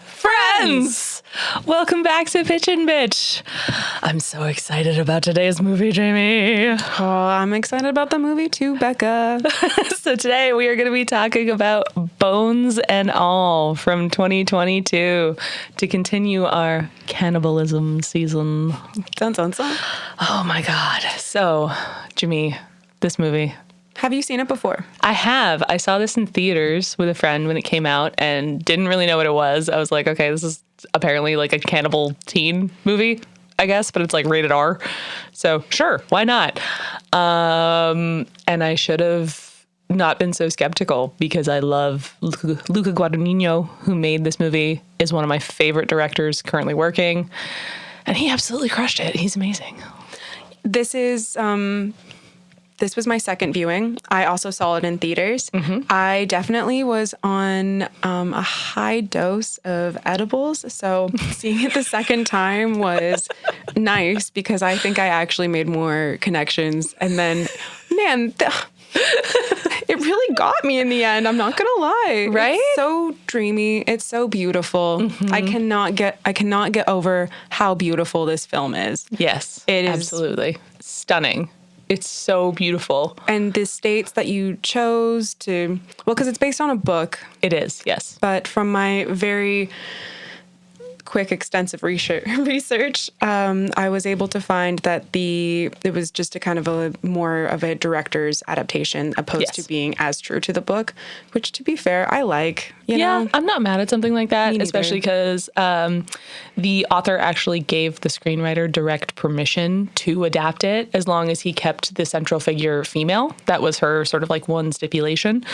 Friends! Welcome back to Pitch and Bitch. I'm so excited about today's movie, Jamie. Oh, I'm excited about the movie too, Becca. So today we are going to be talking about Bones and All from 2022 to continue our cannibalism season. Dun, dun, dun. Oh my God. So, Jimmy, this movie. Have you seen it before? I have. I saw this in theaters with a friend when it came out and didn't really know what it was. I was like, okay, this is apparently like a cannibal teen movie, I guess, but it's like rated R. So sure, why not? And I should have not been so skeptical because I love Luca Guadagnino, who made this movie, is one of my favorite directors currently working. And he absolutely crushed it. He's amazing. This was my second viewing. I also saw it in theaters. Mm-hmm. I definitely was on a high dose of edibles, so seeing it the second time was nice because I think I actually made more connections. And then, man, it really got me in the end. I'm not gonna lie. Right? It's so dreamy. It's so beautiful. Mm-hmm. I cannot get over how beautiful this film is. Yes, it is absolutely stunning. It's so beautiful. And the states that you chose to, well, because it's based on a book. It is, yes. But from my very quick, extensive research, I was able to find that it was just a kind of more of a director's adaptation opposed to being as true to the book, which, to be fair, I like. You know? I'm not mad at something like that, especially because the author actually gave the screenwriter direct permission to adapt it as long as he kept the central figure female. That was her sort of like one stipulation,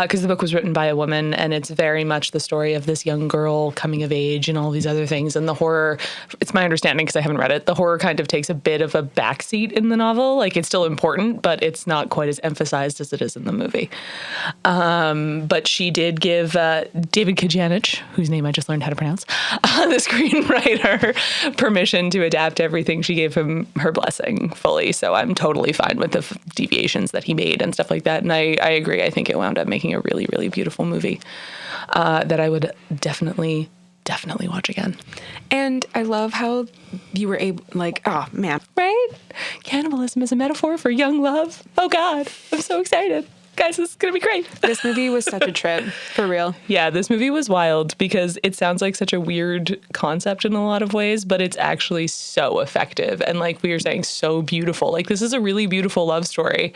because the book was written by a woman and it's very much the story of this young girl coming of age and all these other things. And the horror, it's my understanding because I haven't read it, the horror kind of takes a bit of a backseat in the novel. Like it's still important, but it's not quite as emphasized as it is in the movie. But she did give David Kajanich, whose name I just learned how to pronounce, the screenwriter, permission to adapt everything. She gave him her blessing fully. So I'm totally fine with the deviations that he made and stuff like that. And I agree. I think it wound up making a really, really beautiful movie that I would definitely watch again. And I love how you were able, like, oh man. Right? Cannibalism is a metaphor for young love. Oh God, I'm so excited. Guys, this is going to be great. This movie was such a trip, for real. Yeah, this movie was wild because it sounds like such a weird concept in a lot of ways, but it's actually so effective. And like we were saying, so beautiful. Like this is a really beautiful love story.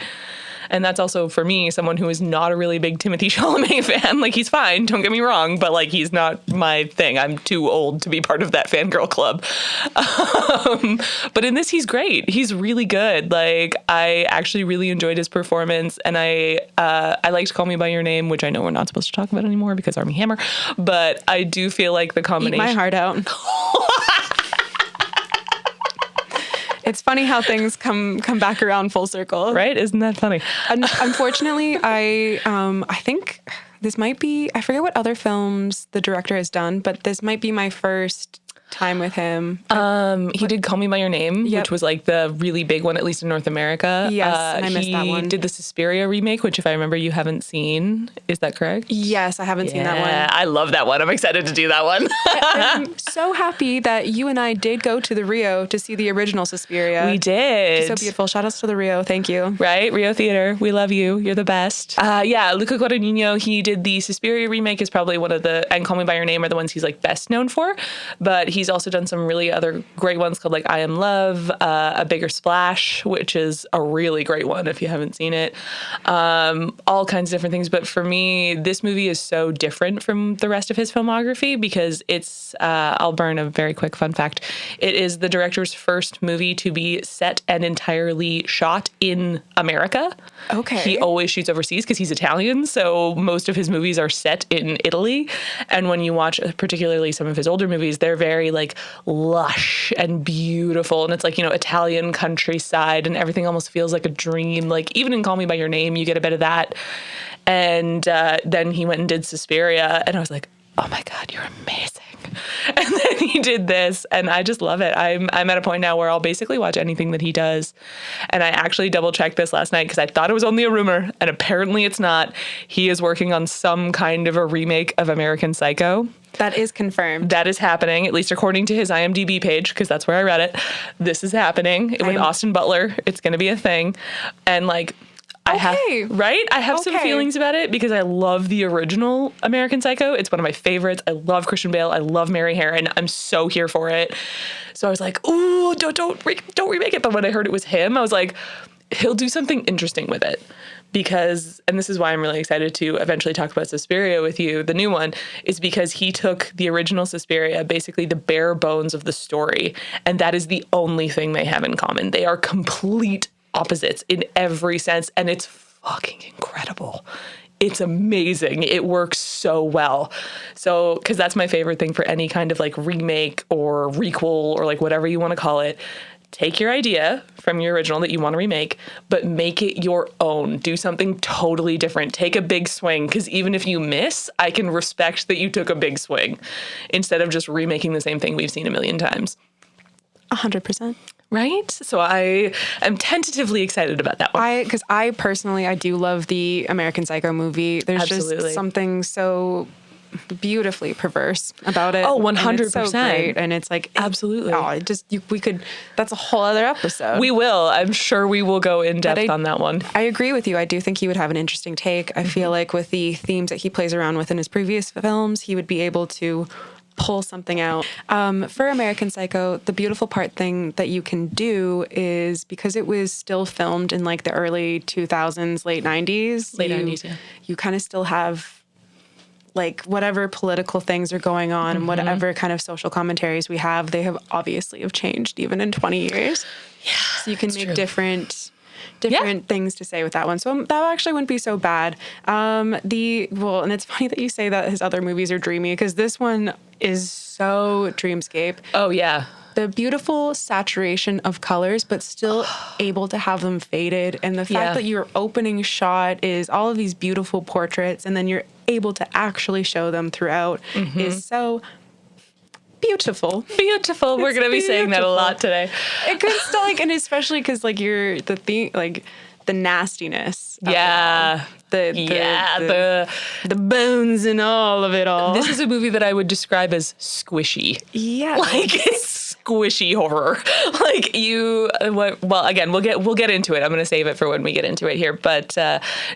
And that's also, for me, someone who is not a really big Timothée Chalamet fan. Like, he's fine, don't get me wrong, but, like, he's not my thing. I'm too old to be part of that fangirl club. But in this, he's great. He's really good. Like, I actually really enjoyed his performance, and I liked Call Me By Your Name, which I know we're not supposed to talk about anymore because Armie Hammer, but I do feel like the combination... Eat my heart out. It's funny how things come back around full circle. Right? Isn't that funny? Unfortunately, I think this might be, I forget what other films the director has done, but this might be my first time with him. He did Call Me By Your Name, which was like the really big one, at least in North America. Yes, and I missed that one. He did the Suspiria remake, which if I remember you haven't seen. Is that correct? Yes, I haven't seen that one. I love that one. I'm excited to do that one. I'm so happy that you and I did go to the Rio to see the original Suspiria. We did. It's so beautiful. Shout outs to the Rio. Thank you. Right? Rio Theater. We love you. You're the best. Luca Guadagnino, he did the Suspiria remake, is probably one of the, and Call Me By Your Name are the ones he's like best known for. But he's also done some really other great ones called like I Am Love, A Bigger Splash, which is a really great one if you haven't seen it. All kinds of different things. But for me, this movie is so different from the rest of his filmography because it's, I'll burn a very quick fun fact. It is the director's first movie to be set and entirely shot in America. Okay. He always shoots overseas because he's Italian, so most of his movies are set in Italy. And when you watch particularly some of his older movies, they're very like lush and beautiful. And it's like, you know, Italian countryside and everything almost feels like a dream. Like even in Call Me By Your Name, you get a bit of that. And then he went and did Suspiria and I was like, oh my God, you're amazing. And then he did this, and I just love it. I'm at a point now where I'll basically watch anything that he does. And I actually double-checked this last night because I thought it was only a rumor, and apparently it's not. He is working on some kind of a remake of American Psycho. That is confirmed. That is happening, at least according to his IMDb page, because that's where I read it. This is happening with Austin Butler. It's going to be a thing. And like, I have some feelings about it because I love the original American Psycho. It's one of my favorites. I love Christian Bale. I love Mary Harron. I'm so here for it. So I was like, ooh, don't remake it. But when I heard it was him, I was like, he'll do something interesting with it. Because, and this is why I'm really excited to eventually talk about Suspiria with you, the new one, is because he took the original Suspiria, basically the bare bones of the story, and that is the only thing they have in common. They are complete opposites in every sense, and it's fucking incredible. It's amazing. It works so well. So, because that's my favorite thing for any kind of like remake or requel or like whatever you want to call it. Take your idea from your original that you want to remake, but make it your own. Do something totally different. Take a big swing, because even if you miss, I can respect that you took a big swing instead of just remaking the same thing we've seen a million times. 100%. Right? So I am tentatively excited about that one. Because I personally do love the American Psycho movie. There's just something so beautifully perverse about it. Oh, 100%. It's so great. And it's like, absolutely. We could, that's a whole other episode. We will. I'm sure we will go in depth on that one. I agree with you. I do think he would have an interesting take. I feel like with the themes that he plays around with in his previous films, he would be able to pull something out. For American Psycho, the beautiful thing that you can do is, because it was still filmed in like the early 2000s, late 90s. You kind of still have like whatever political things are going on and whatever kind of social commentaries we have, they have obviously changed even in 20 years. Yeah, so you can make different things to say with that one. So that actually wouldn't be so bad. And it's funny that you say that his other movies are dreamy, because this one is so dreamscape. Oh, yeah. The beautiful saturation of colors, but still able to have them faded. And the fact that your opening shot is all of these beautiful portraits, and then you're able to actually show them throughout is so beautiful. Beautiful. We're going to be saying that a lot today. It could still, like, and especially because, like, you're the thing, like, the nastiness. Yeah. The bones and all of it all. This is a movie that I would describe as squishy. Yeah. Like, it's squishy horror. Like again, we'll get into it. I'm going to save it for when we get into it here. But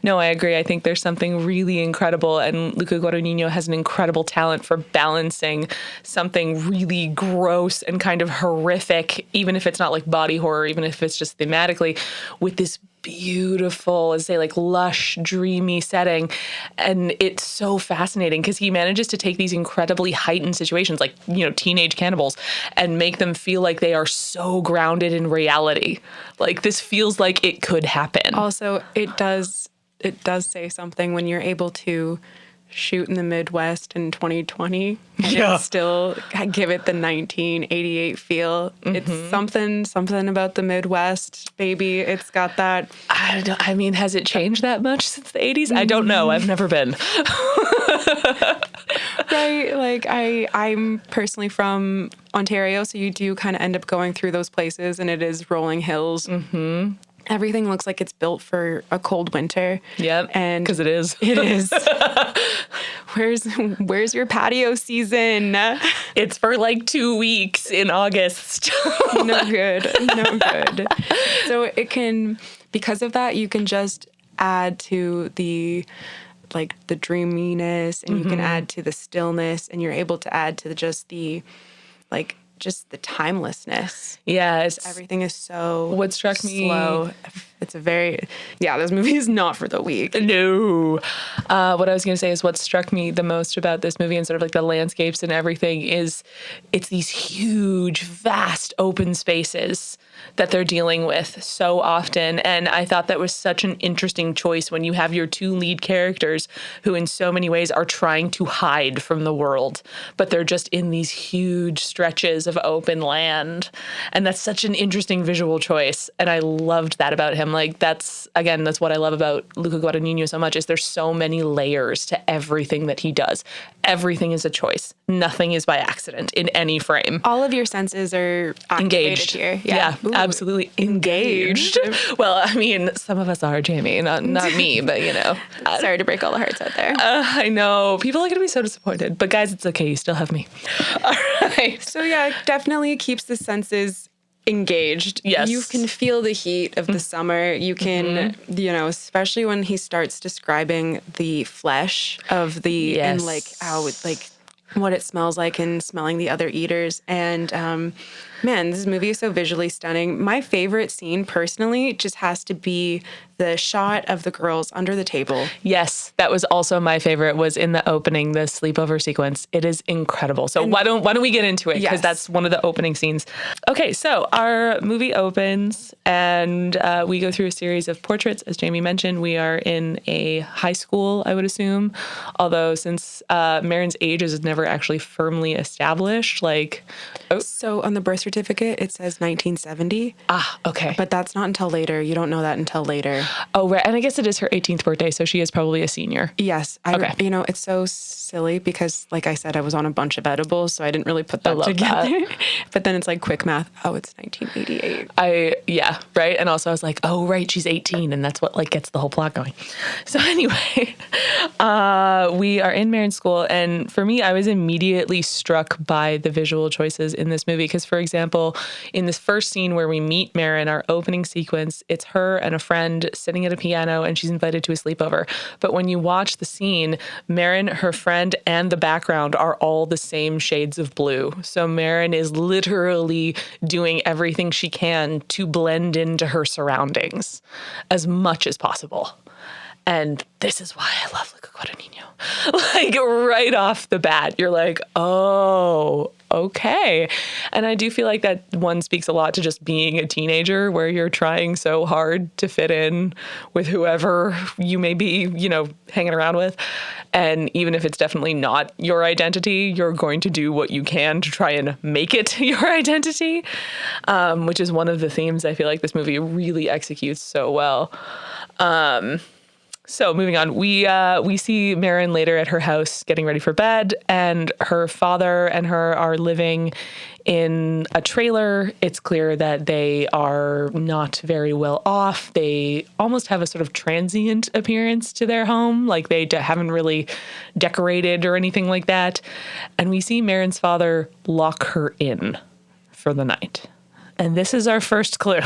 no, I agree. I think there's something really incredible, and Luca Guadagnino has an incredible talent for balancing something really gross and kind of horrific, even if it's not like body horror, even if it's just thematically, with this beautiful, let's say like lush, dreamy setting. And it's so fascinating because he manages to take these incredibly heightened situations, like, teenage cannibals, and make them feel like they are so grounded in reality. Like, this feels like it could happen. Also, it does say something when you're able to shoot in the Midwest in 2020 and it still give it the 1988 feel. It's something about the Midwest, baby. It's got that. I mean, has it changed that much since the 80s? I don't know. I've never been. Right. Like, I'm personally from Ontario, so you do kind of end up going through those places, and it is rolling hills. Mm-hmm. Everything looks like it's built for a cold winter. Yep, and because it is. It is. Where's your patio season? It's for like 2 weeks in August. No good. So it can, because of that, you can just add to the dreaminess, and you can add to the stillness, and you're able to add to just the timelessness. Yeah. Everything is so what struck me slow. It's this movie is not for the weak. No. What I was going to say is what struck me the most about this movie, and sort of like the landscapes and everything, is it's these huge, vast open spaces that they're dealing with so often. And I thought that was such an interesting choice when you have your two lead characters who in so many ways are trying to hide from the world, but they're just in these huge stretches of open land. And that's such an interesting visual choice. And I loved that about him. I'm like, that's what I love about Luca Guadagnino so much, is there's so many layers to everything that he does. Everything is a choice. Nothing is by accident in any frame. All of your senses are Engaged here. Yeah, absolutely engaged. Well, I mean, some of us are, Jayme, not me, but you know. Sorry to break all the hearts out there. I know. People are going to be so disappointed. But guys, it's okay. You still have me. All right. So yeah, it definitely keeps the senses engaged. Yes. You can feel the heat of the summer. You can, you know, especially when he starts describing the flesh of the, and like how it, like what it smells like and smelling the other eaters. And man, this movie is so visually stunning. My favorite scene personally just has to be the shot of the girls under the table. Yes, that was also my favorite, was in the opening, the sleepover sequence. It is incredible. So why don't we get into it? Because that's one of the opening scenes. Okay, so our movie opens and we go through a series of portraits. As Jayme mentioned, we are in a high school, I would assume. Although since Marin's age is never actually firmly established, like... Oh. So on the birth certificate, it says 1970. Ah, okay. But that's not until later. You don't know that until later. Oh, right. And I guess it is her 18th birthday, so she is probably a senior. Yes. Okay. You know, it's so silly because, like I said, I was on a bunch of edibles, so I didn't really put that together. That. But then it's like quick math. Oh, it's 1988. Yeah, right. And also I was like, oh, right, she's 18, and that's what like gets the whole plot going. So anyway, we are in Marin's school, and for me, I was immediately struck by the visual choices in this movie because, for example, in this first scene where we meet Marin, our opening sequence, it's her and a friend sitting at a piano, and she's invited to a sleepover. But when you watch the scene, Marin, her friend, and the background are all the same shades of blue. So Marin is literally doing everything she can to blend into her surroundings as much as possible. And this is why I love Luca Guadagnino. Like, right off the bat, you're like, oh, okay. And I do feel like that one speaks a lot to just being a teenager, where you're trying so hard to fit in with whoever you may be, you know, hanging around with. And even if it's definitely not your identity, you're going to do what you can to try and make it your identity, which is one of the themes I feel like this movie really executes so well. So moving on, we see Marin later at her house getting ready for bed, and her father and her are living in a trailer. It's clear that they are not very well off. They almost have a sort of transient appearance to their home, like they haven't really decorated or anything like that. And we see Marin's father lock her in for the night. And this is our first clue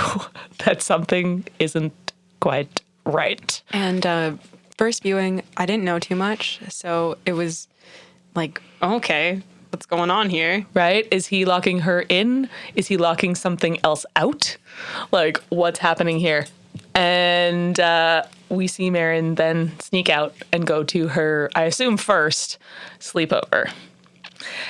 that something isn't quite right. And first viewing, I didn't know too much. So it was like, okay, what's going on here? Right? Is he locking her in? Is he locking something else out? Like, what's happening here? And we see Marin then sneak out and go to her, I assume, first sleepover.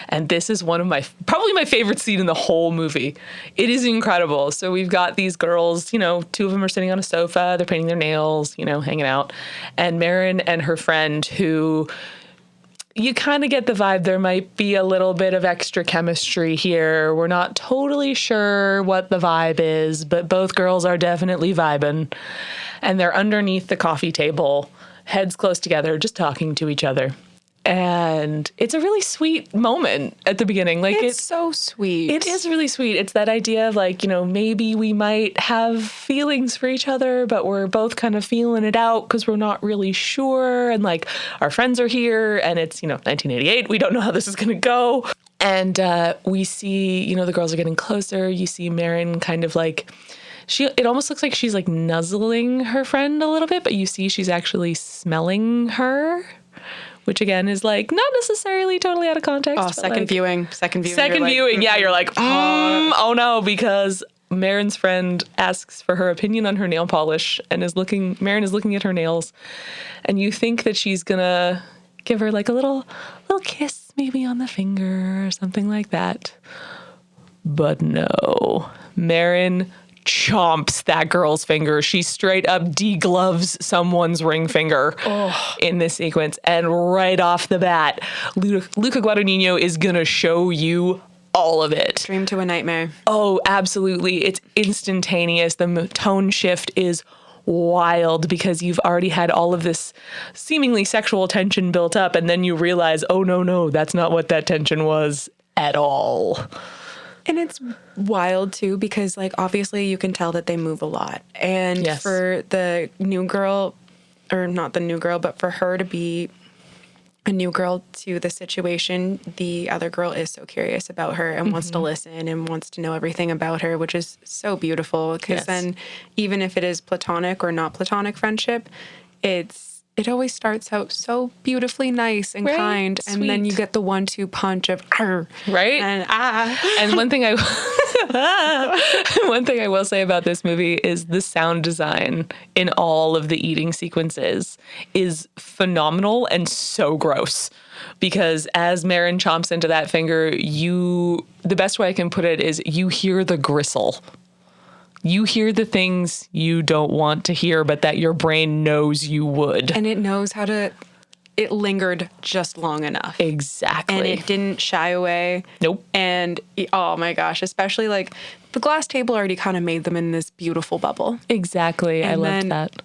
And this is one of probably my favorite scene in the whole movie. It is incredible. So we've got these girls, you know, two of them are sitting on a sofa, they're painting their nails, you know, hanging out. And Marin and her friend, who you kind of get the vibe there might be a little bit of extra chemistry here. We're not totally sure what the vibe is, but both girls are definitely vibing. And they're underneath the coffee table, heads close together, just talking to each other. And it's a really sweet moment at the beginning. Like, it's so sweet. It is really sweet. It's that idea of like, you know, maybe we might have feelings for each other, but we're both kind of feeling it out because we're not really sure. And like, our friends are here and it's, you know, 1988. We don't know how this is going to go. And we see, you know, the girls are getting closer. You see Marin kind of like, it almost looks like she's like nuzzling her friend a little bit, but you see she's actually smelling her, which again is like not necessarily totally out of context. Oh, second viewing. Second viewing. Yeah, you're like, oh no, because Marin's friend asks for her opinion on her nail polish and Marin is looking at her nails, and you think that she's gonna give her like a little kiss maybe on the finger or something like that. But no, Marin chomps that girl's finger. She straight up degloves someone's ring finger in this sequence. And right off the bat, Luca Guadagnino is going to show you all of it. Dream to a nightmare. Oh, absolutely. It's instantaneous. The tone shift is wild because you've already had all of this seemingly sexual tension built up, and then you realize, oh, no, that's not what that tension was at all. And it's wild, too, because, like, obviously you can tell that they move a lot. And for the new girl, or not the new girl, but for her to be a new girl to the situation, the other girl is so curious about her and wants to listen and wants to know everything about her, which is so beautiful. Because then even if it is platonic or not platonic friendship, it always starts out so beautifully nice and kind, and then you get the 1-2 punch of right, and one thing I will say about this movie is the sound design in all of the eating sequences is phenomenal and so gross. Because as Marin chomps into that finger, the best way I can put it is you hear the gristle. You hear the things you don't want to hear, but that your brain knows you would. And it knows how to... It lingered just long enough. Exactly. And it didn't shy away. Nope. And, oh my gosh, especially like the glass table already kind of made them in this beautiful bubble. Exactly. I loved that.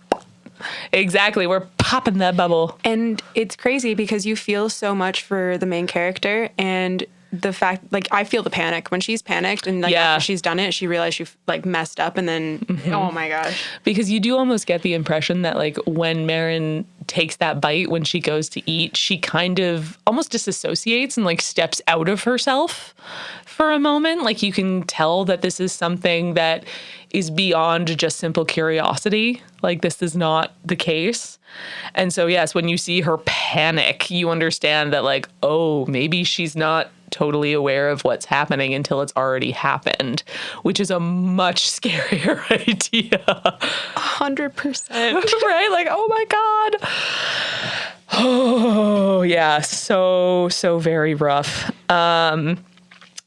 Exactly. We're popping that bubble. And it's crazy because you feel so much for the main character, and the fact, like, I feel the panic when she's panicked, and like after she's done it, she realized she like messed up, and then oh my gosh, because you do almost get the impression that like when Marin takes that bite when she goes to eat, she kind of almost disassociates and like steps out of herself for a moment. Like you can tell that this is something that is beyond just simple curiosity. Like this is not the case. And so yes, when you see her panic, you understand that like, oh, maybe she's not totally aware of what's happening until it's already happened, which is a much scarier idea. 100%. Right? Like, oh my God. Oh, yeah. So very rough. And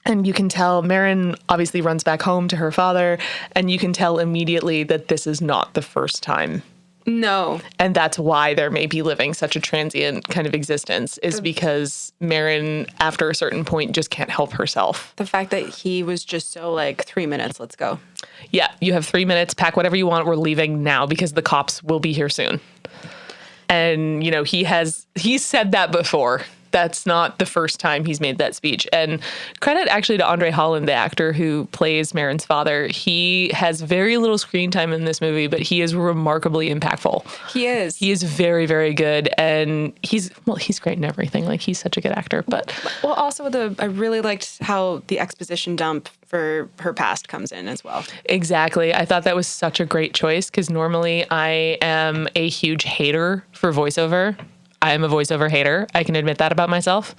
you can tell Marin obviously runs back home to her father, and you can tell immediately that this is not the first time. No. And that's why they're maybe living such a transient kind of existence, is because Marin, after a certain point, just can't help herself. The fact that he was just so like, 3 minutes, let's go. Yeah, you have 3 minutes, pack whatever you want, we're leaving now because the cops will be here soon. And, you know, he's said that before. That's not the first time he's made that speech. And credit actually to Andre Holland, the actor who plays Marin's father. He has very little screen time in this movie, but he is remarkably impactful. He is. He is very, very good. And he's great in everything. Like, he's such a good actor. But well, also I really liked how the exposition dump for her past comes in as well. Exactly. I thought that was such a great choice because normally I am a huge hater for voiceover. I am a voiceover hater. I can admit that about myself.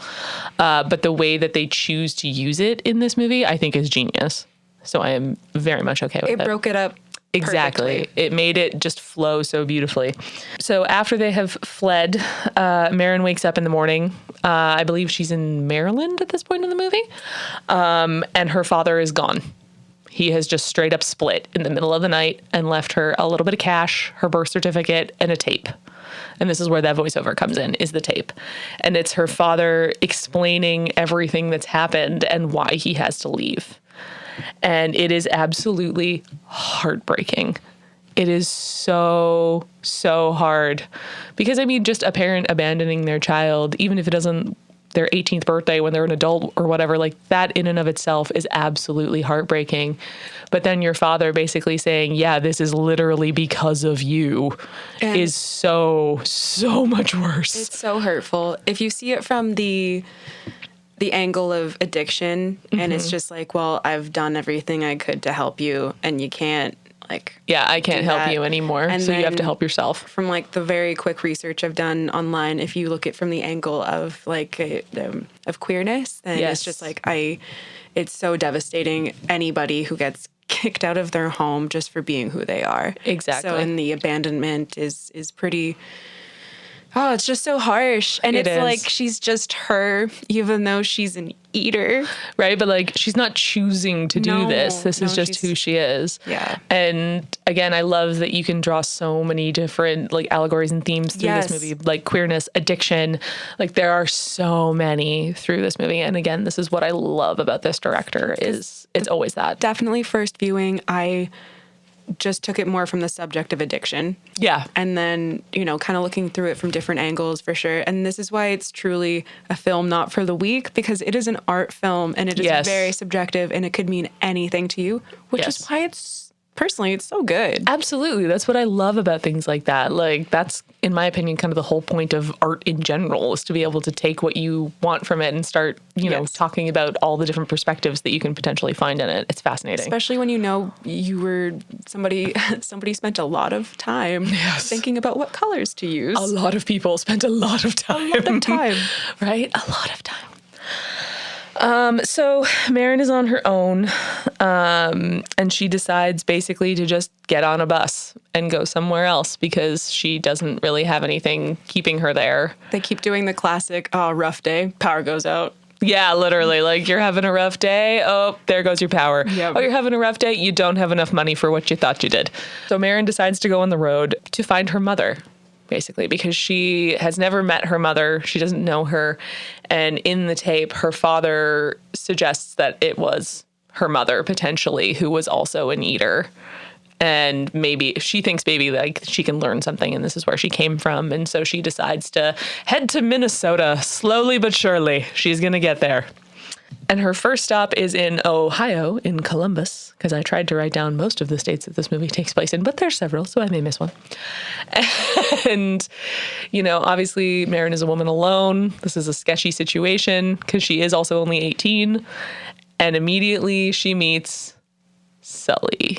But the way that they choose to use it in this movie, I think is genius. So I am very much okay with it. It broke it up. Exactly. Perfectly. It made it just flow so beautifully. So after they have fled, Marin wakes up in the morning. I believe she's in Maryland at this point in the movie. And her father is gone. He has just straight up split in the middle of the night and left her a little bit of cash, her birth certificate, and a tape. And this is where that voiceover comes in, is the tape. And it's her father explaining everything that's happened and why he has to leave. And it is absolutely heartbreaking. It is so, so hard. Because, I mean, just a parent abandoning their child, even if it doesn't, their 18th birthday when they're an adult or whatever, like that in and of itself is absolutely heartbreaking. But then your father basically saying, yeah, this is literally because of you, is so, so much worse. It's so hurtful. If you see it from the angle of addiction, and it's just like, well, I've done everything I could to help you, and you can't, like... Yeah, I can't help you anymore, and so you have to help yourself. From, like, the very quick research I've done online, if you look at from the angle of, like, of queerness, then it's just, like, it's so devastating anybody who gets kicked out of their home just for being who they are. Exactly. So, and the abandonment is pretty... Oh, it's just so harsh. And it's like she's just her, even though she's an eater. Right? But like she's not choosing to do this. This is just who she is. Yeah. And again, I love that you can draw so many different like allegories and themes through this movie, like queerness, addiction. Like there are so many through this movie. And again, this is what I love about this director is it's always that. Definitely first viewing, I just took it more from the subject of addiction. Yeah. And then, you know, kind of looking through it from different angles for sure. And this is why it's truly a film not for the weak, because it is an art film and it is very subjective and it could mean anything to you, which is why personally, it's so good. Absolutely. That's what I love about things like that. Like, that's, in my opinion, kind of the whole point of art in general, is to be able to take what you want from it and start, you know, talking about all the different perspectives that you can potentially find in it. It's fascinating. Especially when you know you were somebody spent a lot of time thinking about what colors to use. A lot of people spent a lot of time. Right? A lot of time. So Marin is on her own, and she decides basically to just get on a bus and go somewhere else because she doesn't really have anything keeping her there. They keep doing the classic, oh, rough day, power goes out. Yeah, literally. Like, you're having a rough day. Oh, there goes your power. Yep. Oh, you're having a rough day. You don't have enough money for what you thought you did. So Marin decides to go on the road to find her mother, basically, because she has never met her mother. She doesn't know her. And in the tape, her father suggests that it was her mother, potentially, who was also an eater. And maybe she thinks maybe like she can learn something, and this is where she came from. And so she decides to head to Minnesota slowly but surely. She's going to get there. And her first stop is in Ohio, in Columbus, because I tried to write down most of the states that this movie takes place in, but there's several, so I may miss one. And, you know, obviously Marin is a woman alone. This is a sketchy situation because she is also only 18. And immediately she meets Sully.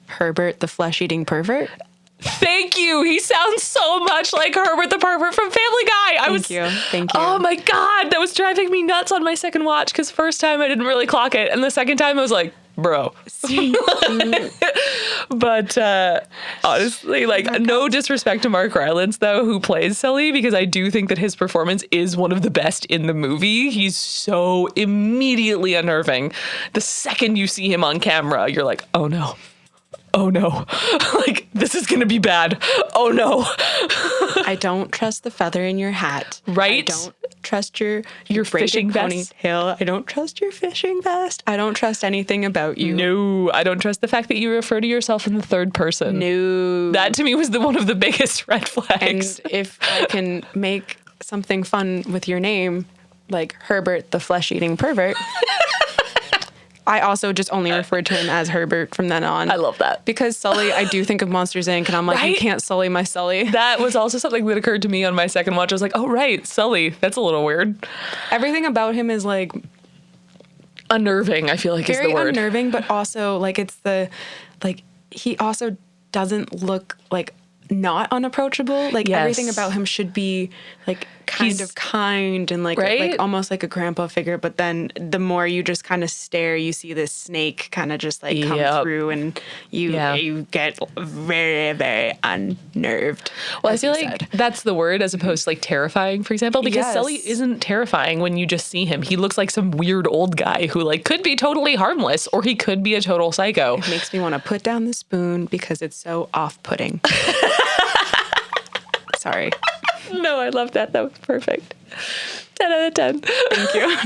Herbert, the flesh-eating pervert. Thank you. He sounds so much like Herbert the pervert from Family Guy. Thank you. Oh my God, that was driving me nuts on my second watch because first time I didn't really clock it, and the second time I was like, bro. But honestly, like, no disrespect to Mark Rylance, though, who plays Sully, because I do think that his performance is one of the best in the movie. He's so immediately unnerving. The second you see him on camera, you're like, oh no. Oh no, like, this is going to be bad. Oh no. I don't trust the feather in your hat. Right? I don't trust your fishing vest. Ponytail. I don't trust your fishing vest. I don't trust anything about you. No, I don't trust the fact that you refer to yourself in the third person. No. That to me was one of the biggest red flags. And if I can make something fun with your name, like Herbert the flesh-eating pervert, I also just only referred to him as Herbert from then on. I love that. Because Sully, I do think of Monsters, Inc., and I'm like, you can't sully my Sully. That was also something that occurred to me on my second watch. I was like, oh, right, Sully. That's a little weird. Everything about him is, like, unnerving, I feel like is the word. Very unnerving, but also, like, it's the, like, he also doesn't look, like, not unapproachable. Like, everything about him should be, like, kind of kind and like almost like a grandpa figure, but then the more you just kind of stare, you see this snake kind of just like come through, and you get very, very unnerved. Well, I feel like that's the word, as opposed to like terrifying, for example, because Sully isn't terrifying when you just see him. He looks like some weird old guy who like could be totally harmless, or he could be a total psycho. It makes me want to put down the spoon because it's so off-putting. Sorry. No, I love that. That was perfect. 10 out of 10. Thank you.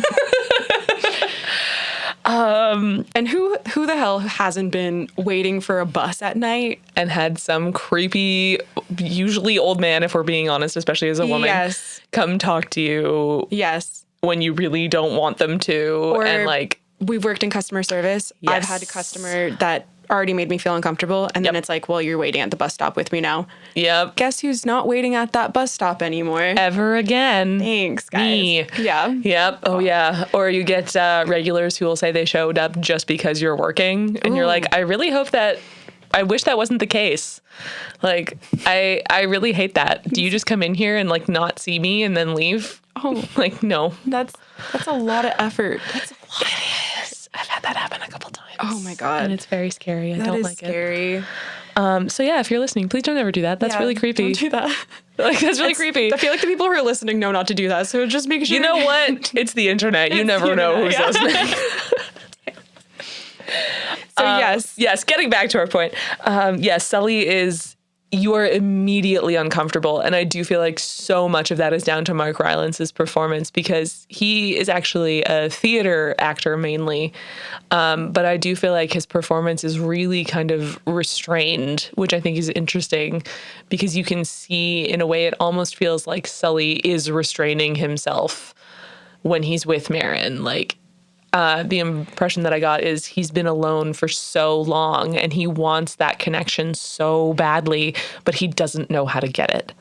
And who the hell hasn't been waiting for a bus at night and had some creepy, usually old man, if we're being honest, especially as a woman, come talk to you when you really don't want them to? Or and like, we've worked in customer service. I've had a customer that already made me feel uncomfortable, and then it's like, well, you're waiting at the bus stop with me now. Yep. Guess who's not waiting at that bus stop anymore? Ever again. Thanks, guys. Me. Yeah. Yep. Oh, yeah. Or you get regulars who will say they showed up just because you're working, and you're like, I wish that wasn't the case. Like, I really hate that. Do you just come in here and like not see me and then leave? Oh, like, no. That's a lot of effort. That's a lot. It is. I've had that happen a couple times. Oh my God. And it's very scary. I don't like scary. it. So yeah, if you're listening, please don't ever do that. That's really creepy. Don't do that. Like, that's really creepy. I feel like the people who are listening know not to do that. So just make sure. You know what? It's the internet. You never know who's listening. So yes, getting back to our point. Yes, Sully is you are immediately uncomfortable. And I do feel like so much of that is down to Mark Rylance's performance, because he is actually a theater actor mainly. But I do feel like his performance is really kind of restrained, which I think is interesting, because you can see, in a way, it almost feels like Sully is restraining himself when he's with Marin. Like, the impression that I got is he's been alone for so long and he wants that connection so badly, but he doesn't know how to get it.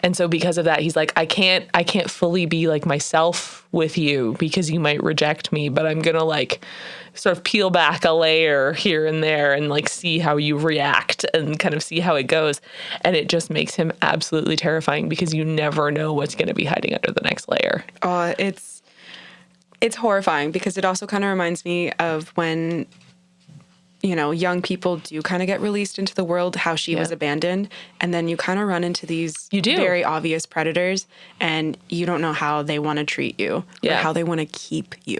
And so because of that, he's like, I can't fully be like myself with you because you might reject me, but I'm going to like sort of peel back a layer here and there and like see how you react and kind of see how it goes. And it just makes him absolutely terrifying, because you never know what's going to be hiding under the next layer. Oh, it's horrifying, because it also kind of reminds me of when, young people do kind of get released into the world, how she was abandoned. And then you kind of run into these very obvious predators, and you don't know how they want to treat you or how they want to keep you.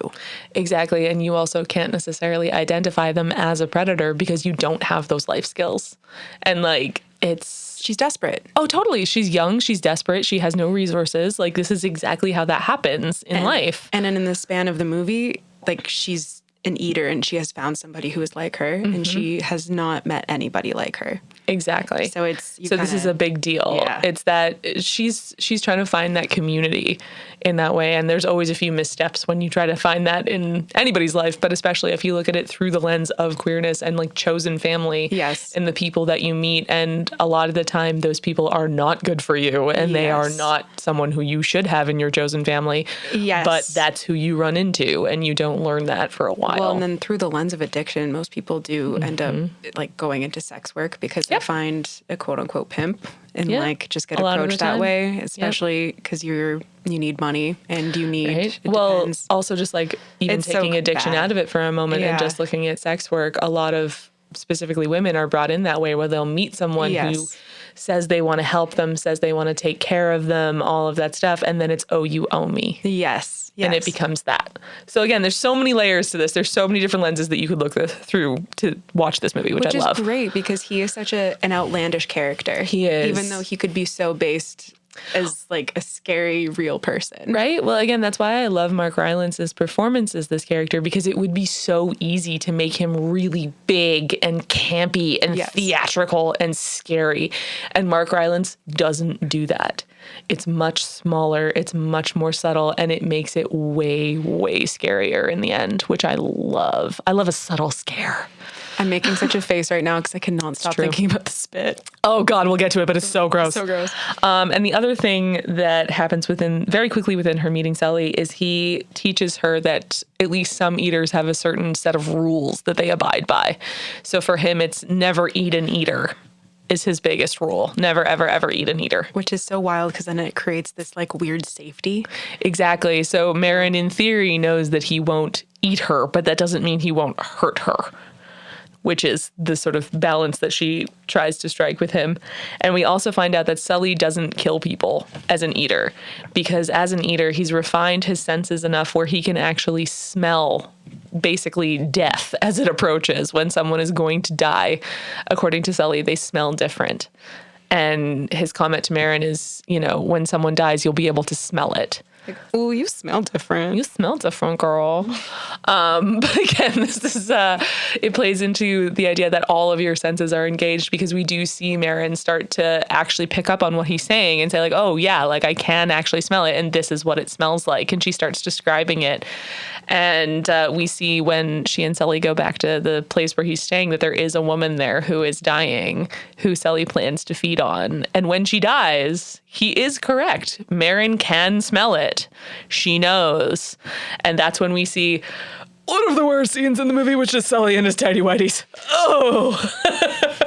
Exactly. And you also can't necessarily identify them as a predator because you don't have those life skills. And like, she's desperate. Oh, totally. She's young. She's desperate. She has no resources. Like, this is exactly how that happens in life. And then in the span of the movie, like, she's an eater and she has found somebody who is like her, and she has not met anybody like her. Exactly. So this is a big deal. Yeah. It's that she's trying to find that community in that way. And there's always a few missteps when you try to find that in anybody's life, but especially if you look at it through the lens of queerness and like chosen family. Yes. And the people that you meet. And a lot of the time, those people are not good for you, and they are not someone who you should have in your chosen family. Yes. But that's who you run into, and you don't learn that for a while. Well, and then through the lens of addiction, most people do end up like going into sex work because they find a quote unquote pimp and like just get approached that way, especially because you need money and you need, also just like even taking addiction out of it for a moment and just looking at sex work, a lot of specifically women are brought in that way, where they'll meet someone who says they want to help them, says they want to take care of them, all of that stuff. And then it's, oh, you owe me. Yes. And it becomes that. So again, there's so many layers to this. There's so many different lenses that you could look through to watch this movie, which I love. Which is great, because he is such an outlandish character. He is. Even though he could be so based as like a scary real person. Right? Well, again, that's why I love Mark Rylance's performance as this character, because it would be so easy to make him really big and campy and theatrical and scary. And Mark Rylance doesn't do that. It's much smaller, it's much more subtle, and it makes it way, way scarier in the end, which I love. I love a subtle scare. I'm making such a face right now because I cannot stop thinking about the spit. Oh God, we'll get to it, but it's so gross. So gross. And the other thing that happens very quickly within her meeting Sully is he teaches her that at least some eaters have a certain set of rules that they abide by. So for him, it's never eat an eater is his biggest rule. Never, ever, ever eat an eater. Which is so wild, because then it creates this like weird safety. Exactly. So Marin, in theory, knows that he won't eat her, but that doesn't mean he won't hurt her, which is the sort of balance that she tries to strike with him. And we also find out that Sully doesn't kill people as an eater, because as an eater, he's refined his senses enough where he can actually smell basically death as it approaches. When someone is going to die, according to Sully, they smell different. And his comment to Marin is, when someone dies, you'll be able to smell it. Like, oh, you smell different. You smell different, girl. But again, this is it plays into the idea that all of your senses are engaged, because we do see Marin start to actually pick up on what he's saying and say like, oh yeah, like I can actually smell it, and this is what it smells like. And she starts describing it. And we see when she and Sully go back to the place where he's staying that there is a woman there who is dying, who Sully plans to feed on. And when she dies, he is correct. Marin can smell it. She knows. And that's when we see one of the worst scenes in the movie, which is Sully and his tidy whities. Oh!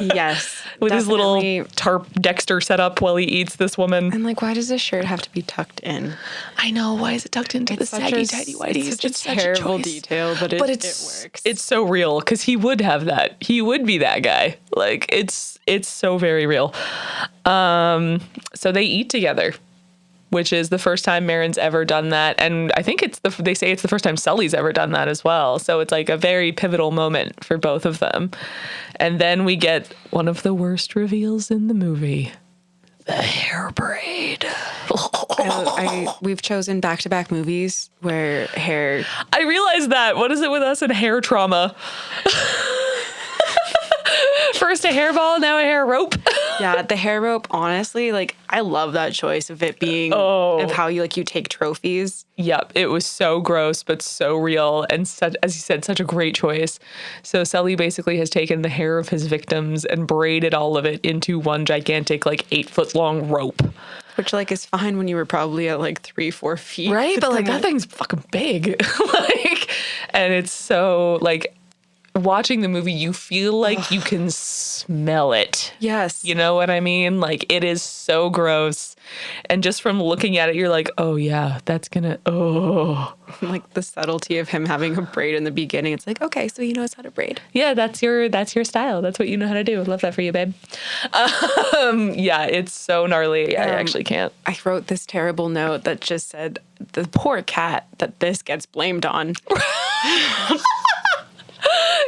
Yes. With his little tarp Dexter set up while he eats this woman. And like, why does this shirt have to be tucked in? I know. Why is it tucked into the saggy tidy whities? It's such a terrible detail, but it works. It's so real, because he would have that. He would be that guy. Like, it's so very real. So they eat together. which is the first time Marin's ever done that. And I think they say it's the first time Sully's ever done that as well. So it's like a very pivotal moment for both of them. And then we get one of the worst reveals in the movie. The hair braid. We've chosen back-to-back movies where hair... I realized that. What is it with us and hair trauma? First a hairball, now a hair rope. Yeah, the hair rope, honestly, like, I love that choice of it being of how you take trophies. Yep, it was so gross, but so real, and such, as you said, such a great choice. So Sully basically has taken the hair of his victims and braided all of it into one gigantic, 8-foot-long rope. Which, is fine when you were probably at, 3-4 feet. Right? But, that thing's fucking big. And it's so, watching the movie, you feel like you can smell it. Yes. You know what I mean? It is so gross. And just from looking at it, you're like, oh, yeah, that's gonna, oh. The subtlety of him having a braid in the beginning. It's okay, so he knows how to braid. Yeah, that's your style. That's what you know how to do. I love that for you, babe. Yeah, it's so gnarly. I actually can't. I wrote this terrible note that just said, the poor cat that this gets blamed on.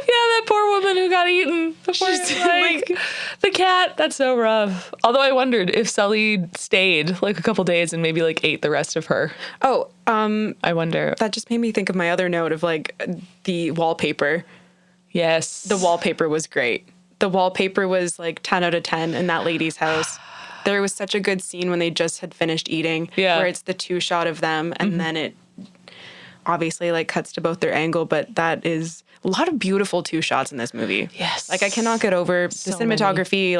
Yeah, that poor woman who got eaten. The cat. That's so rough. Although I wondered if Sully stayed a couple days and maybe ate the rest of her. Oh, I wonder. That just made me think of my other note of the wallpaper. Yes. The wallpaper was great. The wallpaper was 10 out of 10 in that lady's house. There was such a good scene when they just had finished eating. Yeah. Where it's the 2-shot of them and then it obviously cuts to both their angle, but that is a lot of beautiful 2-shots in this movie. Yes. I cannot get over the cinematography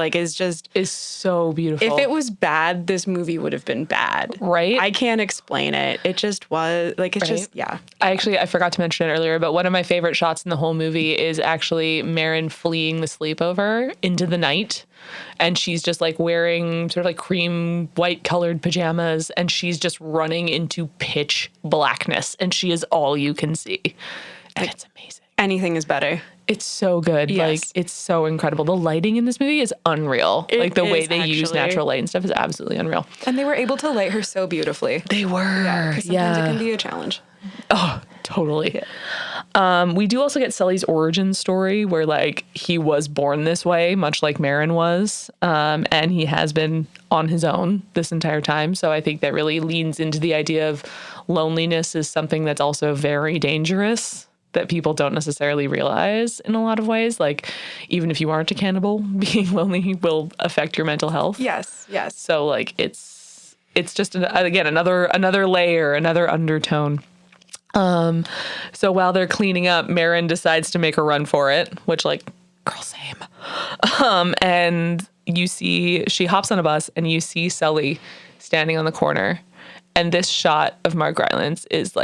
is so beautiful. If it was bad, this movie would have been bad. Right? I can't explain it. It just was just, yeah. I forgot to mention it earlier, but one of my favorite shots in the whole movie is actually Marin fleeing the sleepover into the night. And she's just wearing sort of cream white colored pajamas, and she's just running into pitch blackness, and she is all you can see. And it's amazing. Anything is better. It's so good. Yes. It's so incredible. The lighting in this movie is unreal. The way they use natural light and stuff is absolutely unreal. And they were able to light her so beautifully. They were. Yeah. Sometimes it can be a challenge. Oh, totally. Yeah. We do also get Sully's origin story where he was born this way, much like Marin was. And he has been on his own this entire time. So I think that really leans into the idea of loneliness is something that's also very dangerous that people don't necessarily realize in a lot of ways. Even if you aren't a cannibal, being lonely will affect your mental health. Yes. Yes. So it's just again, another layer, another undertone. So while they're cleaning up, Marin decides to make a run for it, which girl, same. And you see, she hops on a bus and you see Sully standing on the corner. And this shot of Mark Rylance is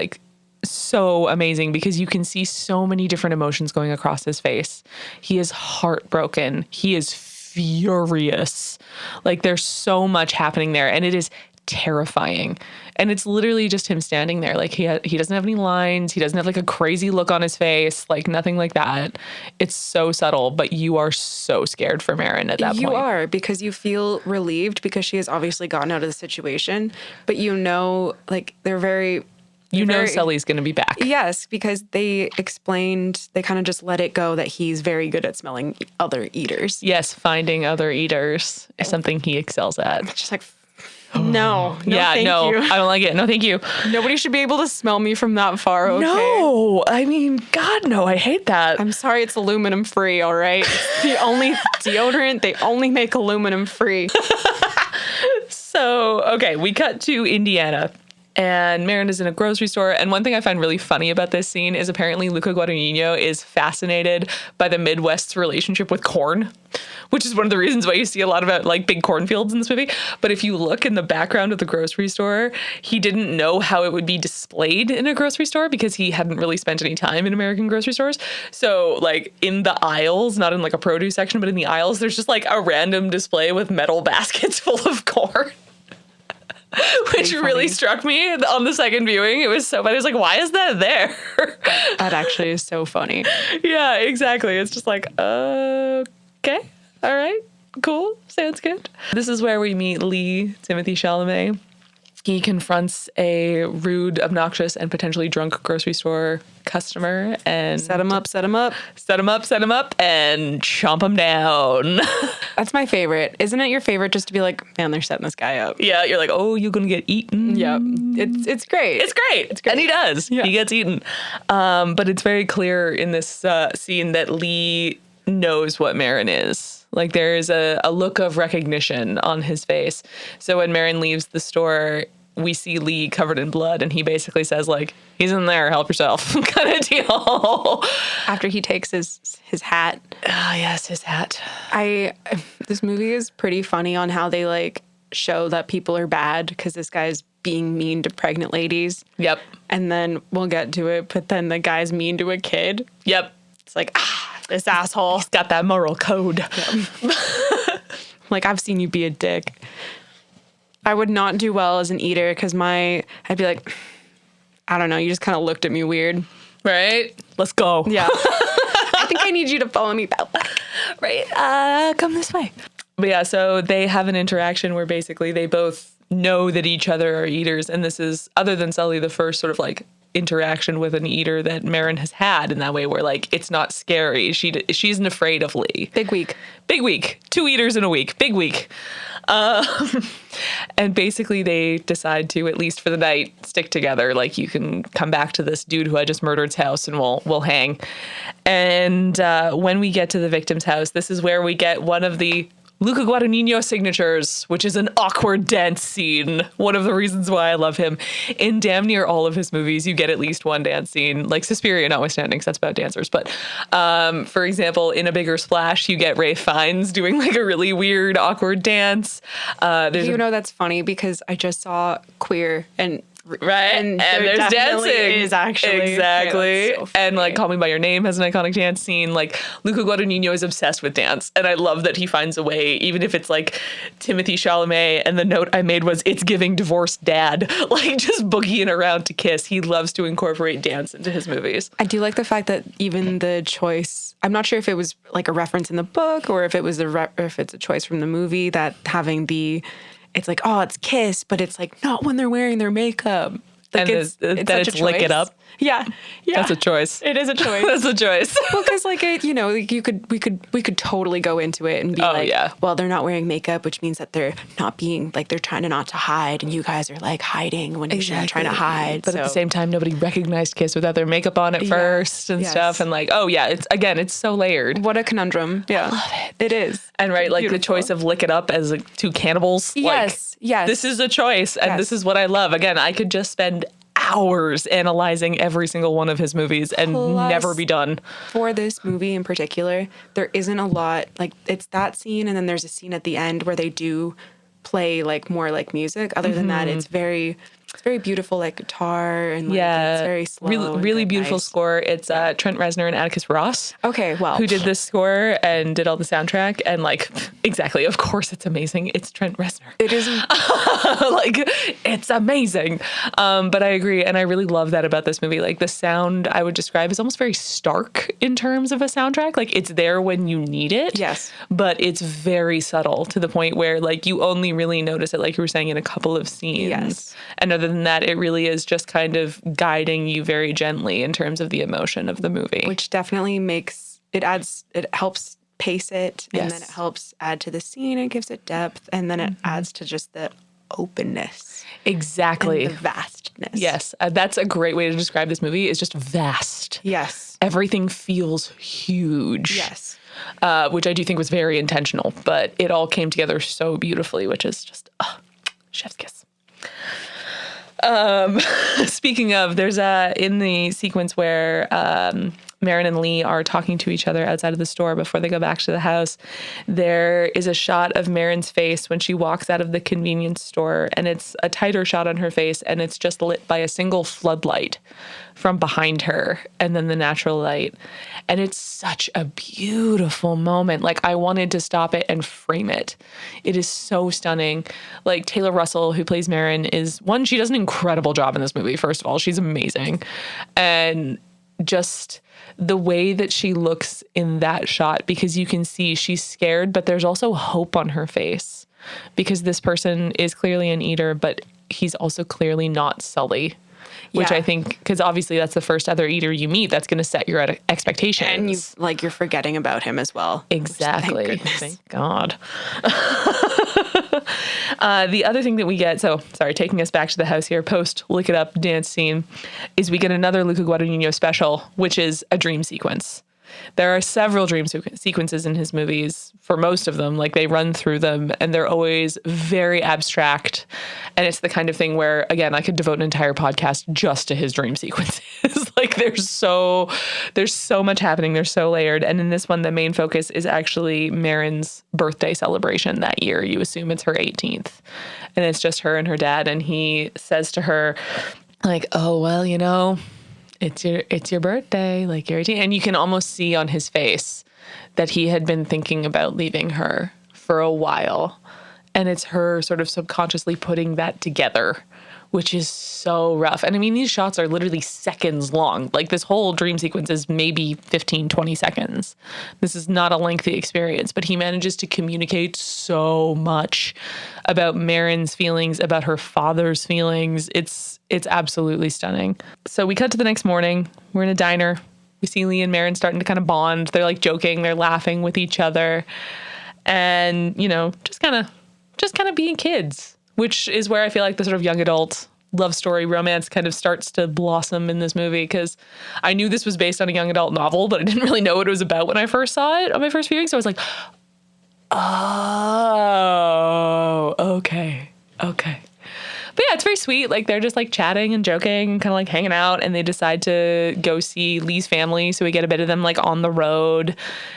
so amazing because you can see so many different emotions going across his face. He is heartbroken. He is furious. There's so much happening there, and it is terrifying. And it's literally just him standing there. He doesn't have any lines. He doesn't have a crazy look on his face, nothing like that. It's so subtle, but you are so scared for Marin at that point. You are, because you feel relieved because she has obviously gotten out of the situation, but they're very... Sully's going to be back. Yes, because they kind of just let it go that he's very good at smelling other eaters. Yes, finding other eaters is something he excels at. Just no, thank you. I don't like it. No, thank you. Nobody should be able to smell me from that far, okay? No, I mean, God, no, I hate that. I'm sorry, it's aluminum free, all right? It's the only deodorant, they only make aluminum free. So, okay, we cut to Indiana. And Marin is in a grocery store. And one thing I find really funny about this scene is apparently Luca Guadagnino is fascinated by the Midwest's relationship with corn, which is one of the reasons why you see a lot about big cornfields in this movie. But if you look in the background of the grocery store, he didn't know how it would be displayed in a grocery store because he hadn't really spent any time in American grocery stores. So in the aisles, not in a produce section, but in the aisles, there's just a random display with metal baskets full of corn. Which really struck me on the second viewing. It was so funny. I was why is that there? That actually is so funny. Yeah, exactly. It's just okay. All right. Cool. Sounds good. This is where we meet Lee, Timothy Chalamet. he confronts a rude, obnoxious, and potentially drunk grocery store customer and Set him up, set him up, and chomp him down. That's my favorite. Isn't it your favorite just to be like, man, they're setting this guy up? Yeah, you're like, oh, you're gonna get eaten. Yep. It's great. It's great. And he does. Yeah. He gets eaten. But it's very clear in this scene that Lee knows what Marin is. Like, there is a look of recognition on his face. So when Marin leaves the store, we see Lee covered in blood, and he basically says, like, he's in there, help yourself, kind of deal. After he takes his hat. Ah, yes, his hat. This movie is pretty funny on how they, like, show that people are bad because this guy's being mean to pregnant ladies. Yep. And then we'll get to it, but then the guy's mean to a kid. Yep. It's like, this asshole. He's got that moral code. Yep. Like, I've seen you be a dick. I would not do well as an eater because I'd be like, I don't know, you just kind of looked at me weird. Right? Let's go. Yeah. I think I need you to follow me back. Right? Come this way. But yeah, so they have an interaction where basically they both know that each other are eaters. And this is, other than Sully, the first sort of like interaction with an eater that Marin has had in that way where like it's not scary. She isn't afraid of Lee. Big week. 2 eaters in a week. Big week. And basically they decide to, at least for the night, stick together. Like, you can come back to this dude who I just murdered's house and we'll hang. And when we get to the victim's house, this is where we get one of the Luca Guadagnino signatures, which is an awkward dance scene. One of the reasons why I love him. In damn near all of his movies, you get at least one dance scene, like Suspiria notwithstanding, because that's about dancers. But for example, in A Bigger Splash, you get Ralph Fiennes doing like a really weird, awkward dance. That's funny because I just saw Queer and right, and there's dancing. Is actually exactly, so and like Call Me by Your Name has an iconic dance scene. Like, Luca Guadagnino is obsessed with dance, and I love that he finds a way, even if it's like Timothée Chalamet. And the note I made was, "It's giving divorced dad," like just boogieing around to kiss. He loves to incorporate dance into his movies. I do like the fact that even the choice. I'm not sure if it was like a reference in the book or if it was if it's a choice from the movie, that having the. It's like, oh, it's kiss, but it's like not when they're wearing their makeup. Like, and it's lick it up. Yeah. That's a choice. It is a choice. That's a choice. Well, because like we could totally go into it and be well, they're not wearing makeup, which means that they're not being like, they're trying not to hide, and you guys are like hiding when you're trying to hide. But at the same time, nobody recognized Kiss without their makeup on at first and stuff. And like, it's so layered. What a conundrum. Yeah, I love it. It is. And right, like beautiful. The choice of lick it up as like two cannibals. Yes. This is a choice, and this is what I love. Again, I could just spend hours analyzing every single one of his movies and never be done. For this movie in particular, there isn't a lot, like, it's that scene and then there's a scene at the end where they do play like more like music. Other than that, it's very beautiful, like guitar and like it's very slow. Really beautiful score. It's Trent Reznor and Atticus Ross. Okay, well, who did this score and did all the soundtrack, and like exactly, of course it's amazing. It's Trent Reznor. It is like it's amazing. But I agree, and I really love that about this movie. Like the sound I would describe is almost very stark in terms of a soundtrack. Like it's there when you need it. Yes. But it's very subtle to the point where like you only really notice it, like you were saying, in a couple of scenes. Yes. And other than that, it really is just kind of guiding you very gently in terms of the emotion of the movie. Which definitely it helps pace it, and then it helps add to the scene, it gives it depth, and then it adds to just the openness. Exactly. And the vastness. Yes. That's a great way to describe this movie, is just vast. Yes. Everything feels huge. Yes. Which I do think was very intentional, but it all came together so beautifully, which is just chef's kiss. Speaking of, there's in the sequence where Marin and Lee are talking to each other outside of the store before they go back to the house. There is a shot of Marin's face when she walks out of the convenience store, and it's a tighter shot on her face, and it's just lit by a single floodlight from behind her and then the natural light. And it's such a beautiful moment. Like, I wanted to stop it and frame it. It is so stunning. Like, Taylor Russell, who plays Marin, she does an incredible job in this movie. First of all, she's amazing. And just the way that she looks in that shot, because you can see she's scared, but there's also hope on her face. because this person is clearly an eater, but he's also clearly not Sully. Which I think, because obviously that's the first other eater you meet, that's going to set your expectations. And you're forgetting about him as well. Exactly. Thank God. The other thing that we get, taking us back to the house here, post Lick It Up dance scene, is we get another Luca Guadagnino special, which is a dream sequence. There are several dream sequences in his movies, for most of them. Like, they run through them, and they're always very abstract. And it's the kind of thing where, again, I could devote an entire podcast just to his dream sequences. Like, there's so much happening. They're so layered. And in this one, the main focus is actually Marin's birthday celebration that year. You assume it's her 18th. And it's just her and her dad. And he says to her, like, oh, well, you know, it's your birthday, like you're 18. And you can almost see on his face that he had been thinking about leaving her for a while. And it's her sort of subconsciously putting that together, which is so rough. And I mean, these shots are literally seconds long. Like, this whole dream sequence is maybe 15, 20 seconds. This is not a lengthy experience, but he manages to communicate so much about Marin's feelings, about her father's feelings. It's absolutely stunning. So we cut to the next morning. We're in a diner. We see Lee and Marin starting to kind of bond. They're like joking. They're laughing with each other. And, you know, just kind of being kids, which is where I feel like the sort of young adult love story romance kind of starts to blossom in this movie, because I knew this was based on a young adult novel, but I didn't really know what it was about when I first saw it on my first viewing. So I was like, oh, okay. But yeah, it's very sweet. Like, they're just like chatting and joking and kind of like hanging out, and they decide to go see Lee's family. So we get a bit of them like on the road,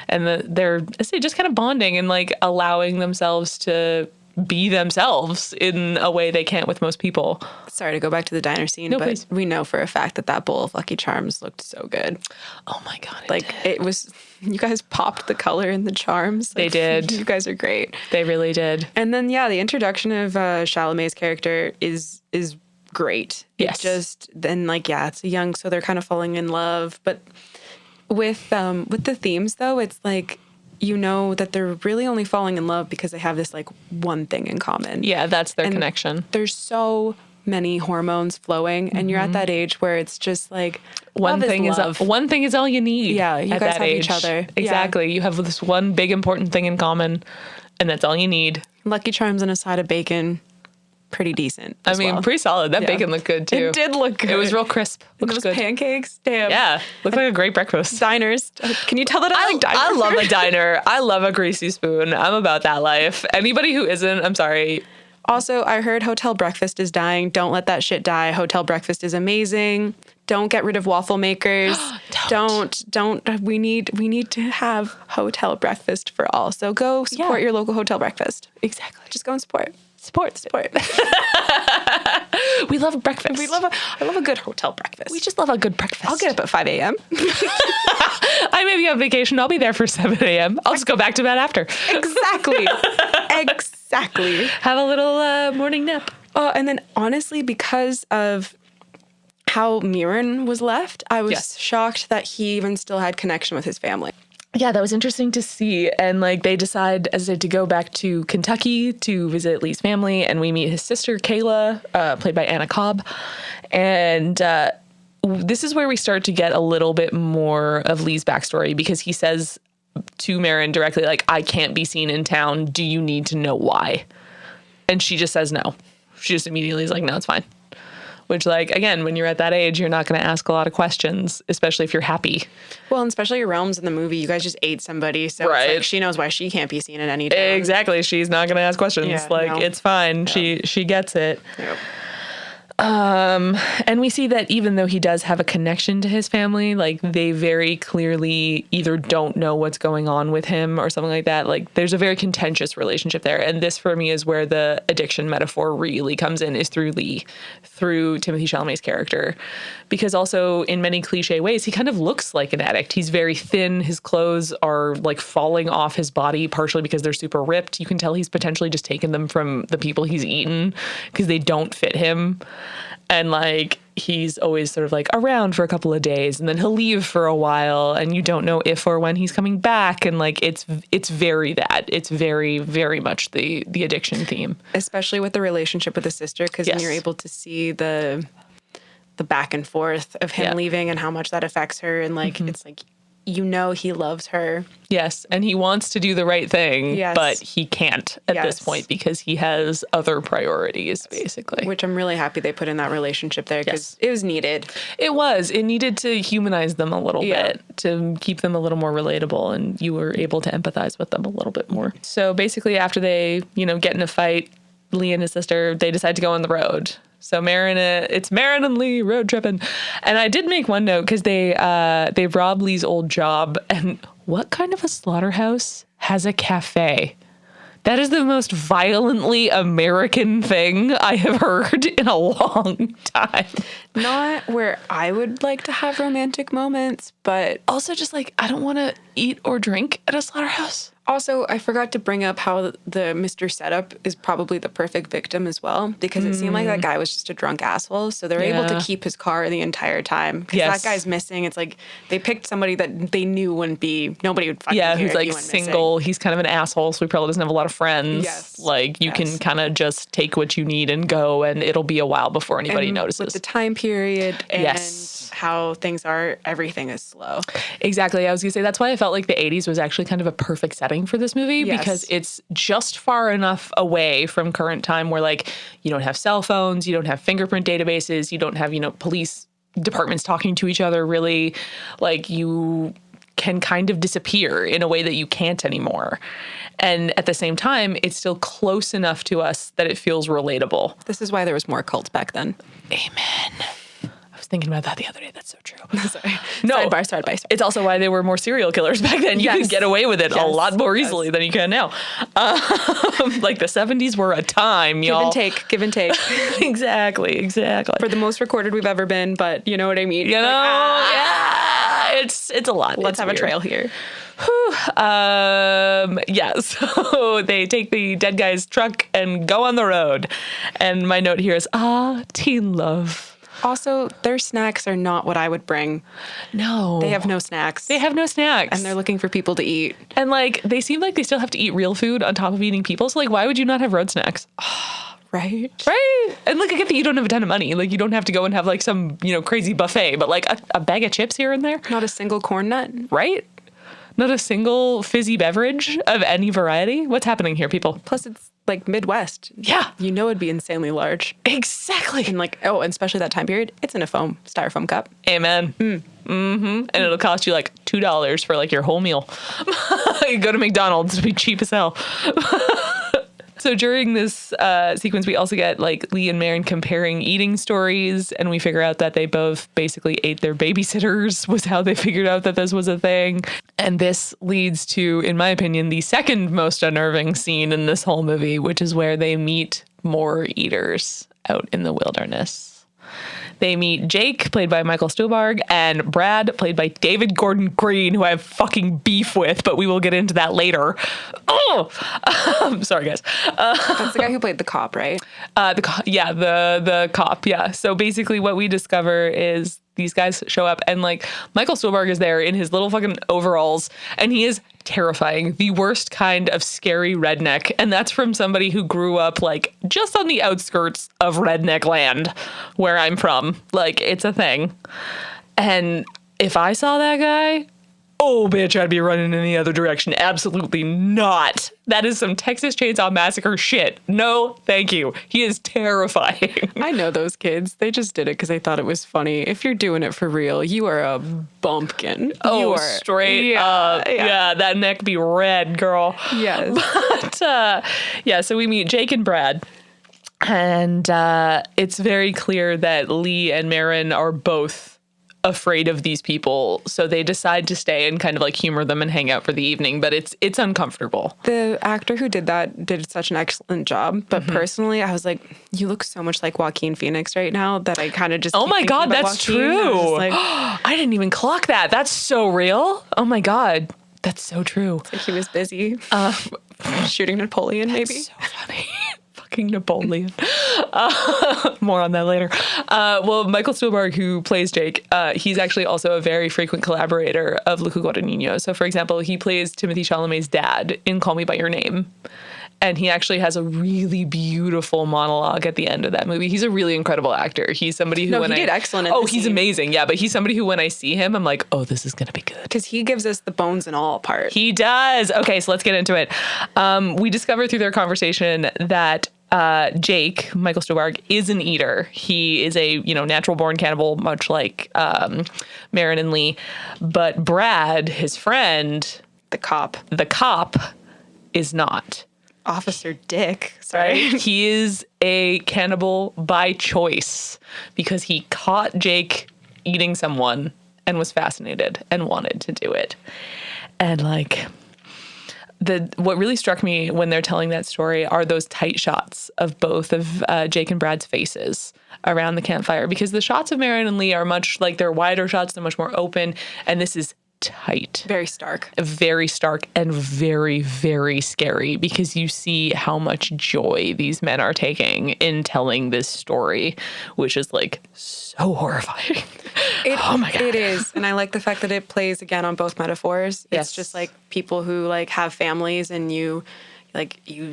and they're just kind of bonding and like allowing themselves to be themselves in a way they can't with most people. Sorry to go back to the diner scene, but please. We know for a fact that bowl of Lucky Charms looked so good. Oh my God. It was, you guys popped the color in the charms. They did. You guys are great. They really did. And then, the introduction of Chalamet's character is great. Yes. It's a young, so they're kind of falling in love. But with the themes, though, it's like, you know that they're really only falling in love because they have this like one thing in common. Yeah, that's their connection. There's so many hormones flowing, and you're at that age where it's just like one thing is all you need. Yeah, you guys have each other. Exactly. Yeah. You have this one big important thing in common, and that's all you need. Lucky Charms and a side of bacon. Pretty decent. Pretty solid. That bacon looked good too. It did look good. It was real crisp. Those good. Pancakes, damn. Yeah, looked like a great breakfast. Diners. Can you tell that I like diners? I love a diner. I love a greasy spoon. I'm about that life. Anybody who isn't, I'm sorry. Also, I heard hotel breakfast is dying. Don't let that shit die. Hotel breakfast is amazing. Don't get rid of waffle makers. Don't. We need to have hotel breakfast for all. So go support your local hotel breakfast. Exactly. Just go and support. Support. We love breakfast. I love a good hotel breakfast. We just love a good breakfast. I'll get up at 5 a.m. I may be on vacation. I'll be there for 7 a.m. I'll just go back to bed after. Exactly. Have a little morning nap. And then honestly, because of how Marin was left, I was shocked that he even still had connection with his family. Yeah, that was interesting to see. And like, they decide, as I said, to go back to Kentucky to visit Lee's family, and we meet his sister Kayla, played by Anna Cobb. And this is where we start to get a little bit more of Lee's backstory, because he says to Marin directly, like, I can't be seen in town. Do you need to know why? And she just says no. She just immediately is like, no, it's fine. Which, like, again, when you're at that age, you're not going to ask a lot of questions, especially if you're happy. Well, and especially Realms in the movie, you guys just ate somebody, so it's like she knows why she can't be seen in any town. Exactly. She's not going to ask questions. It's fine. Yeah. She gets it. Yep. And we see that even though he does have a connection to his family, like, they very clearly either don't know what's going on with him or something like that. Like, there's a very contentious relationship there. And this, for me, is where the addiction metaphor really comes in, is through Lee, through Timothée Chalamet's character. Because also, in many cliche ways, he kind of looks like an addict. He's very thin. His clothes are, like, falling off his body, partially because they're super ripped. You can tell he's potentially just taken them from the people he's eaten because they don't fit him. And, like, he's always sort of like around for a couple of days and then he'll leave for a while and you don't know if or when he's coming back. And like, it's very that. It's very, very much the addiction theme. Especially with the relationship with the sister, because then you're able to see the back and forth of him leaving and how much that affects her. And like, it's like, you know, he loves her. Yes. And he wants to do the right thing, but he can't at this point because he has other priorities, basically. Which I'm really happy they put in that relationship there because it was needed. It was. It needed to humanize them a little bit, to keep them a little more relatable, and you were able to empathize with them a little bit more. So basically, after they, get in a fight, Lee and his sister, they decide to go on the road. So it's Marin and Lee road tripping. And I did make one note because they robbed Lee's old job. And what kind of a slaughterhouse has a cafe? That is the most violently American thing I have heard in a long time. Not where I would like to have romantic moments, but also just like, I don't want to eat or drink at a slaughterhouse. Also, I forgot to bring up how the Mr. Setup is probably the perfect victim as well, because it seemed like that guy was just a drunk asshole. So they're able to keep his car the entire time. Because that guy's missing. It's like they picked somebody that they knew nobody would fucking care. Who's like single. He's kind of an asshole, so he probably doesn't have a lot of friends. Yes. Like you can kind of just take what you need and go, and it'll be a while before anybody notices. With the time period and how things are, everything is slow. Exactly. I was going to say that's why I felt like the 80s was actually kind of a perfect setting for this movie because it's just far enough away from current time where like you don't have cell phones, you don't have fingerprint databases, you don't have, police departments talking to each other really. Like you can kind of disappear in a way that you can't anymore. And at the same time, it's still close enough to us that it feels relatable. This is why there was more cults back then. Amen. Thinking about that the other day. That's so true. Sorry. No. Sidebar. It's also why there were more serial killers back then. You could get away with it a lot more easily than you can now. Like the 70s were a time, y'all. Give and take. Exactly. For the most recorded we've ever been, but you know what I mean? It's a lot. Let's have a trail here. So they take the dead guy's truck and go on the road. And my note here is, teen love. Also, their snacks are not what I would bring. No. They have no snacks. And they're looking for people to eat. And, like, they seem like they still have to eat real food on top of eating people. So, like, why would you not have road snacks? Right? And, like, I get that you don't have a ton of money. Like, you don't have to go and have, like, some, crazy buffet. But, like, a bag of chips here and there. Not a single corn nut. Right? Not a single fizzy beverage of any variety. What's happening here, people? Plus, it's like Midwest. Yeah. It'd be insanely large. Exactly. And like, and especially that time period, it's in a styrofoam cup. Amen. And it'll cost you like $2 for like your whole meal. You go to McDonald's, it'll be cheap as hell. So during this sequence, we also get like Lee and Marin comparing eating stories, and we figure out that they both basically ate their babysitters was how they figured out that this was a thing. And this leads to, in my opinion, the second most unnerving scene in this whole movie, which is where they meet more eaters out in the wilderness. They meet Jake, played by Michael Stuhlbarg, and Brad, played by David Gordon Green, who I have fucking beef with, but we will get into that later. Sorry, guys. That's the guy who played the cop, right? The cop, yeah. So basically what we discover is these guys show up and like Michael Stuhlbarg is there in his little fucking overalls and he is terrifying, the worst kind of scary redneck. And that's from somebody who grew up like just on the outskirts of redneck land where I'm from. Like it's a thing. And if I saw that guy, oh, bitch, I'd be running in the other direction. Absolutely not. That is some Texas Chainsaw Massacre shit. No, thank you. He is terrifying. I know those kids. They just did it because they thought it was funny. If you're doing it for real, you are a bumpkin. Oh, straight up. Yeah, that neck be red, girl. Yes. But, so we meet Jake and Brad. And it's very clear that Lee and Marin are both afraid of these people, so they decide to stay and kind of like humor them and hang out for the evening, but it's uncomfortable. The actor who did that did such an excellent job, but personally I was like, you look so much like Joaquin Phoenix right now that I kind of just oh my god, that's Joaquin. True. Like, I didn't even clock that. That's so real. Oh my god, that's so true. It's like he was busy shooting Napoleon. Maybe so funny. Fucking Napoleon. More on that later. Well, Michael Stuhlbarg, who plays Jake, he's actually also a very frequent collaborator of Luca Guadagnino. So, for example, he plays Timothée Chalamet's dad in Call Me By Your Name. And he actually has a really beautiful monologue at the end of that movie. He's a really incredible actor. He's somebody who, he did excellent in he's amazing. Yeah, but he's somebody who, when I see him, I'm like, oh, this is going to be good. Because he gives us the bones and all part. He does. Okay, so let's get into it. We discovered through their conversation that Jake, Michael Stuhlbarg, is an eater. He is a, natural born cannibal, much like Marin and Lee. But Brad, his friend, the cop, is not. Officer Dick, sorry. Right? He is a cannibal by choice because he caught Jake eating someone and was fascinated and wanted to do it. And what really struck me when they're telling that story are those tight shots of both of Jake and Brad's faces around the campfire, because the shots of Marin and Lee are much like, they're wider shots, they're much more open, and this is tight. Very stark, and very, very scary, because you see how much joy these men are taking in telling this story, which is so horrifying. Oh my God. It is. And I like the fact that it plays again on both metaphors. Yes. It's just people who have families, and you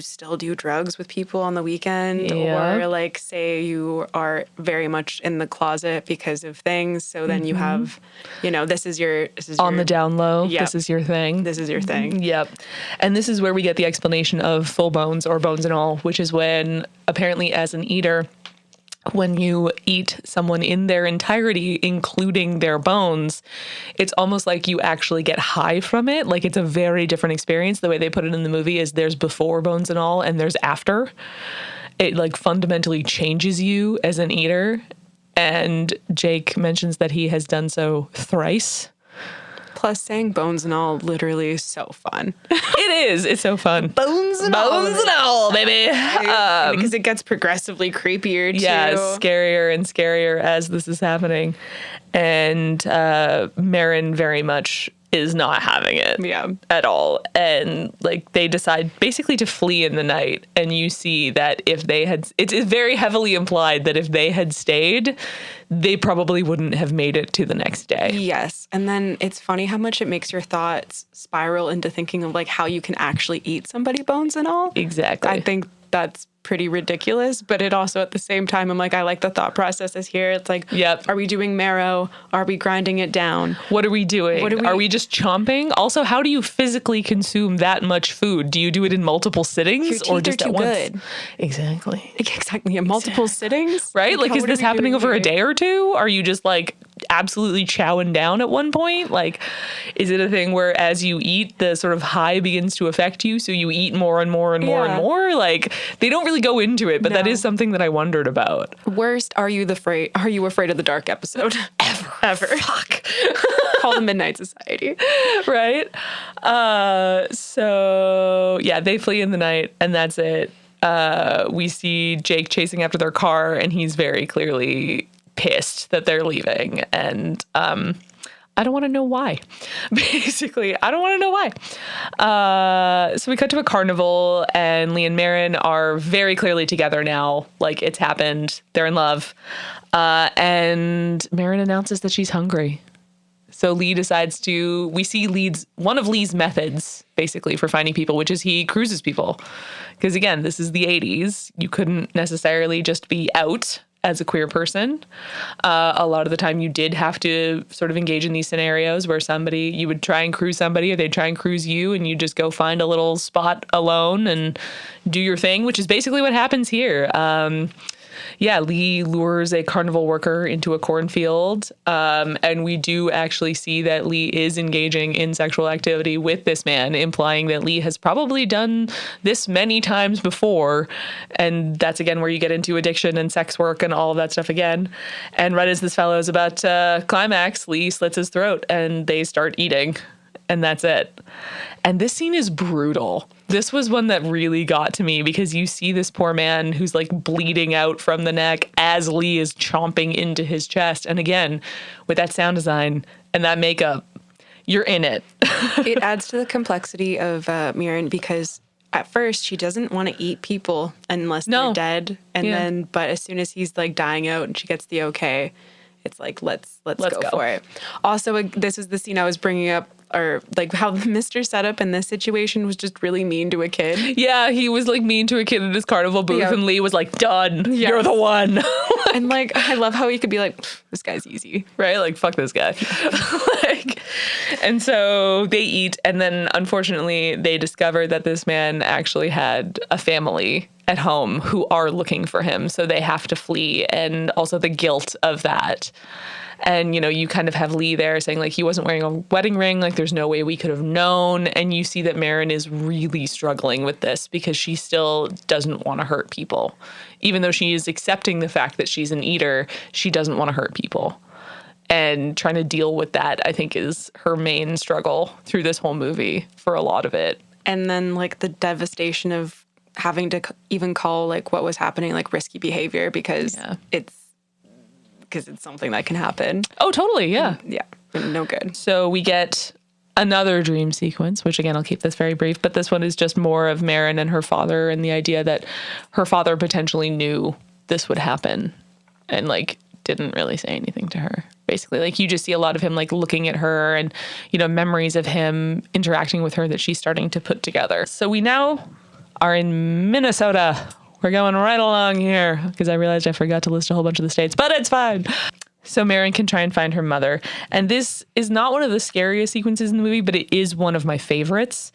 still do drugs with people on the weekend, or say you are very much in the closet because of things. So then you have, this is on the down low. Yep. This is your thing. This is your thing. Yep. And this is where we get the explanation of full bones, or bones and all, which is when apparently as an eater, when you eat someone in their entirety, including their bones, it's almost like you actually get high from it. It's a very different experience. The way they put it in the movie is there's before bones and all, and there's after. It fundamentally changes you as an eater. And Jake mentions that he has done so thrice. Plus, saying bones and all literally is so fun. It is. It's so fun. Bones and all, baby. Because it gets progressively creepier, too. Yeah, scarier and scarier as this is happening. And Marin very much is not having it at all. And they decide basically to flee in the night. And you see that if they had, it's very heavily implied that if they had stayed, they probably wouldn't have made it to the next day. Yes. And then it's funny how much it makes your thoughts spiral into thinking of how you can actually eat somebody, bones and all. Exactly. I think that's pretty ridiculous, but it also at the same time, I'm I like the thought processes here. It's yep. Are we doing marrow? Are we grinding it down? What are we doing? Are we just chomping? Also, how do you physically consume that much food? Do you do it in multiple sittings or just at once? Good. Exactly. In multiple sittings? Right? Is this happening over a day or two? Are you just absolutely chowing down at one point? Is it a thing where as you eat, the sort of high begins to affect you, so you eat more and more and more and more? They don't really go into it, but that is something that I wondered about. Worst, are you afraid of the dark episode? Ever. Fuck. Call the Midnight Society. Right? So, yeah, they flee in the night, and that's it. We see Jake chasing after their car, and he's very clearly pissed that they're leaving. And I don't want to know why. Basically, I don't want to know why. So we cut to a carnival, and Lee and Marin are very clearly together now. It's happened. They're in love. And Marin announces that she's hungry. So Lee decides we see one of Lee's methods, basically, for finding people, which is he cruises people. Because, again, this is the 80s. You couldn't necessarily just be out as a queer person. A lot of the time you did have to sort of engage in these scenarios where you would try and cruise somebody, or they'd try and cruise you, and you just go find a little spot alone and do your thing, which is basically what happens here. Lee lures a carnival worker into a cornfield, and we do actually see that Lee is engaging in sexual activity with this man, implying that Lee has probably done this many times before, and that's again where you get into addiction and sex work and all of that stuff again. And right as this fellow is about to climax, Lee slits his throat, and they start eating. And that's it. And this scene is brutal. This was one that really got to me, because you see this poor man who's bleeding out from the neck as Lee is chomping into his chest. And again, with that sound design and that makeup, you're in it. It adds to the complexity of Marin, because at first she doesn't want to eat people unless they're dead. And but as soon as he's like dying out and she gets the okay, it's like, let's go for it. Also, this is the scene I was bringing up, or like how Mr. Setup in this situation was just really mean to a kid. Yeah, he was like mean to a kid in his carnival booth, and Lee was like, done. You're the one. And like, I love how he could be like, this guy's easy. Right? Like, fuck this guy. And so they eat, and then unfortunately they discover that this man actually had a family at home who are looking for him. So they have to flee, and also the guilt of that. And, you know, you kind of have Lee there saying, like, he wasn't wearing a wedding ring. Like, there's no way we could have known. And you see that Marin is really struggling with this because she still doesn't want to hurt people. Even though she is accepting the fact that she's an eater, she doesn't want to hurt people. And trying to deal with that, I think, is her main struggle through this whole movie for a lot of it. And then, like, the devastation of having to even call, like, what was happening, like, risky behavior because it's something that can happen. Oh, totally, yeah. No good. So we get another dream sequence, which, again, I'll keep this very brief, but this one is just more of Marin and her father and the idea that her father potentially knew this would happen and, like, didn't really say anything to her. Basically, like, you just see a lot of him, like, looking at her and, you know, memories of him interacting with her that she's starting to put together. So we now are in Minnesota. We're going right along here because I realized I forgot to list a whole bunch of the states, but it's fine. So Marin can try and find her mother. And this is not one of the scariest sequences in the movie, but it is one of my favorites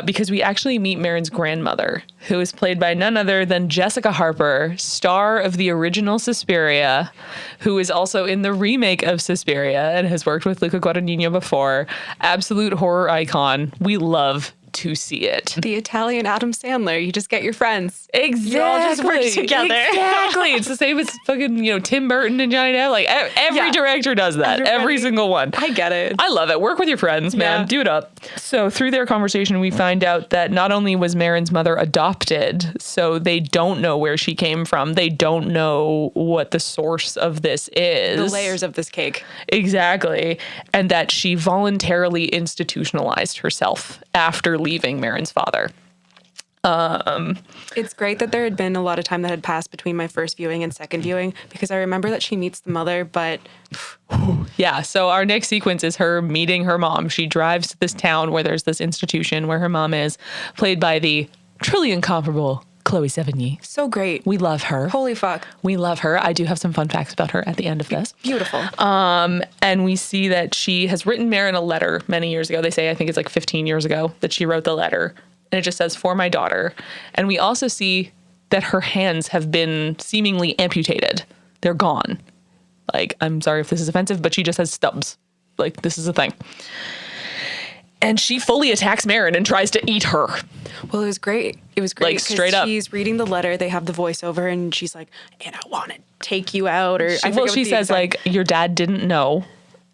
because we actually meet Marin's grandmother, who is played by none other than Jessica Harper, star of the original Suspiria, who is also in the remake of Suspiria and has worked with Luca Guadagnino before. Absolute horror icon. We love to see it. The Italian Adam Sandler. You just get your friends. Exactly. You all just work together. Exactly. It's the same as fucking, you know, Tim Burton and Johnny Depp. Like, every director does that. Every single one. I get it. I love it. Work with your friends, man. Do it up. So through their conversation, we find out that not only was Marin's mother adopted, so they don't know where she came from. They don't know what the source of this is. The layers of this cake. Exactly. And that she voluntarily institutionalized herself after leaving Marin's father. It's great that there had been a lot of time that had passed between my first viewing and second viewing because I remember that she meets the mother, but... Yeah, so our next sequence is her meeting her mom. She drives to this town where there's this institution where her mom is, played by the truly incomparable Chloe Sevigny. So great. We love her. Holy fuck. We love her. I do have some fun facts about her at the end of this. Beautiful. And we see that she has written Marin a letter many years ago. They say, I think it's like 15 years ago that she wrote the letter. And it just says, for my daughter. And we also see that her hands have been seemingly amputated. They're gone. Like, I'm sorry if this is offensive, but she just has stubs. Like, this is a thing. And she fully attacks Marin and tries to eat her. Well, it was great. It was great. Like, straight up. She's reading the letter. They have the voiceover, and she's like, and I want to take you out. Or she says, like, your dad didn't know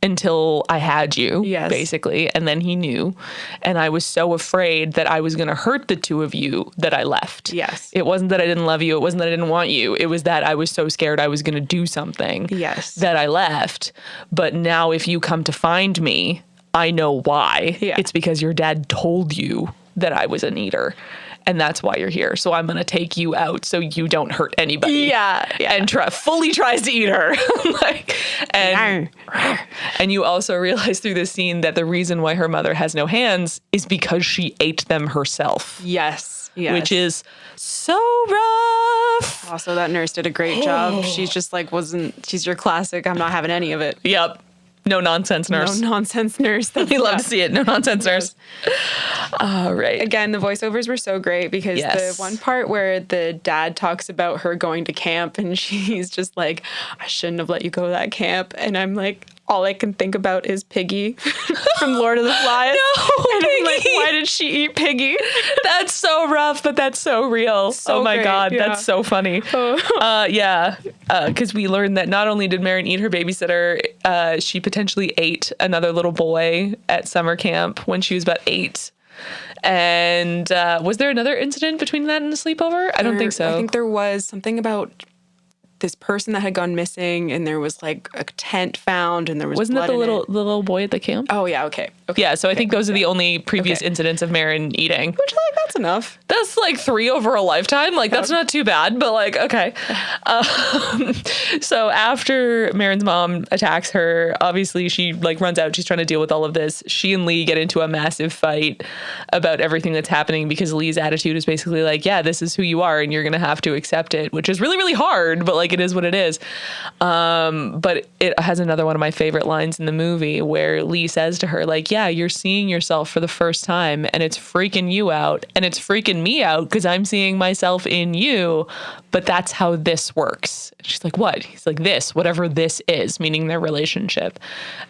until I had you, basically. And then he knew. And I was so afraid that I was going to hurt the two of you that I left. Yes. It wasn't that I didn't love you. It wasn't that I didn't want you. It was that I was so scared I was going to do something that I left. But now if you come to find me, I know why. Yeah. It's because your dad told you that I was an eater. And that's why you're here. So I'm going to take you out so you don't hurt anybody. Yeah. And fully tries to eat her. And you also realize through this scene that the reason why her mother has no hands is because she ate them herself. Yes. Which is so rough. Also, that nurse did a great job. She's just like, she's your classic, I'm not having any of it. Yep. No nonsense nurse. No nonsense nurse. We love to see it. No nonsense nurse. All right. Again, the voiceovers were so great because the one part where the dad talks about her going to camp and she's just like, I shouldn't have let you go to that camp. And I'm like, all I can think about is Piggy from Lord of the Flies. No, and Piggy. I'm like, why did she eat Piggy? That's so rough, but that's so real. So oh my great. God, that's so funny. Because we learned that not only did Marin eat her babysitter, she potentially ate another little boy at summer camp when she was about 8. And was there another incident between that and the sleepover? I don't think so. I think there was something about this person that had gone missing, and there was like a tent found, and there was Wasn't blood that in it. the little boy at the camp? Oh yeah, okay. Yeah, so I think those are the only previous incidents of Marin eating. Which, like, that's enough. That's like 3 over a lifetime. Like, that's not too bad, but like, okay. So after Marin's mom attacks her, obviously she like runs out. She's trying to deal with all of this. She and Lee get into a massive fight about everything that's happening because Lee's attitude is basically like, yeah, this is who you are and you're going to have to accept it, which is really, really hard, but like, it is what it is. But it has another one of my favorite lines in the movie where Lee says to her, like, yeah, you're seeing yourself for the first time and it's freaking you out and it's freaking me out because I'm seeing myself in you, but that's how this works. She's like, what? He's like, this, whatever this is, meaning their relationship.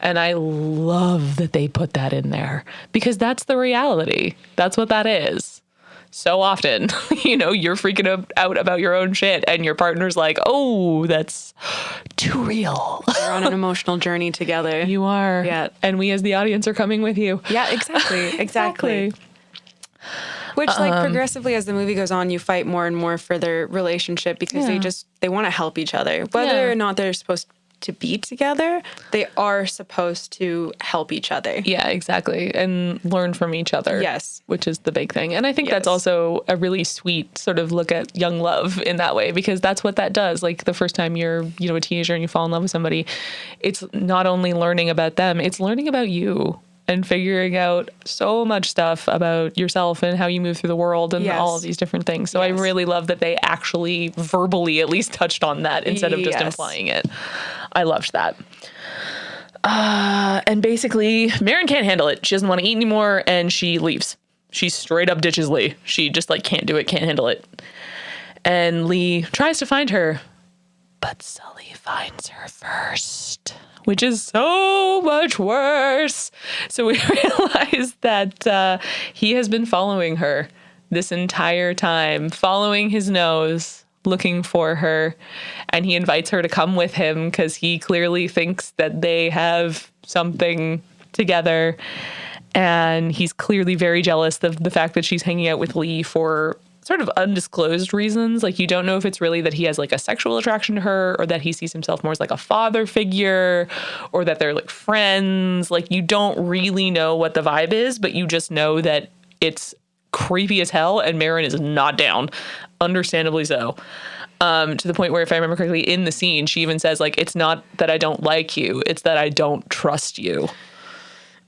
And I love that they put that in there because that's the reality. That's what that is. So often, you're freaking out about your own shit and your partner's like, oh, that's too real. You're on an emotional journey together. You are. Yeah. And we as the audience are coming with you. Yeah, exactly. Which, like, progressively as the movie goes on, you fight more and more for their relationship because they want to help each other. Whether or not they're supposed to be together, they are supposed to help each other. Yeah, exactly. And learn from each other. Yes. Which is the big thing. And I think that's also a really sweet sort of look at young love in that way, because that's what that does. Like the first time you're, a teenager and you fall in love with somebody, it's not only learning about them, it's learning about you and figuring out so much stuff about yourself and how you move through the world and all of these different things. So I really love that they actually verbally at least touched on that instead of just implying it. I loved that. And basically, Marin can't handle it. She doesn't want to eat anymore, and she leaves. She straight up ditches Lee. She just can't do it, can't handle it. And Lee tries to find her, but Sully finds her first, which is so much worse. So we realize that he has been following her this entire time, following his nose, looking for her, and he invites her to come with him because he clearly thinks that they have something together, and he's clearly very jealous of the fact that she's hanging out with Lee for sort of undisclosed reasons. Like, you don't know if it's really that he has like a sexual attraction to her, or that he sees himself more as like a father figure, or that they're like friends. Like, you don't really know what the vibe is, but you just know that it's creepy as hell, and Marin is not down, understandably so. To the point where, if I remember correctly, in the scene, she even says, like, it's not that I don't like you, it's that I don't trust you.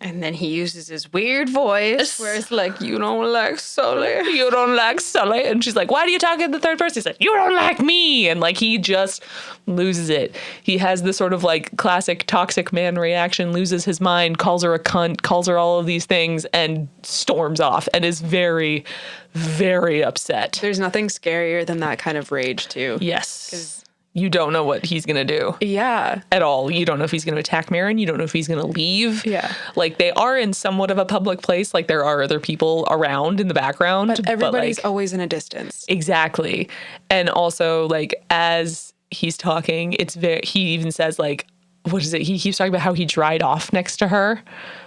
And then he uses his weird voice where it's like, you don't like Sully. You don't like Sully. And she's like, why do you talk in the third person? He's like, you don't like me. And like, he just loses it. He has this sort of like classic toxic man reaction, loses his mind, calls her a cunt, calls her all of these things, and storms off and is very, very upset. There's nothing scarier than that kind of rage too. Yes. Because you don't know what he's going to do. Yeah. At all. You don't know if he's going to attack Marin. You don't know if he's going to leave. Yeah. Like, they are in somewhat of a public place. Like, there are other people around in the background. But everybody's always in a distance. Exactly. And also, like, as he's talking, he even says, like, what is it? He keeps talking about how he dried off next to her.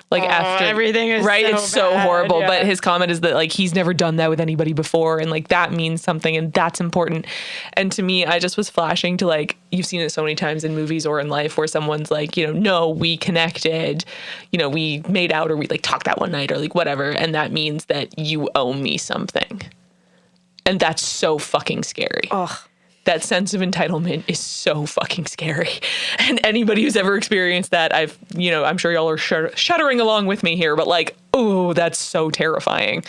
Like, after everything is right, so it's so bad, horrible. But his comment is that like he's never done that with anybody before, and like that means something, and that's important. And to me, I just was flashing to like, you've seen it so many times in movies or in life where someone's like, no, we connected, we made out, or we like talked that one night, or like whatever, and that means that you owe me something, and that's so fucking scary. Ugh. That sense of entitlement is so fucking scary. And anybody who's ever experienced that, I'm sure y'all are shuddering along with me here, but like, oh, that's so terrifying.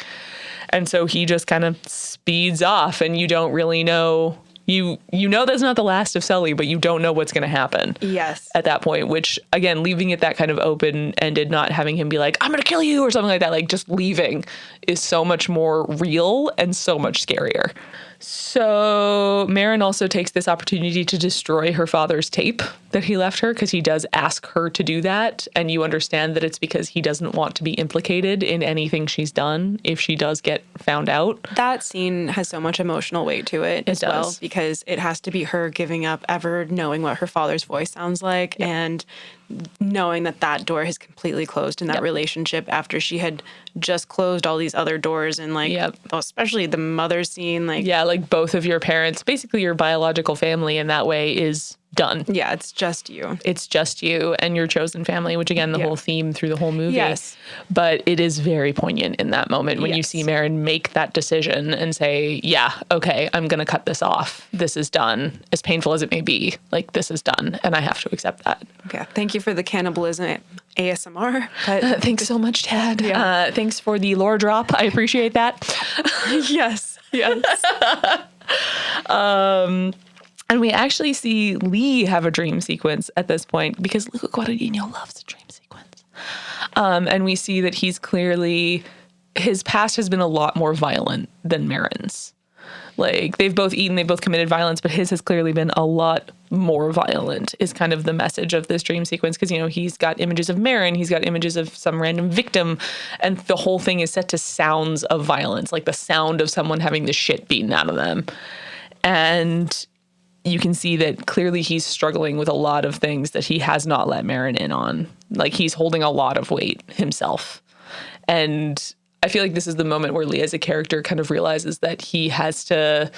And so he just kind of speeds off, and you don't really know. You know that's not the last of Sully, but you don't know what's going to happen. Yes. At that point, which, again, leaving it that kind of open-ended, not having him be like, I'm going to kill you or something like that, like just leaving is so much more real and so much scarier. So Marin also takes this opportunity to destroy her father's tape that he left her, because he does ask her to do that. And you understand that it's because he doesn't want to be implicated in anything she's done if she does get found out. That scene has so much emotional weight to it as well, because it has to be her giving up ever knowing what her father's voice sounds like. Yep. And knowing that door has completely closed in that relationship after she had just closed all these other doors, and like, especially the mother scene, like, like both of your parents, basically your biological family in that way, is done. Yeah, it's just you. It's just you and your chosen family, which again, the whole theme through the whole movie. Yes. But it is very poignant in that moment when you see Marin make that decision and say, yeah, okay, I'm going to cut this off. This is done. As painful as it may be, like, this is done. And I have to accept that. Okay. Thank you for the cannibalism ASMR. But thanks so much, Dad. Yeah. Thanks for the lore drop. I appreciate that. Yes. And we actually see Lee have a dream sequence at this point because Luca Guadagnino loves a dream sequence. And we see that he's clearly, his past has been a lot more violent than Marin's. Like, they've both eaten, they've both committed violence, but his has clearly been a lot more violent is kind of the message of this dream sequence. Because, you know, he's got images of Marin, he's got images of some random victim, and the whole thing is set to sounds of violence, like the sound of someone having the shit beaten out of them. And you can see that clearly he's struggling with a lot of things that he has not let Marin in on. Like, he's holding a lot of weight himself. And I feel like this is the moment where Lee as a character kind of realizes that he has to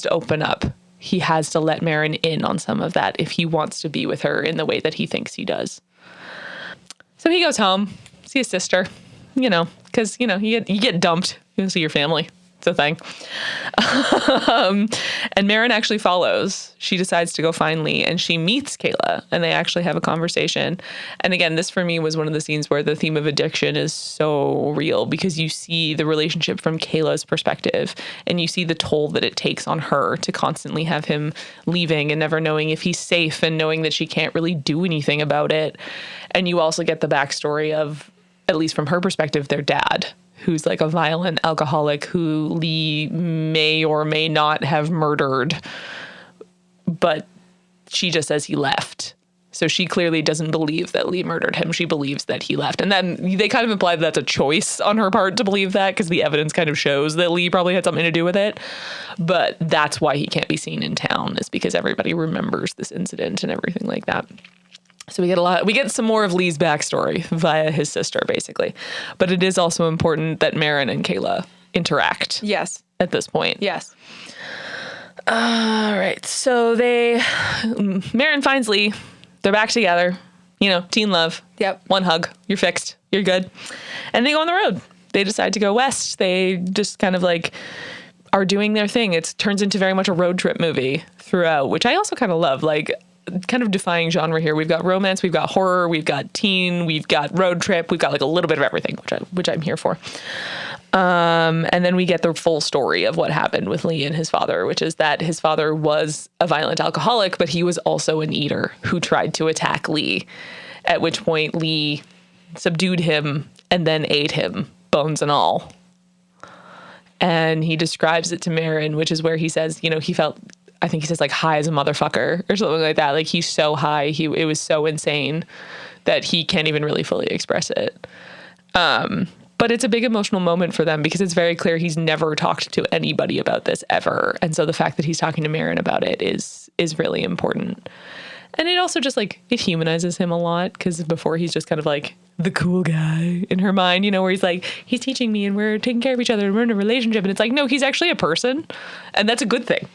open up. He has to let Marin in on some of that if he wants to be with her in the way that he thinks he does. So he goes home, see his sister, you know, because, you know, you get dumped. You don't see your family. It's a thing. And Marin actually follows. She decides to go find Lee, and she meets Kayla, and they actually have a conversation. And again, this for me was one of the scenes where the theme of addiction is so real, because you see the relationship from Kayla's perspective, and you see the toll that it takes on her to constantly have him leaving and never knowing if he's safe, and knowing that she can't really do anything about it. And you also get the backstory of, at least from her perspective, their dad, who's like a violent alcoholic who Lee may or may not have murdered, but she just says he left. So she clearly doesn't believe that Lee murdered him. She believes that he left. And then they kind of imply that that's a choice on her part to believe that, because the evidence kind of shows that Lee probably had something to do with it. But that's why he can't be seen in town, is because everybody remembers this incident and everything like that. So we get some more of Lee's backstory via his sister, basically. But it is also important that Marin and Kayla interact. Yes. At this point. Yes. All right. So Marin finds Lee. They're back together. You know, teen love. Yep. One hug. You're fixed. You're good. And they go on the road. They decide to go west. They just kind of like are doing their thing. It turns into very much a road trip movie throughout, which I also kind of love. Like, kind of defying genre here. We've got romance, we've got horror, we've got teen, we've got road trip, we've got like a little bit of everything, which I'm here for. And then we get the full story of what happened with Lee and his father, which is that his father was a violent alcoholic, but he was also an eater who tried to attack Lee, at which point Lee subdued him and then ate him, bones and all. And he describes it to Marin, which is where he says, you know, he felt, I think he says like high as a motherfucker or something like that. Like, he's so high, it was so insane that he can't even really fully express it. But it's a big emotional moment for them, because it's very clear he's never talked to anybody about this ever. And so the fact that he's talking to Marin about it is really important. And it also just like, it humanizes him a lot, because before he's just kind of like the cool guy in her mind, you know, where he's like, he's teaching me and we're taking care of each other and we're in a relationship. And it's like, no, he's actually a person. And that's a good thing.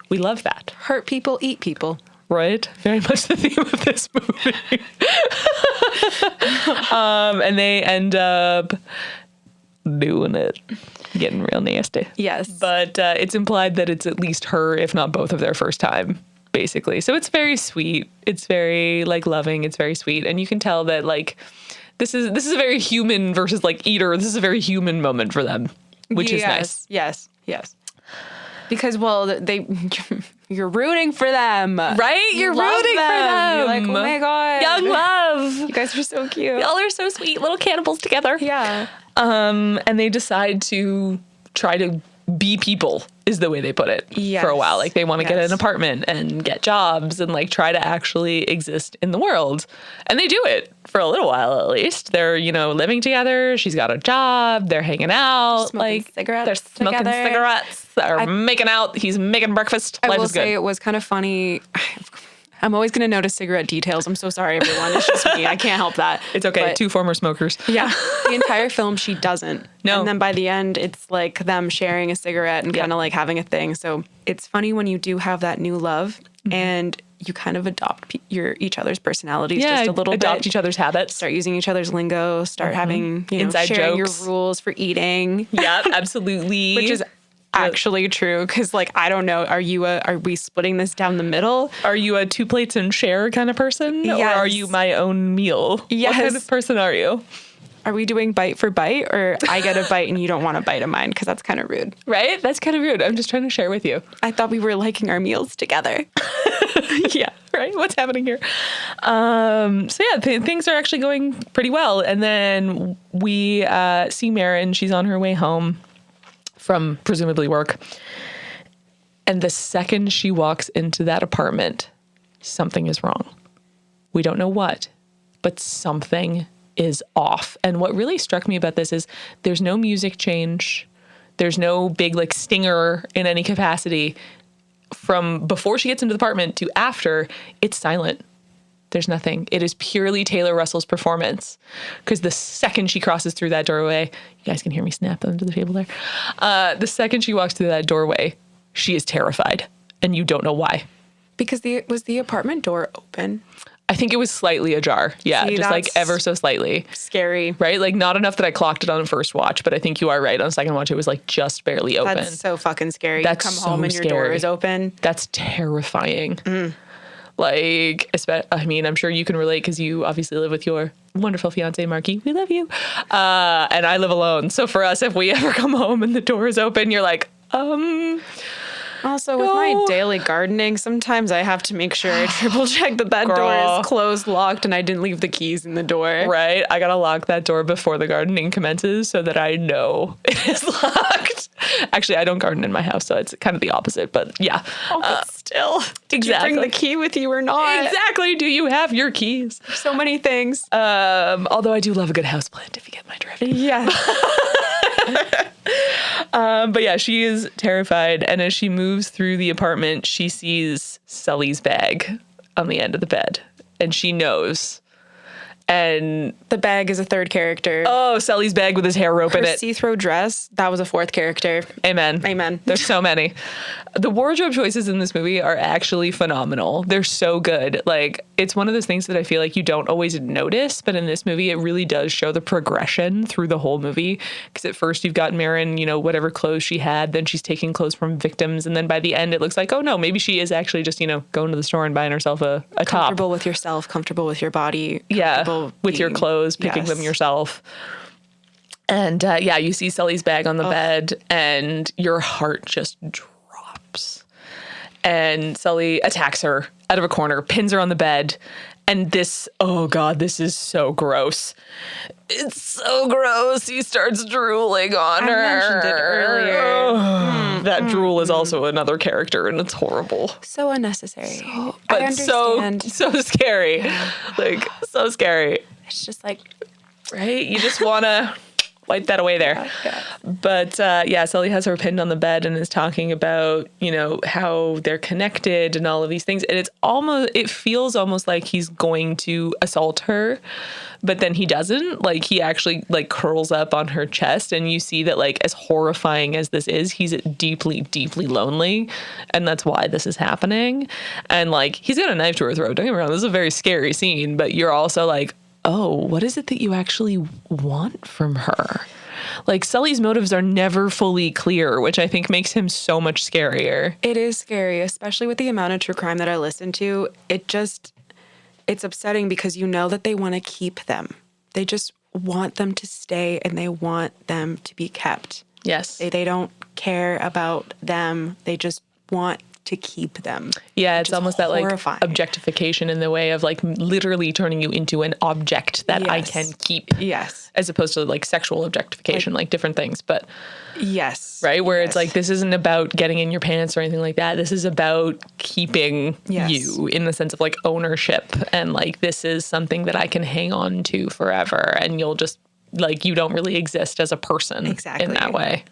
We love that. Hurt people, eat people. Right? Very much the theme of this movie. And they end up doing it. Getting real nasty. Yes. But it's implied that it's at least her, if not both of their first time, basically. So it's very sweet. It's very like loving. It's very sweet. And you can tell that like this is a very human versus like eater. This is a very human moment for them, which is nice. Yes. Yes. Because, well, you're rooting for them. Right? You're rooting for them. You're like, oh my God. Young love. You guys are so cute. Y'all are so sweet. Little cannibals together. Yeah. And they decide to try to be people, is the way they put it, for a while. Like, they want to get an apartment and get jobs and like try to actually exist in the world. And they do it for a little while, at least. They're, you know, living together. She's got a job. They're hanging out. Smoking cigarettes. They're smoking cigarettes. They're making out. He's making breakfast. I will say it was kind of funny. I'm always going to notice cigarette details. I'm so sorry, everyone. It's just me. I can't help that. It's okay. But 2 former smokers. yeah, the entire film, she doesn't. No. And then by the end, it's like them sharing a cigarette and kind of like having a thing. So it's funny when you do have that new love and you kind of adopt each other's personalities just a little bit. Adopt each other's habits. Start using each other's lingo. Start having, inside sharing jokes. your rules for eating. Yeah, absolutely. Which is actually true, because like, I don't know, are we splitting this down the middle? Are you a 2 plates and share kind of person? Yes. Or are you my own meal? Yes. What kind of person are you? Are we doing bite for bite, or I get a bite and you don't want a bite of mine? Because that's kind of rude. Right? That's kind of rude. I'm just trying to share with you. I thought we were liking our meals together. Yeah, right? What's happening here? Things are actually going pretty well. And then we see Marin. She's on her way home from presumably work. And the second she walks into that apartment, something is wrong. We don't know what, but something is off. And what really struck me about this is there's no music change. There's no big like stinger in any capacity. From before she gets into the apartment to after, it's silent. There's nothing. It is purely Taylor Russell's performance. Because the second she crosses through that doorway, you guys can hear me snap under the table there. The second she walks through that doorway, she is terrified. And you don't know why. Because was the apartment door open? I think it was slightly ajar. Yeah, See, just like ever so slightly. Scary. Right? Like not enough that I clocked it on the first watch, but I think you are right. On the second watch, it was like just barely open. That's so fucking scary. That's you come so home and your door scary. is open. That's terrifying. Like, I mean, I'm sure you can relate because you obviously live with your wonderful fiance, Marky. We love you. And I live alone. So for us, if we ever come home and the door is open, you're like, Also, with my daily gardening, sometimes I have to make sure I triple check that door is closed, locked, and I didn't leave the keys in the door. Right? I gotta lock that door before the gardening commences so that I know it is locked. Actually, I don't garden in my house, so it's kind of the opposite, but yeah. But still, did exactly. you bring the key with you or not? Exactly. Do you have your keys? So many things. Although I do love a good houseplant, if you get my drift. Yeah. But yeah, she is terrified. And as she moves through the apartment, she sees Sully's bag on the end of the bed. And she knows. And the bag is a third character. Oh, Sully's bag with his hair rope in Her it. see-through dress, that was a fourth character. Amen. Amen. There's so many. The wardrobe choices in this movie are actually phenomenal. They're so good. Like, it's one of those things that I feel like you don't always notice, but in this movie, it really does show the progression through the whole movie. Because at first you've got Marin, whatever clothes she had, then she's taking clothes from victims, and then by the end it looks like, oh no, maybe she is actually just, going to the store and buying herself a top. Comfortable with yourself, comfortable with your body. Yeah, with your clothes, picking them yourself. And you see Sully's bag on the bed, and your heart just drops. And Sully attacks her out of a corner, pins her on the bed. And this, oh God, this is so gross. It's so gross. He starts drooling on her. I mentioned it earlier. That drool is also another character, and it's horrible. So unnecessary. But I understand. so scary. Yeah. Like, so scary. It's just like, right? You just want to wipe that away there. Yeah. But Sully has her pinned on the bed and is talking about, how they're connected and all of these things. And it feels almost like he's going to assault her, but then he doesn't. Like, he actually curls up on her chest, and you see that, as horrifying as this is, he's deeply, deeply lonely. And that's why this is happening. And he's got a knife to her throat. Don't get me wrong. This is a very scary scene, but you're also like, oh, what is it that you actually want from her? Sully's motives are never fully clear, which I think makes him so much scarier. It is scary, especially with the amount of true crime that I listen to. It's upsetting because you know that they want to keep them. They just want them to stay, and they want them to be kept. Yes. They don't care about them. They just want to keep them. Yeah, it's almost that horrifying. Objectification in the way of literally turning you into an object that I can keep. Yes. As opposed to sexual objectification, different things. But yes. Right? Where it's this isn't about getting in your pants or anything like that. This is about keeping you in the sense of ownership. And this is something that I can hang on to forever. And you'll just you don't really exist as a person in that way.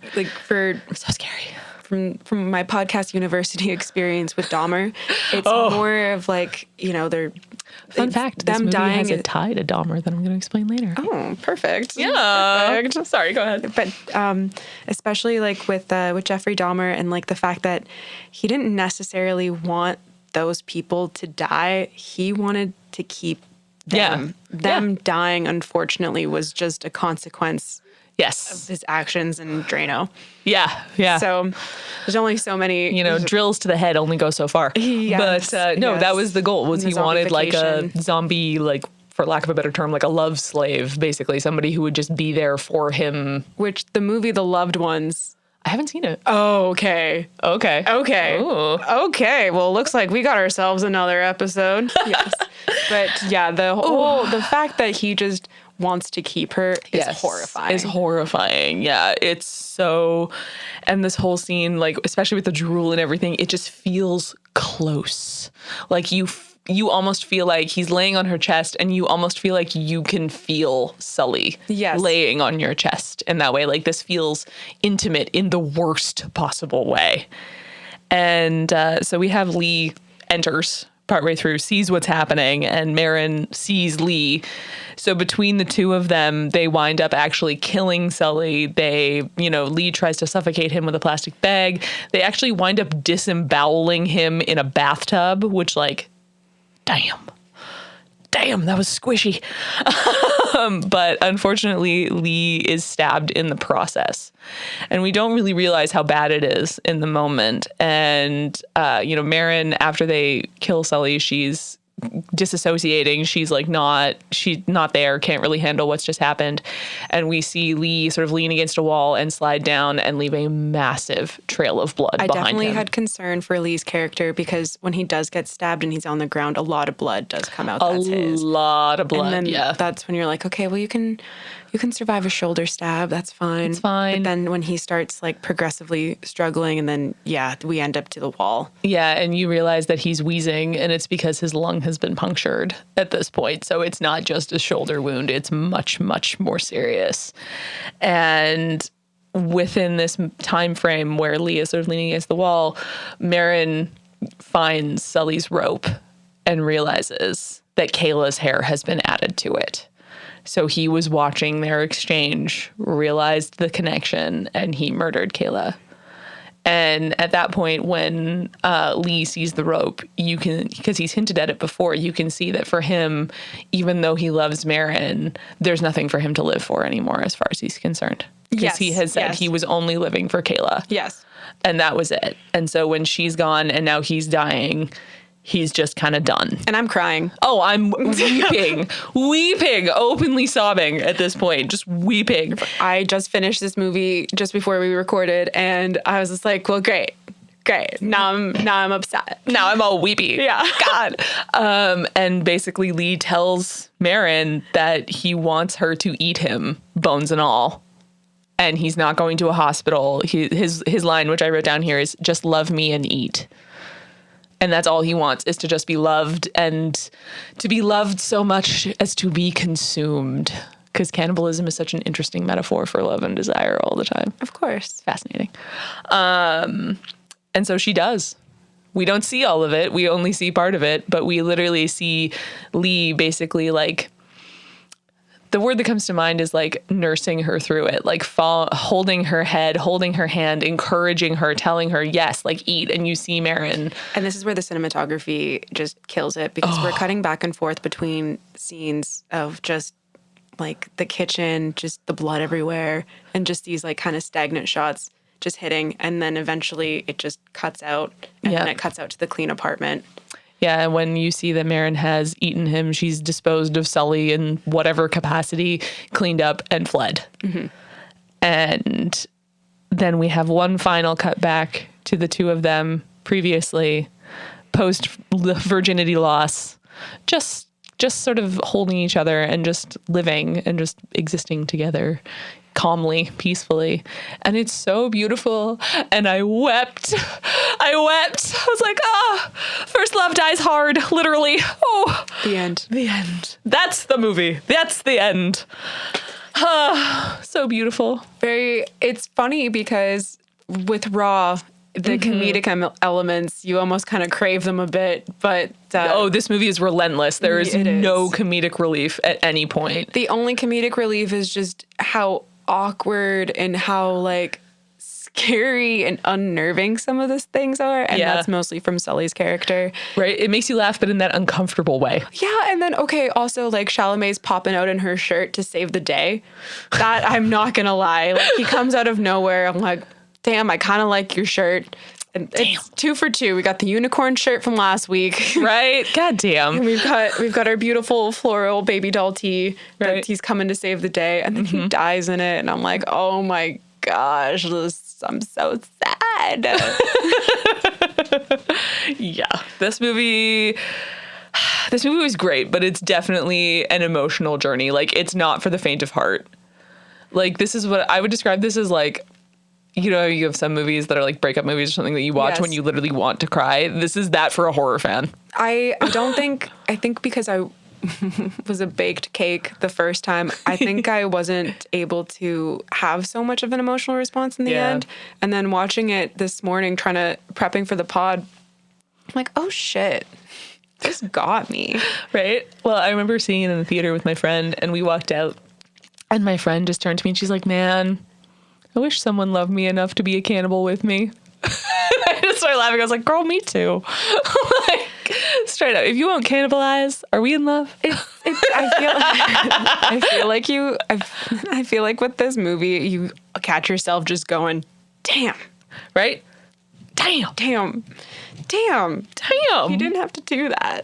For so scary. from my podcast university experience with Dahmer, it's more of like, they're Fun fact, this movie dying has a tie to Dahmer that I'm going to explain later. Oh, perfect. Yeah. Perfect. Sorry, go ahead. But especially like with Jeffrey Dahmer and like the fact that he didn't necessarily want those people to die. He wanted to keep them. Them dying, unfortunately, was just a consequence of his actions in Drano. Yeah. So there's only so many... drills to the head only go so far. Yes, but no, that was the goal, was he wanted like a zombie, like, for lack of a better term, like a love slave, basically. Somebody who would just be there for him. Which the movie The Loved Ones... I haven't seen it. Oh, okay. Ooh. Okay. Well, looks like we got ourselves another episode. Yes. But yeah, the fact that he just wants to keep her is horrifying. Yeah. It's so, and this whole scene, like, especially with the drool and everything, it just feels close. Like you almost feel like he's laying on her chest, and you almost feel like you can feel Sully laying on your chest in that way. Like, this feels intimate in the worst possible way. And so we have Lee enters partway through, sees what's happening, and Marin sees Lee. So between the two of them, they wind up actually killing Sully. Lee tries to suffocate him with a plastic bag. They actually wind up disemboweling him in a bathtub, which, like, damn, that was squishy. But unfortunately, Lee is stabbed in the process. And we don't really realize how bad it is in the moment. And, Marin, after they kill Sully, she's disassociating. She's not there, can't really handle what's just happened. And we see Lee sort of lean against a wall and slide down and leave a massive trail of blood behind him. I definitely had concern for Lee's character, because when he does get stabbed and he's on the ground, a lot of blood does come out. That's his. A lot of blood, and then that's when you're like, okay, well, you can survive a shoulder stab. That's fine. It's fine. But then when he starts like progressively struggling, and then, we end up to the wall. Yeah, and you realize that he's wheezing, and it's because his lung has been punctured at this point. So it's not just a shoulder wound. It's much, much more serious. And within this time frame where Lee is sort of leaning against the wall, Marin finds Sully's rope and realizes that Kayla's hair has been added to it. So he was watching their exchange, realized the connection, and he murdered Kayla. And at that point, when Lee sees the rope, because he's hinted at it before, you can see that for him, even though he loves Marin, there's nothing for him to live for anymore as far as he's concerned. Because he has said he was only living for Kayla. Yes. And that was it. And so when she's gone and now he's dying, he's just kind of done. And I'm crying. Oh, I'm weeping, openly sobbing at this point, just weeping. I just finished this movie just before we recorded, and I was just like, well, great. Now I'm upset. Now I'm all weepy. Yeah. God. And basically Lee tells Marin that he wants her to eat him, bones and all. And he's not going to a hospital. His line, which I wrote down here, is just love me and eat. And that's all he wants, is to just be loved, and to be loved so much as to be consumed. Because cannibalism is such an interesting metaphor for love and desire all the time. Of course. Fascinating. And so she does. We don't see all of it. We only see part of it. But we literally see Lee basically, like, the word that comes to mind is like nursing her through it, like holding her head, holding her hand, encouraging her, telling her, yes, like eat. And you see Marin. And this is where the cinematography just kills it, because we're cutting back and forth between scenes of just like the kitchen, just the blood everywhere, and just these like kind of stagnant shots just hitting. And then eventually it just cuts out, and then it cuts out to the clean apartment. Yeah, when you see that Marin has eaten him, she's disposed of Sully in whatever capacity, cleaned up, and fled. Mm-hmm. And then we have one final cut back to the two of them previously, post virginity loss, just sort of holding each other and just living and just existing together calmly, peacefully. And it's so beautiful. And I wept. I was like, first love dies hard, literally. Oh, the end. That's the movie. That's the end. So beautiful. It's funny because with Raw, the comedic elements, you almost kind of crave them a bit. But this movie is relentless. There is no comedic relief at any point. The only comedic relief is just how awkward and how like scary and unnerving some of these things are. And that's mostly from Sully's character. Right. It makes you laugh, but in that uncomfortable way. Yeah. And then, also like Chalamet's popping out in her shirt to save the day. That I'm not going to lie. Like he comes out of nowhere. I'm like, damn, I kind of like your shirt. And it's 2 for 2. We got the unicorn shirt from last week. Right. God damn. And we've got our beautiful floral baby doll tee that he's coming to save the day. And then he dies in it. And I'm like, oh my gosh, I'm so sad. Yeah. This movie was great, but it's definitely an emotional journey. Like, it's not for the faint of heart. Like, this is what I would describe this as, like, you know, you have some movies that are like breakup movies or something that you watch when you literally want to cry. This is that for a horror fan. I think because I was a baked cake the first time, I think I wasn't able to have so much of an emotional response in the end. And then watching it this morning, prepping for the pod, I'm like, oh shit, this got me. Right? Well, I remember seeing it in the theater with my friend and we walked out and my friend just turned to me and she's like, man, I wish someone loved me enough to be a cannibal with me. I just started laughing. I was like, girl, me too. Like, straight up. If you won't cannibalize, are we in love? I feel like with this movie, you catch yourself just going, damn. Right? Damn. You didn't have to do that.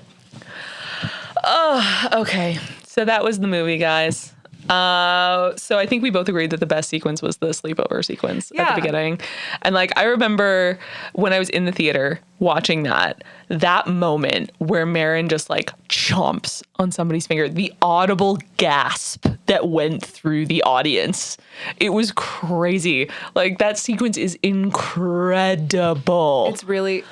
Oh, okay. So that was the movie, guys. So I think we both agreed that the best sequence was the sleepover sequence at the beginning. And like, I remember when I was in the theater watching that moment where Marin just like chomps on somebody's finger, the audible gasp that went through the audience. It was crazy. Like that sequence is incredible. It's really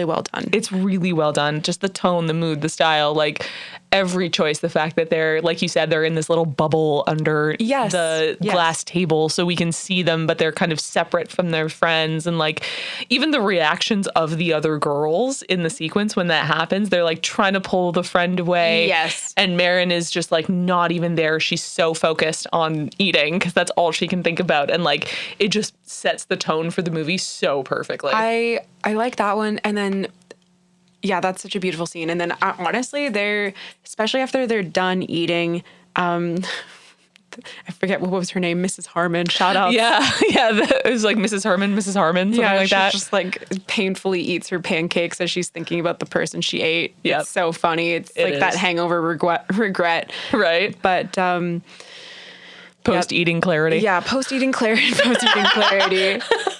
well done. It's really well done. Just the tone, the mood, the style, like every choice. The fact that they're, like you said, they're in this little bubble under the glass table so we can see them, but they're kind of separate from their friends. And like even the reactions of the other girls in the sequence when that happens, they're like trying to pull the friend away. Yes. And Marin is just like not even there. She's so focused on eating because that's all she can think about. And like it just sets the tone for the movie so perfectly. I like that one. And then, that's such a beautiful scene. And then honestly, especially after they're done eating, I forget what was her name, Mrs. Harmon. Shout out. Yeah. It was like Mrs. Harmon, something like that. She just like painfully eats her pancakes as she's thinking about the person she ate. Yep. It's so funny. It's like that hangover regret. Right. But post-eating clarity. Yeah, post-eating clarity.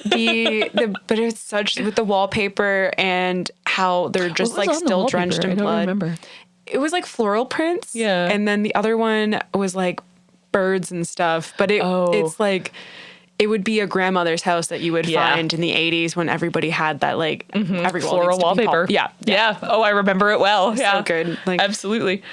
But it's such with the wallpaper and how they're just like still drenched in blood. I don't remember. It was like floral prints. Yeah. And then the other one was like birds and stuff. But it's like it would be a grandmother's house that you would find in the 80s when everybody had that like every floral wallpaper. Yeah. Oh, I remember it well. So good. Like absolutely.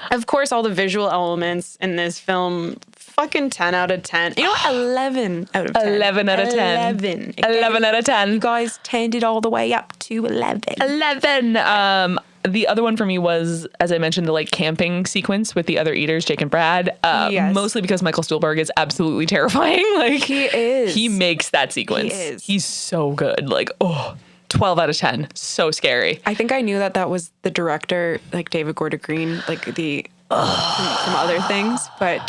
Of course, all the visual elements in this film. Fucking 10 out of 10. You know what? 11 out of 10. 11 out of 10. 11. 11 out of 10. You guys turned it all the way up to 11. 11. The other one for me was, as I mentioned, the like camping sequence with the other eaters, Jake and Brad. Mostly because Michael Stuhlbarg is absolutely terrifying. Like he is. He makes that sequence. He is. He's so good. Like, 12 out of 10. So scary. I think I knew that was the director, like David Gordon Green, like the from other things. But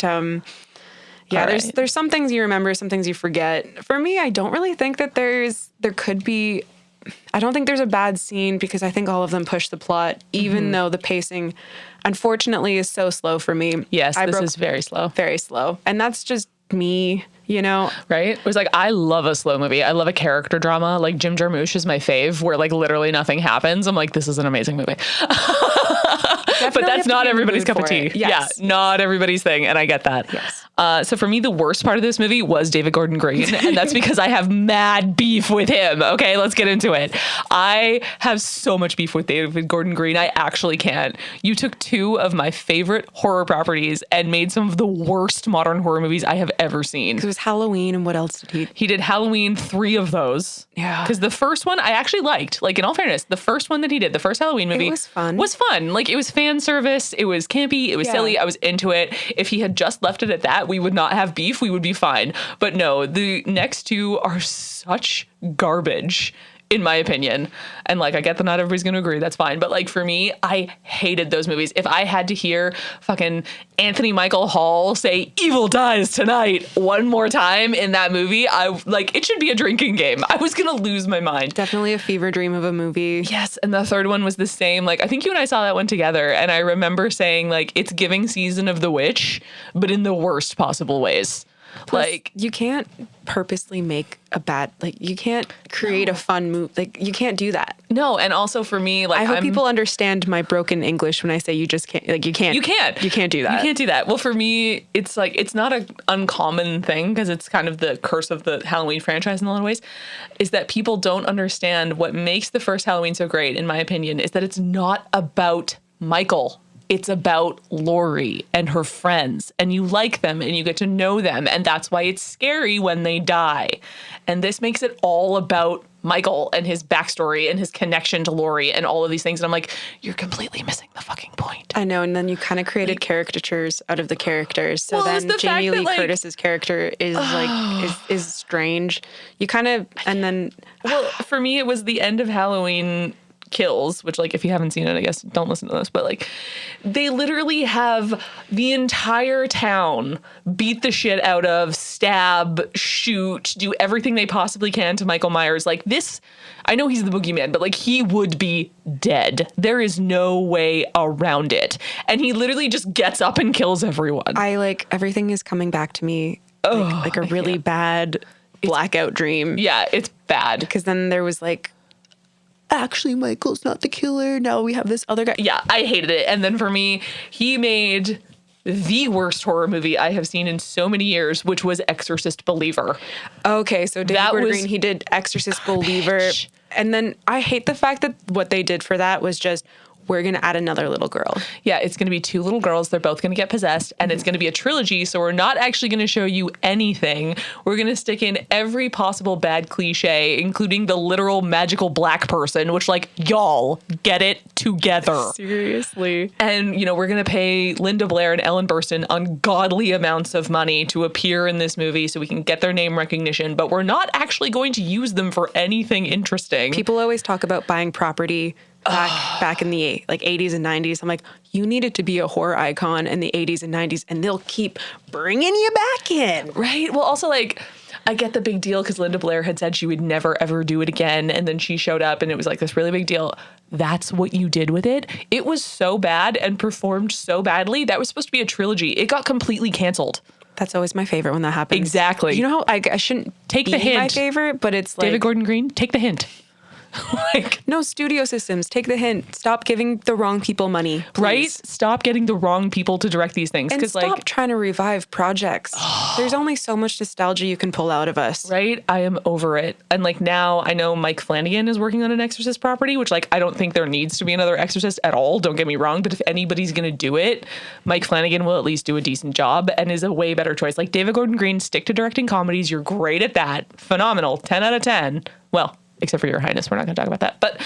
there's some things you remember, some things you forget. For me, I don't really think that I don't think there's a bad scene because I think all of them push the plot, even though the pacing, unfortunately, is so slow for me. Yes, this is very slow. Very slow. And that's just me, you know? Right? It was like, I love a slow movie. I love a character drama. Like Jim Jarmusch is my fave, where like literally nothing happens. I'm like, this is an amazing movie. but that's not everybody's cup of tea. Yes. Yeah, not everybody's thing, and I get that. Yes. So for me, the worst part of this movie was David Gordon Green, and that's because I have mad beef with him. Okay, let's get into it. I have so much beef with David Gordon Green, I actually can't. You took two of my favorite horror properties and made some of the worst modern horror movies I have ever seen. It was Halloween, and what else did he? He did Halloween, 3 of those. Yeah. Because the first one I actually liked. Like, in all fairness, the first one that he did, the first Halloween movie, It was fun. Was fun. Like, it was fan service. It was campy. It was silly. I was into it. If he had just left it at that, we would not have beef. We would be fine. But no, the next two are such garbage, in my opinion. And like, I get that not everybody's going to agree. That's fine. But like, for me, I hated those movies. If I had to hear fucking Anthony Michael Hall say "evil dies tonight" one more time in that movie, it should be a drinking game. I was going to lose my mind. Definitely a fever dream of a movie. Yes. And the third one was the same. Like, I think you and I saw that one together. And I remember saying, like, it's giving Season of the Witch, but in the worst possible ways. Plus, like, you can't purposely make a bad, like, you can't create a fun movie. Like, you can't do that. No. And also for me, like, I hope people understand my broken English when I say you just can't, like, you can't do that. You can't do that. Well, for me, it's like, it's not an uncommon thing, because it's kind of the curse of the Halloween franchise in a lot of ways, is that people don't understand what makes the first Halloween so great, in my opinion, is that it's not about Michael. It's about Laurie and her friends, and you like them and you get to know them, and that's why it's scary when they die. And this makes it all about Michael and his backstory and his connection to Laurie and all of these things. And I'm like, you're completely missing the fucking point. I know. And then you kind of created caricatures out of the characters. So well, then Jamie Lee Curtis's character is is strange. You kind of, and then, well, for me, it was the end of Halloween Kills, which, like, if you haven't seen it, I guess don't listen to this, but like, they literally have the entire town beat the shit out of, stab, shoot, do everything they possibly can to Michael Myers. Like, this, I know he's the boogeyman, but like, he would be dead. There is no way around it. And he literally just gets up and kills everyone. Everything is coming back to me like a really bad blackout dream. Yeah, it's bad. Because then there was like, actually, Michael's not the killer. Now we have this other guy. Yeah, I hated it. And then for me, he made the worst horror movie I have seen in so many years, which was Exorcist Believer. Okay, so David Gordon Green, he did Exorcist Believer. And then I hate the fact that what they did for that was just, we're going to add another little girl. Yeah, it's going to be 2 little girls. They're both going to get possessed, and it's going to be a trilogy, so we're not actually going to show you anything. We're going to stick in every possible bad cliche, including the literal magical black person, which, like, y'all, get it together. Seriously. And, you know, we're going to pay Linda Blair and Ellen Burstyn ungodly amounts of money to appear in this movie so we can get their name recognition, but we're not actually going to use them for anything interesting. People always talk about buying property back in the 80s and 90s. I'm like, you needed to be a horror icon in the 80s and 90s, and they'll keep bringing you back in. Right? Well, also, like, I get the big deal because Linda Blair had said she would never, ever do it again, and then she showed up, and it was like this really big deal. That's what you did with it? It was so bad and performed so badly. That was supposed to be a trilogy. It got completely canceled. That's always my favorite when that happens. Exactly. You know how I shouldn't take the hint. My favorite, but it's like David Gordon Green, take the hint. Like, no, studio systems, take the hint. Stop giving the wrong people money, please. Right? Stop getting the wrong people to direct these things. And stop trying to revive projects. There's only so much nostalgia you can pull out of us. Right? I am over it. And like, now I know Mike Flanagan is working on an Exorcist property, which, like, I don't think there needs to be another Exorcist at all. Don't get me wrong. But if anybody's going to do it, Mike Flanagan will at least do a decent job and is a way better choice. Like, David Gordon Green, stick to directing comedies. You're great at that. Phenomenal. 10 out of 10. Well, except for Your Highness, we're not going to talk about that. But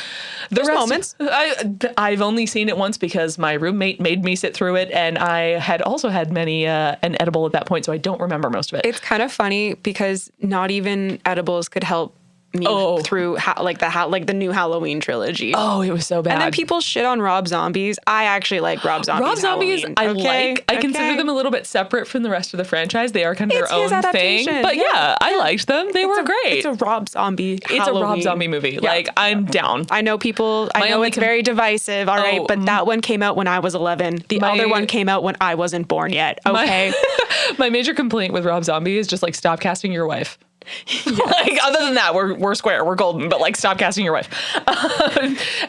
there's moments. I've only seen it once because my roommate made me sit through it, and I had also had many an edible at that point, so I don't remember most of it. It's kind of funny because not even edibles could help me through the new Halloween trilogy. Oh, it was so bad. And then people shit on Rob Zombies. I actually like Rob Zombies. Rob Zombies, I consider them a little bit separate from the rest of the franchise. They are kind of their own thing. But yeah, I liked them. They were great. It's a Rob Zombie Halloween. It's a Rob Zombie movie. Yeah. Like, I'm down. I know people, I know it's very divisive, all right, but that one came out when I was 11. The other one came out when I wasn't born yet, okay? My major complaint with Rob Zombie is just, like, stop casting your wife. Yes. Like, other than that, we're square, we're golden, but like, stop casting your wife.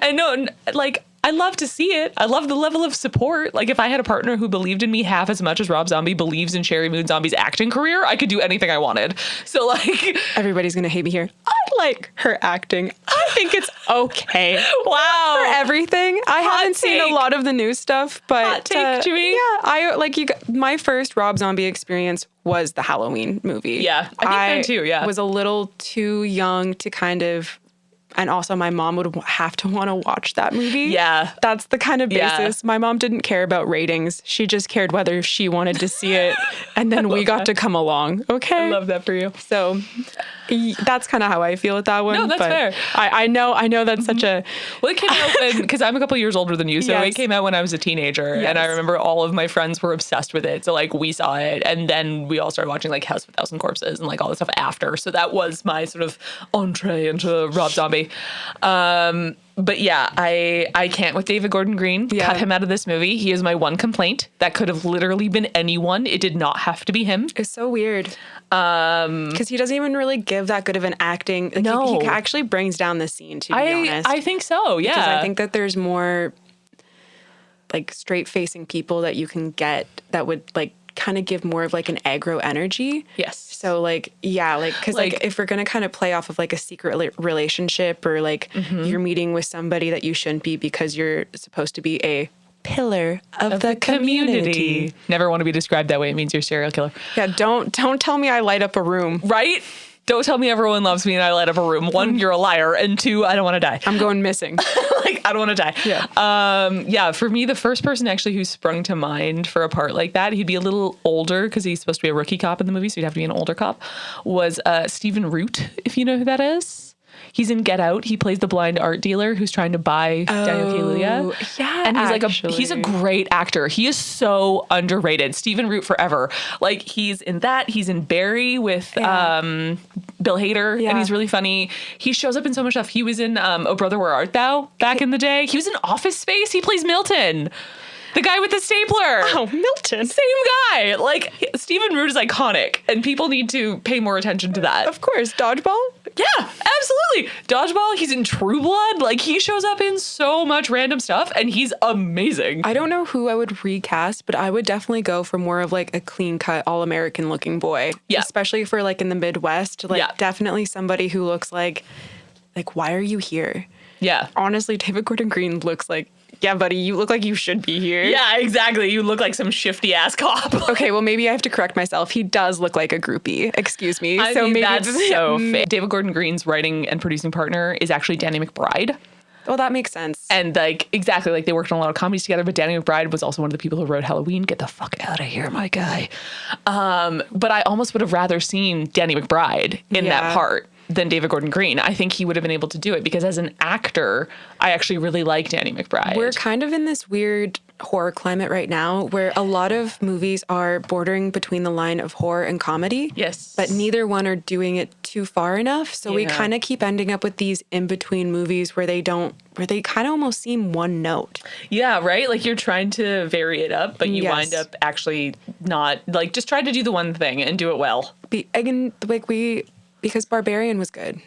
And no, like, I love to see it. I love the level of support. Like, if I had a partner who believed in me half as much as Rob Zombie believes in Sherry Moon Zombie's acting career, I could do anything I wanted. So, like... Everybody's going to hate me here. I like her acting. I think it's okay. Wow. For everything. I haven't seen a lot of the new stuff, but... Hot take, Jimmy. My first Rob Zombie experience was the Halloween movie. Yeah, I think mine too, yeah. I was a little too young to kind of... And also my mom would have to want to watch that movie. Yeah. That's the kind of basis. Yeah. My mom didn't care about ratings. She just cared whether she wanted to see it. And then we got to come along. Okay. I love that for you. So that's kind of how I feel with that one. No, that's fair. I know that's such a... Well, it came out because I'm a couple years older than you. So It came out when I was a teenager. Yes. And I remember all of my friends were obsessed with it. So like we saw it. And then we all started watching like House of a Thousand Corpses and like all the stuff after. So that was my sort of entree into Rob Zombie. But yeah, I can't with David Gordon Green. Yeah. Cut him out of this movie. He is my one complaint. That could have literally been anyone. It did not have to be him. It's so weird. Because he doesn't even really give that good of an acting. Like, No. he actually brings down the scene, to be honest. I think so, yeah. Because I think that there's more like straight facing people that you can get that would like kind of give more of like an aggro energy. Yes. So like, yeah, like, cause like if we're going to kind of play off of like a secret relationship or like you're meeting with somebody that you shouldn't be because you're supposed to be a pillar of the community. Never want to be described that way. It means you're a serial killer. Yeah. Don't tell me I light up a room. Right? Don't tell me everyone loves me and I light up a room. One, you're a liar. And two, I don't want to die. I'm going missing. Like, I don't want to die. Yeah. For me, the first person actually who sprung to mind for a part like that, he'd be a little older because he's supposed to be a rookie cop in the movie, so he'd have to be an older cop, was Stephen Root, if you know who that is. He's in Get Out. He plays the blind art dealer who's trying to buy Daniel Kaluuya. Yeah, and he's a great actor. He is so underrated. Stephen Root forever. Like, he's in that. He's in Barry with Bill Hader, and he's really funny. He shows up in so much stuff. He was in Oh Brother, Where Art Thou back in the day. He was in Office Space. He plays Milton. The guy with the stapler. Oh, Milton. Same guy. Like, Stephen Root is iconic, and people need to pay more attention to that. Of course. Dodgeball? Yeah, absolutely. Dodgeball, he's in True Blood. Like, he shows up in so much random stuff, and he's amazing. I don't know who I would recast, but I would definitely go for more of, like, a clean-cut, all-American looking boy. Yeah. Especially for, like, in the Midwest. Like, Yeah. definitely somebody who looks like, why are you here? Yeah. Honestly, David Gordon Green looks like, yeah, buddy, you look like you should be here. Yeah, exactly. You look like some shifty ass cop. Okay, well, maybe I have to correct myself. He does look like a groupie. Excuse me. I so mean, maybe that's so fake. David Gordon Green's writing and producing partner is actually Danny McBride. Well, that makes sense. And like, exactly, like they worked on a lot of comedies together, but Danny McBride was also one of the people who wrote Halloween. Get the fuck out of here, my guy. But I almost would have rather seen Danny McBride in that part than David Gordon Green. I think he would have been able to do it because as an actor, I actually really like Danny McBride. We're kind of in this weird horror climate right now where a lot of movies are bordering between the line of horror and comedy. Yes. But neither one are doing it too far enough. So we kind of keep ending up with these in-between movies where they kind of almost seem one note. Yeah, right? Like you're trying to vary it up, but you wind up actually not, like, just try to do the one thing and do it well. Because Barbarian was good.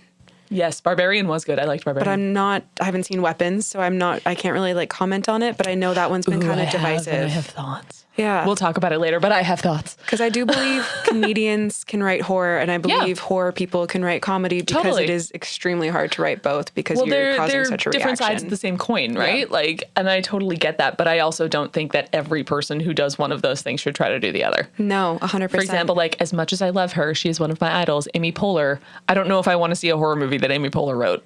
Yes, Barbarian was good. I liked Barbarian. But I haven't seen Weapons, so I can't really like comment on it, but I know that one's been kind of divisive. I have thoughts. Yeah. We'll talk about it later, but I have thoughts. Because I do believe comedians can write horror, and I believe horror people can write comedy because it is extremely hard to write both because you're causing such a reaction. Different sides of the same coin, right? Yeah. Like, and I totally get that, but I also don't think that every person who does one of those things should try to do the other. No, 100%. For example, like, as much as I love her, she is one of my idols, Amy Poehler. I don't know if I want to see a horror movie that Amy Poehler wrote.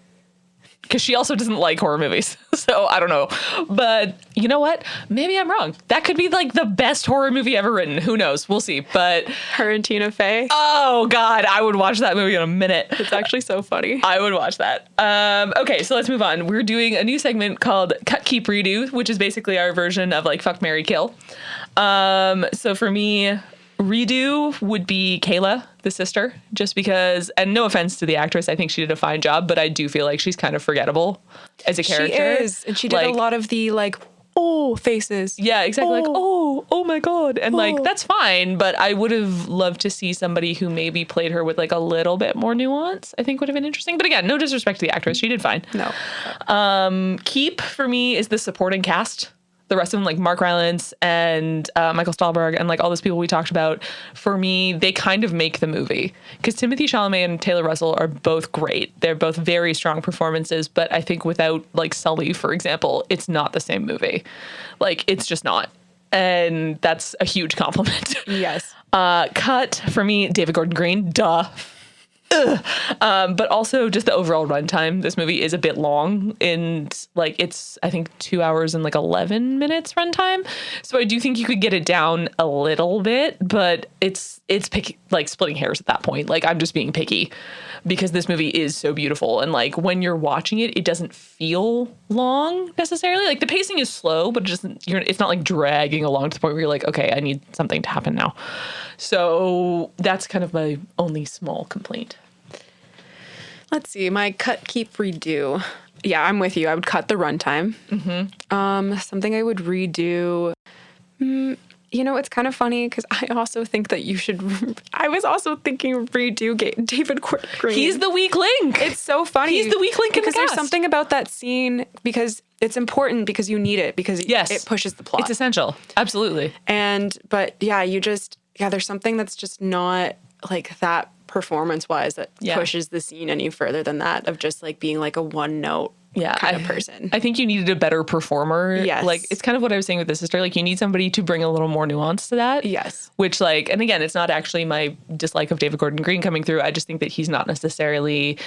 Because she also doesn't like horror movies. So I don't know. But you know what? Maybe I'm wrong. That could be like the best horror movie ever written. Who knows? We'll see. But her and Tina Fey. Oh, God. I would watch that movie in a minute. It's actually so funny. I would watch that. Okay, so let's move on. We're doing a new segment called Cut, Keep, Redo, which is basically our version of like Fuck, Marry, Kill. So for me, redo would be Kayla, the sister, just because, and no offense to the actress, I think she did a fine job, but I do feel like she's kind of forgettable as a character. She is, and she did a lot of the like faces. Yeah, exactly. Like, oh my God. And like, that's fine. But I would have loved to see somebody who maybe played her with like a little bit more nuance. I think would have been interesting. But again, no disrespect to the actress. She did fine. No. Keep for me is the supporting cast. The rest of them, like Mark Rylance and Michael Stahlberg and like all those people we talked about, for me, they kind of make the movie. Because Timothée Chalamet and Taylor Russell are both great. They're both very strong performances. But I think without like Sully, for example, it's not the same movie. Like, it's just not. And that's a huge compliment. Yes. Cut for me, David Gordon Green. Duh. But also just the overall runtime. This movie is a bit long, and like it's I think 2 hours and like 11 minutes runtime. So I do think you could get it down a little bit, but it's picky, like splitting hairs at that point. Like I'm just being picky because this movie is so beautiful, and like when you're watching it, it doesn't feel long necessarily. Like the pacing is slow, but it's not like dragging along to the point where you're like, okay, I need something to happen now. So that's kind of my only small complaint. Let's see. My cut, keep, redo. Yeah, I'm with you. I would cut the runtime. Mm-hmm. Something I would redo. It's kind of funny because I also think that you should. I was also thinking redo David Green. He's the weak link. It's so funny. He's the weak link in the cast. Because there's something about that scene because it's important because you need it because it pushes the plot. It's essential. Absolutely. But yeah, there's something that's just not like that performance-wise that pushes the scene any further than that of just like being like a one-note kind of person. I think you needed a better performer. Yes. Like it's kind of what I was saying with the sister. Like you need somebody to bring a little more nuance to that. Yes. Which like, and again, it's not actually my dislike of David Gordon Green coming through. I just think that he's not necessarily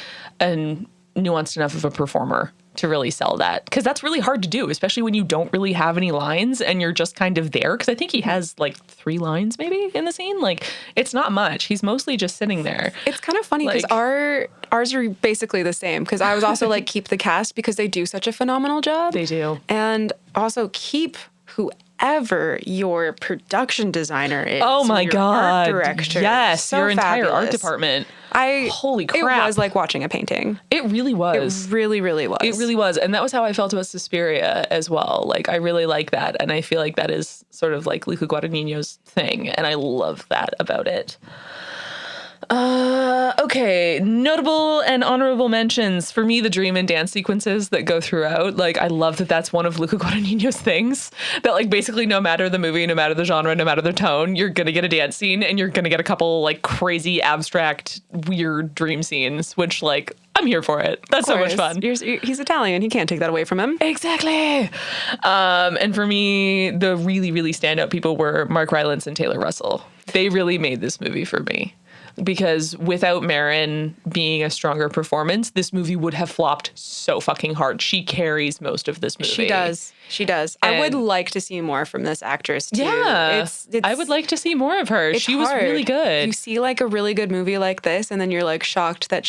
nuanced enough of a performer to really sell that. Because that's really hard to do, especially when you don't really have any lines and you're just kind of there. Because I think he has like 3 lines maybe in the scene. Like it's not much. He's mostly just sitting there. It's kind of funny because ours are basically the same. Because I was also like keep the cast because they do such a phenomenal job. They do. And also keep whoever your production designer is. Oh my God. Art director. Yes. So your entire fabulous. art department. Holy crap. It was like watching a painting. It really was. It really, really was. It really was. And that was how I felt about Suspiria as well. Like, I really like that. And I feel like that is sort of like Luca Guadagnino's thing. And I love that about it. Okay. Notable and honorable mentions. For me, the dream and dance sequences that go throughout. Like, I love that that's one of Luca Guadagnino's things. That, like, basically no matter the movie, no matter the genre, no matter the tone, you're going to get a dance scene and you're going to get a couple, like, crazy, abstract, weird dream scenes, which, like, I'm here for it. That's so much fun. He's Italian. He can't take that away from him. Exactly. And for me, the really, really standout people were Mark Rylance and Taylor Russell. They really made this movie for me. Because without Marin being a stronger performance, this movie would have flopped so fucking hard. She carries most of this movie. She does. And I would like to see more from this actress, too. Yeah. I would like to see more of her. She was really good. You see, like, a really good movie like this, and then you're, like, shocked that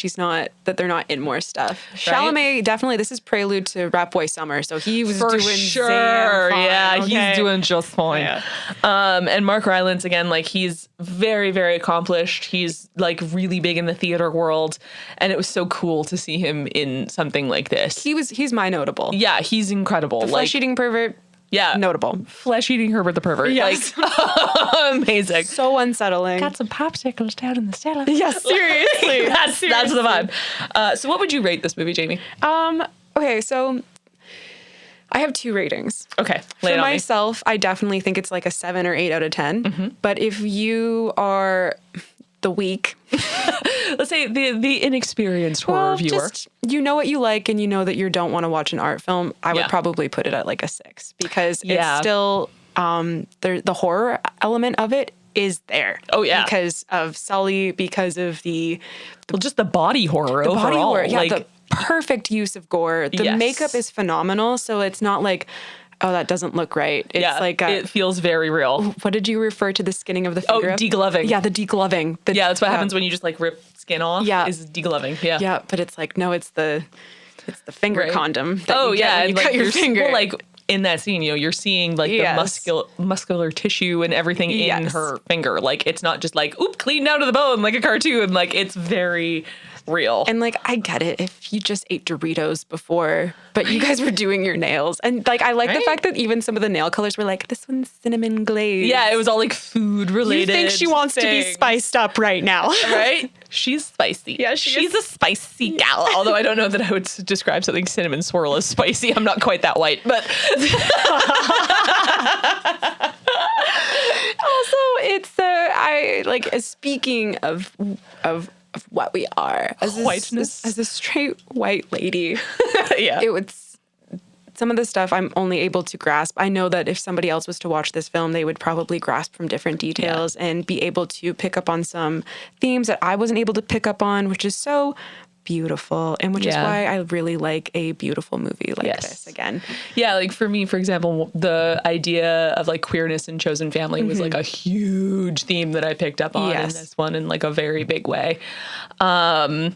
that they're not in more stuff. Right? Chalamet, definitely, this is prelude to Rat Boy Summer, so he was doing sure. Damn fine. Yeah, okay? He's doing just fine. Yeah. And Mark Rylance, again, like, he's very, very accomplished. He's, like, really big in the theater world, and it was so cool to see him in something like this. He's my notable. Yeah, he's incredible. The flesh-eating pervert. Yeah. Notable. Flesh-eating Herbert the pervert. Yes. Like, amazing. So unsettling. Got some popsicles down in the cellar. Yes, seriously. That's the vibe. So what would you rate this movie, Jamie? Okay, so I have 2 ratings. Okay. Lay it For on myself, I definitely think it's like a 7 or 8 out of 10. Mm-hmm. But if you are the weak, let's say the inexperienced horror viewer, just, you know what you like and you know that you don't want to watch an art film, I would probably put it at like a 6 because it's still the horror element of it is there. Oh yeah, because of Sully, because of just the body horror overall. Body horror, yeah, like, the perfect use of gore. The makeup is phenomenal, so it's not like, oh, that doesn't look right. It's like it feels very real. What did you refer to the skinning of the finger? Oh, degloving. Yeah, the degloving. That's what happens when you just like rip skin off. Yeah, is degloving. Yeah, yeah, but it's like no, it's the finger condom. That you get when you cut your finger. Well, like in that scene, you're seeing like the muscular tissue and everything in her finger. Like it's not just like oop, cleaned out of the bone like a cartoon. Like it's very real. And like, I get it if you just ate Doritos before, but you guys were doing your nails. And like, I like the fact that even some of the nail colors were like, this one's cinnamon glaze. Yeah, it was all like food related. You think she wants to be spiced up right now. Right? She's spicy. Yeah, she's a spicy gal. Although I don't know that I would describe something cinnamon swirl as spicy. I'm not quite that white, but also it's I like speaking of what we are as whiteness, as a straight white lady. Yeah, it would. Some of the stuff I'm only able to grasp. I know that if somebody else was to watch this film, they would probably grasp from different details and be able to pick up on some themes that I wasn't able to pick up on, which is so beautiful, and which is why I really like a beautiful movie like this again. Yeah, like for me, for example, the idea of like queerness in Chosen Family was like a huge theme that I picked up on in this one in like a very big way. Yeah,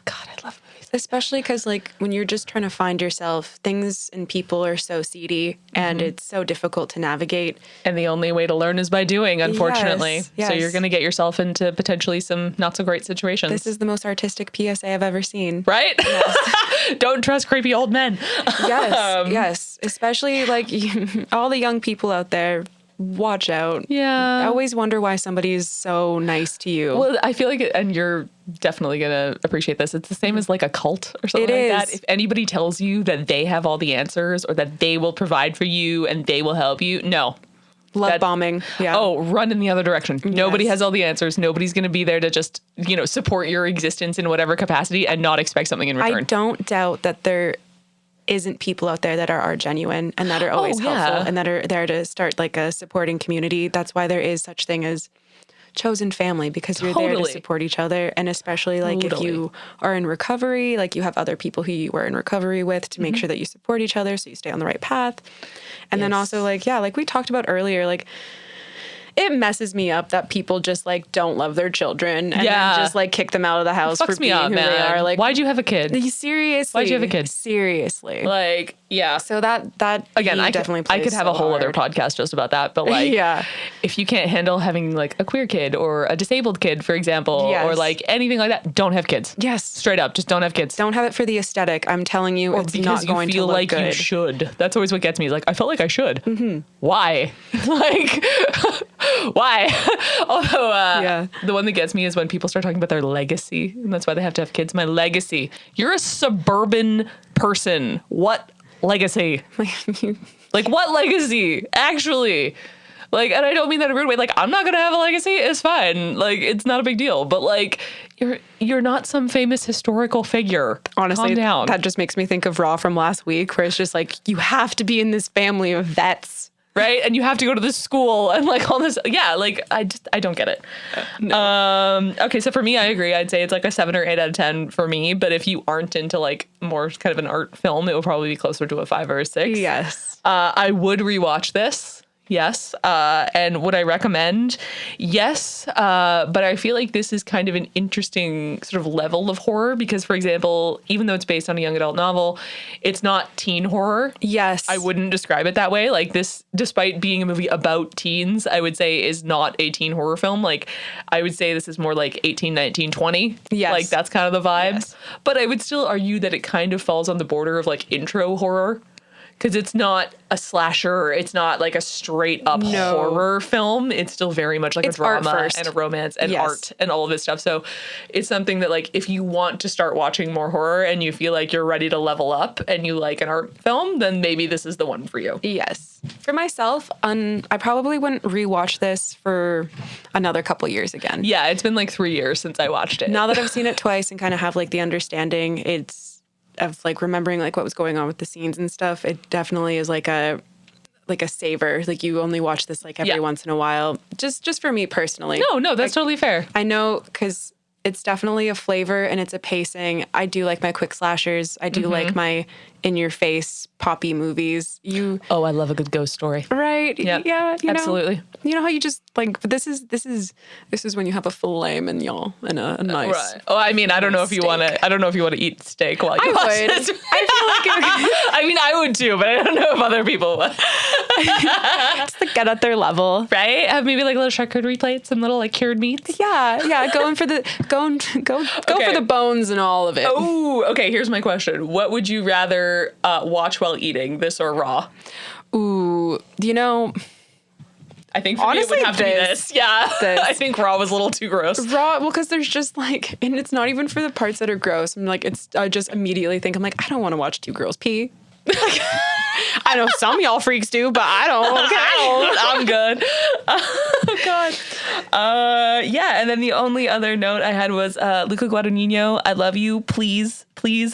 God, I love movies. Especially because like when you're just trying to find yourself, things and people are so seedy and it's so difficult to navigate. And the only way to learn is by doing, unfortunately. Yes. So you're going to get yourself into potentially some not so great situations. This is the most artistic PSA I've ever seen. Right? Yes. Don't trust creepy old men. Yes. Especially like all the young people out there. Watch out. Yeah. I always wonder why somebody is so nice to you. Well, I feel like, and you're definitely going to appreciate this, it's the same as like a cult or something like that. If anybody tells you that they have all the answers or that they will provide for you and they will help you, no. Love bombing. Yeah. Oh, run in the other direction. Nobody has all the answers. Nobody's going to be there to just, support your existence in whatever capacity and not expect something in return. I don't doubt that there isn't people out there that are genuine and that are always helpful and that are there to start like a supporting community. That's why there is such thing as chosen family, because you're there to support each other. And especially like if you are in recovery, like you have other people who you were in recovery with to make sure that you support each other so you stay on the right path. And then also like, like we talked about earlier, like it messes me up that people just like don't love their children and then just like kick them out of the house for being who they are. Like, why'd you have a kid? Seriously. Why'd you have a kid? Seriously. Like, yeah. So that again, I definitely could have a whole other podcast just about that. But like, if you can't handle having like a queer kid or a disabled kid, for example, or like anything like that, don't have kids. Yes. Straight up, just don't have kids. Don't have it for the aesthetic. I'm telling you, or it's because not going you feel to look like good. You should. That's always what gets me. Like, I felt like I should. Why? Like, why? Although the one that gets me is when people start talking about their legacy, and that's why they have to have kids. My legacy. You're a suburban person. What legacy? Like, what legacy? Actually. Like, and I don't mean that in a rude way. Like, I'm not going to have a legacy. It's fine. Like, it's not a big deal. But, like, you're not some famous historical figure. Honestly, calm down. That just makes me think of Raw from last week, where it's just like, you have to be in this family of vets. Right? And you have to go to this school and like all this. Yeah, like I don't get it. No. Okay, so for me, I agree. I'd say it's like a 7 or 8 out of 10 for me. But if you aren't into like more kind of an art film, it will probably be closer to a 5 or a 6. Yes. I would rewatch this. Yes. And would I recommend? Yes. But I feel like this is kind of an interesting sort of level of horror because, for example, even though it's based on a young adult novel, it's not teen horror. Yes. I wouldn't describe it that way. Like this, despite being a movie about teens, I would say is not a teen horror film. Like I would say this is more like 18, 19, 20. Yes. Like that's kind of the vibe. Yes. But I would still argue that it kind of falls on the border of like intro horror. Because it's not a slasher, it's not like a straight up horror film. It's still very much like a drama and a romance and art and all of this stuff. So it's something that like if you want to start watching more horror and you feel like you're ready to level up and you like an art film, then maybe this is the one for you. Yes. For myself, I probably wouldn't rewatch this for another couple years again. Yeah, it's been like 3 years since I watched it. Now that I've seen it twice and kind of have like the understanding, of like remembering like what was going on with the scenes and stuff, it definitely is like a savor. Like you only watch this like every once in a while. Just for me personally. No, that's totally fair. I know because it's definitely a flavor and it's a pacing. I do like my quick slashers. I do like my in your face poppy movies. Oh, I love a good ghost story. Right. Yep. Yeah. Absolutely. You know how you just like, but this is when you have a filet mignon and a nice. Right. Oh, I mean, I don't know if you want to eat steak while you watch this. I feel like I mean, I would too, but I don't know if other people would. just like get at their level. Right? Have maybe like little charcuterie plates, some little like cured meats. Yeah. Going for the for the bones and all of it. Oh, okay. Here's my question. What would you rather watch while eating, this or Raw? Ooh, I think for me it would have to be this. Yeah. This. I think Raw was a little too gross. Raw, well, because there's just like, and it's not even for the parts that are gross. I just immediately think, I'm like, I don't want to watch two girls pee. I know some of y'all freaks do, but I don't. Okay. I'm good. Oh, God. Yeah, and then the only other note I had was Luca Guadagnino, I love you. Please,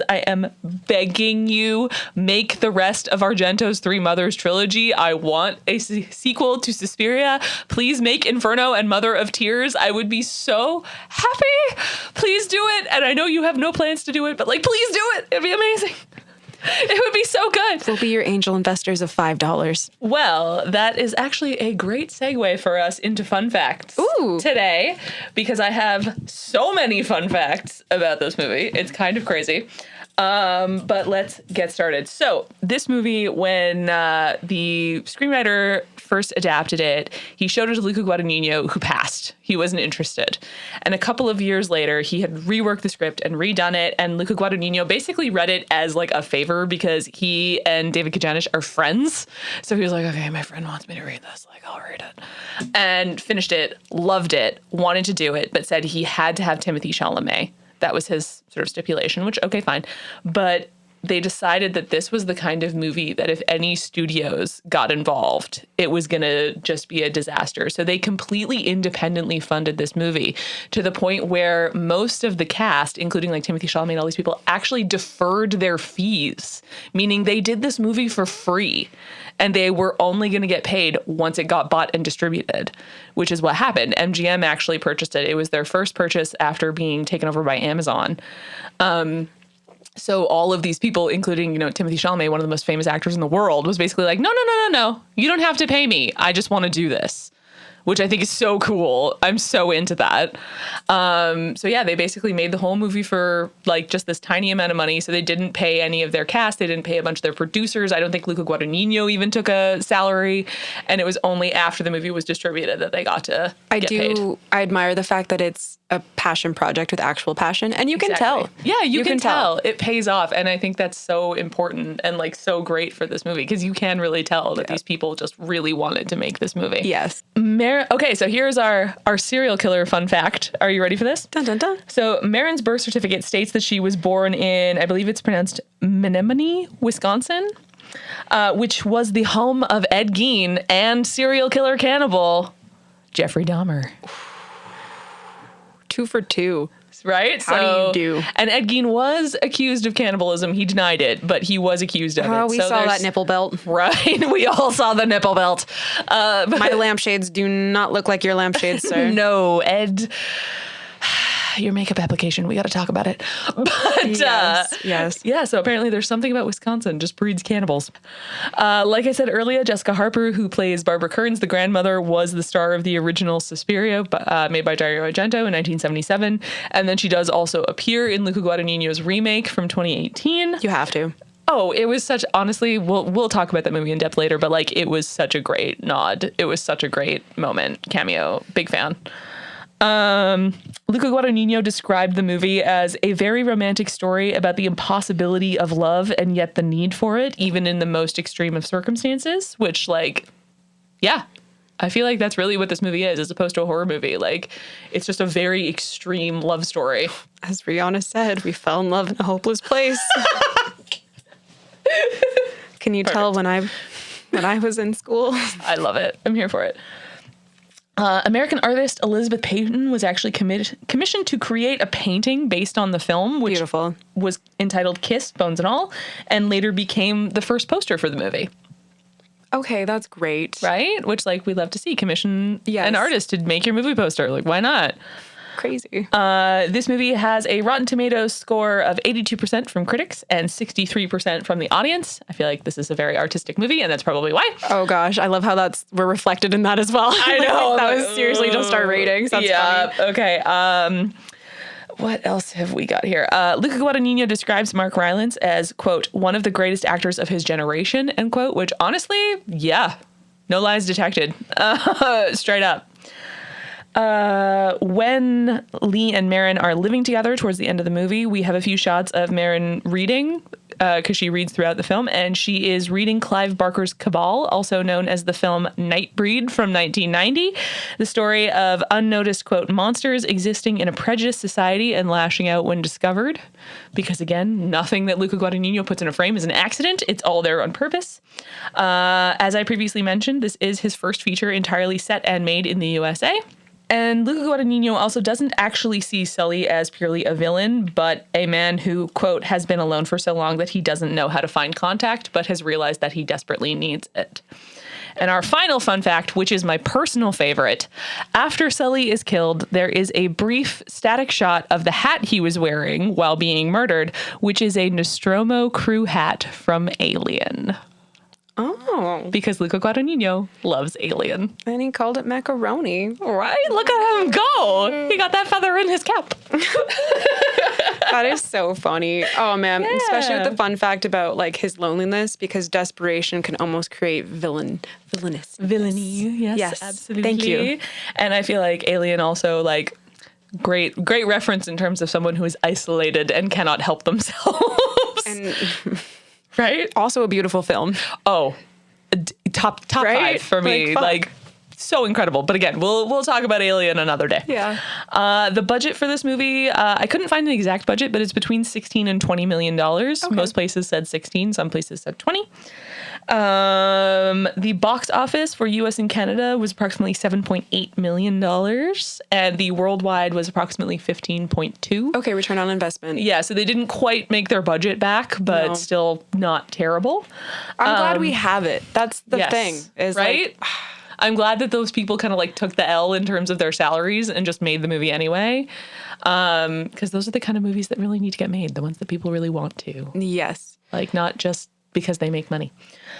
I am begging you, make the rest of Argento's Three Mothers trilogy. I want a sequel to Suspiria. Please make Inferno and Mother of Tears. I would be so happy. Please do it. And I know you have no plans to do it, but like, please do it. It'd be amazing. It would be so good. We'll be your angel investors of $5. Well, that is actually a great segue for us into fun facts today, because I have so many fun facts about this movie. It's kind of crazy. But let's get started. So this movie, when the screenwriter first adapted it, he showed it to Luca Guadagnino, who passed. He wasn't interested. And a couple of years later, he had reworked the script and redone it. And Luca Guadagnino basically read it as like a favor because he and David Kojanich are friends. So he was like, okay, my friend wants me to read this. Like, I'll read it. And finished it, loved it, wanted to do it, but said he had to have Timothée Chalamet. That was his sort of stipulation, which, okay, fine. But they decided that this was the kind of movie that if any studios got involved, it was going to just be a disaster. So they completely independently funded this movie to the point where most of the cast, including like Timothée Chalamet and all these people, actually deferred their fees, meaning they did this movie for free. And they were only going to get paid once it got bought and distributed, which is what happened. MGM actually purchased it. It was their first purchase after being taken over by Amazon. So all of these people, including, Timothée Chalamet, one of the most famous actors in the world, was basically like, no. You don't have to pay me. I just want to do this, which I think is so cool. I'm so into that. So yeah, they basically made the whole movie for like just this tiny amount of money. So they didn't pay any of their cast. They didn't pay a bunch of their producers. I don't think Luca Guadagnino even took a salary. And it was only after the movie was distributed that they got to get paid. I admire the fact that it's a passion project with actual passion, and you can tell. Yeah, you can tell. It pays off, and I think that's so important and like so great for this movie because you can really tell that these people just really wanted to make this movie. Yes. Okay, so here's our serial killer fun fact. Are you ready for this? Dun, dun, dun. So Marin's birth certificate states that she was born in, I believe it's pronounced Menominee, Wisconsin, which was the home of Ed Gein and serial killer cannibal Jeffrey Dahmer. 2 for 2. Right? How do you do? And Ed Gein was accused of cannibalism. He denied it, but he was accused of it. Oh, we saw that nipple belt. Right? We all saw the nipple belt. My lampshades do not look like your lampshades, sir. No, Ed. Your makeup application. We got to talk about it. But yes. Yeah, so apparently there's something about Wisconsin just breeds cannibals. Like I said earlier, Jessica Harper, who plays Barbara Kearns, the grandmother, was the star of the original Suspiria, made by Dario Argento in 1977. And then she does also appear in Luca Guadagnino's remake from 2018. You have to. Oh, it was honestly, we'll talk about that movie in depth later, but like it was such a great nod. It was such a great moment, cameo, big fan. Luca Guadagnino described the movie as a very romantic story about the impossibility of love and yet the need for it, even in the most extreme of circumstances, which like, yeah, I feel like that's really what this movie is, as opposed to a horror movie. Like, it's just a very extreme love story. As Rihanna said, we fell in love in a hopeless place. Can you tell when I was in school? I love it. I'm here for it. American artist Elizabeth Payton was actually commissioned to create a painting based on the film, which Beautiful. Was entitled Kiss, Bones and All, and later became the first poster for the movie. Okay, that's great. Right? Which, like, we love to see. Commission an artist to make your movie poster. Like, why not? Crazy. This movie has a Rotten Tomatoes score of 82% from critics and 63% from the audience. I feel like this is a very artistic movie, and that's probably why. Oh gosh, I love how we're reflected in that as well. I know. That was seriously just our ratings. That's funny. Okay. What else have we got here? Luca Guadagnino describes Mark Rylance as, quote, one of the greatest actors of his generation, end quote, which honestly, yeah, no lies detected. Straight up. When Lee and Marin are living together towards the end of the movie, we have a few shots of Marin reading, because she reads throughout the film, and she is reading Clive Barker's Cabal, also known as the film Nightbreed from 1990, the story of unnoticed, quote, monsters existing in a prejudiced society and lashing out when discovered. Because again, nothing that Luca Guadagnino puts in a frame is an accident. It's all there on purpose. As I previously mentioned, this is his first feature entirely set and made in the USA. And Luca Guadagnino also doesn't actually see Sully as purely a villain, but a man who, quote, has been alone for so long that he doesn't know how to find contact, but has realized that he desperately needs it. And our final fun fact, which is my personal favorite, after Sully is killed, there is a brief static shot of the hat he was wearing while being murdered, which is a Nostromo crew hat from Alien. Oh. Because Luca Guadagnino loves Alien. And he called it macaroni. Right? Look at him go. He got that feather in his cap. That is so funny. Oh, man. Yeah. Especially with the fun fact about, like, his loneliness, because desperation can almost create villainous. Villainy. Yes, absolutely. Thank you. And I feel like Alien also, like, great reference in terms of someone who is isolated and cannot help themselves. And... Right? Also a beautiful film. Oh, top right? 5 for me. Like so incredible. But again, we'll talk about Alien another day. Yeah. The budget for this movie, I couldn't find an exact budget, but it's between $16 and $20 million. Okay. Most places said 16, some places said 20. The box office for US and Canada was approximately $7.8 million, and the worldwide was approximately 15.2. Okay, return on investment. Yeah, so they didn't quite make their budget back, but still not terrible. I'm glad we have it. That's the thing. Is right? Like, I'm glad that those people kind of like took the L in terms of their salaries and just made the movie anyway. Because those are the kind of movies that really need to get made, the ones that people really want to. Yes. Like not just because they make money.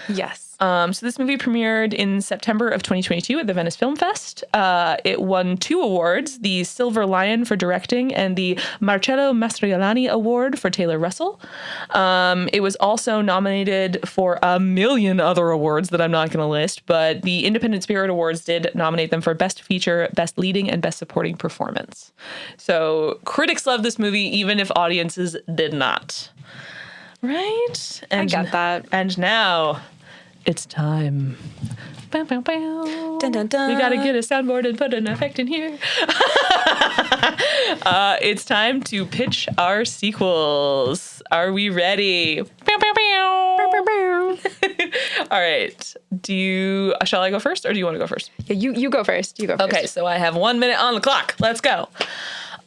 Yes. So this movie premiered in September of 2022 at the Venice Film Fest. It won 2 awards, the Silver Lion for directing and the Marcello Mastroianni Award for Taylor Russell. It was also nominated for a million other awards that I'm not going to list, but the Independent Spirit Awards did nominate them for Best Feature, Best Leading, and Best Supporting Performance. So critics love this movie, even if audiences did not. Right? And I get that. And now it's time. Bow, bow, bow. Dun, dun, dun. We got to get a soundboard and put an effect in here. It's time to pitch our sequels. Are we ready? Bow, bow, bow. Bow, bow, bow. All right. Shall I go first or do you want to go first? Yeah, you go first. You go first. Okay, so I have 1 minute on the clock. Let's go.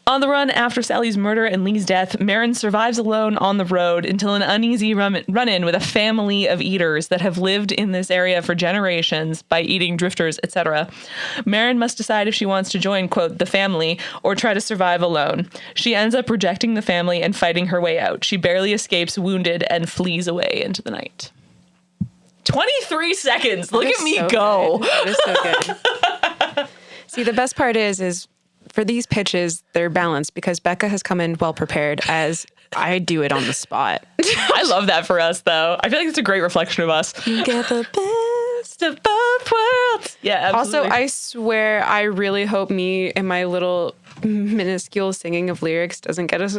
On the run after Sally's murder and Lee's death, Marin survives alone on the road until an uneasy run-in with a family of eaters that have lived in this area for generations by eating drifters, etc. Marin must decide if she wants to join, quote, the family, or try to survive alone. She ends up rejecting the family and fighting her way out. She barely escapes wounded and flees away into the night. 23 seconds. Look at me go. That is so good. See, the best part is for these pitches, they're balanced because Becca has come in well prepared as I do it on the spot. I love that for us, though. I feel like it's a great reflection of us. You get the best of both worlds. Yeah, absolutely. Also, I swear, I really hope me and my little minuscule singing of lyrics doesn't get us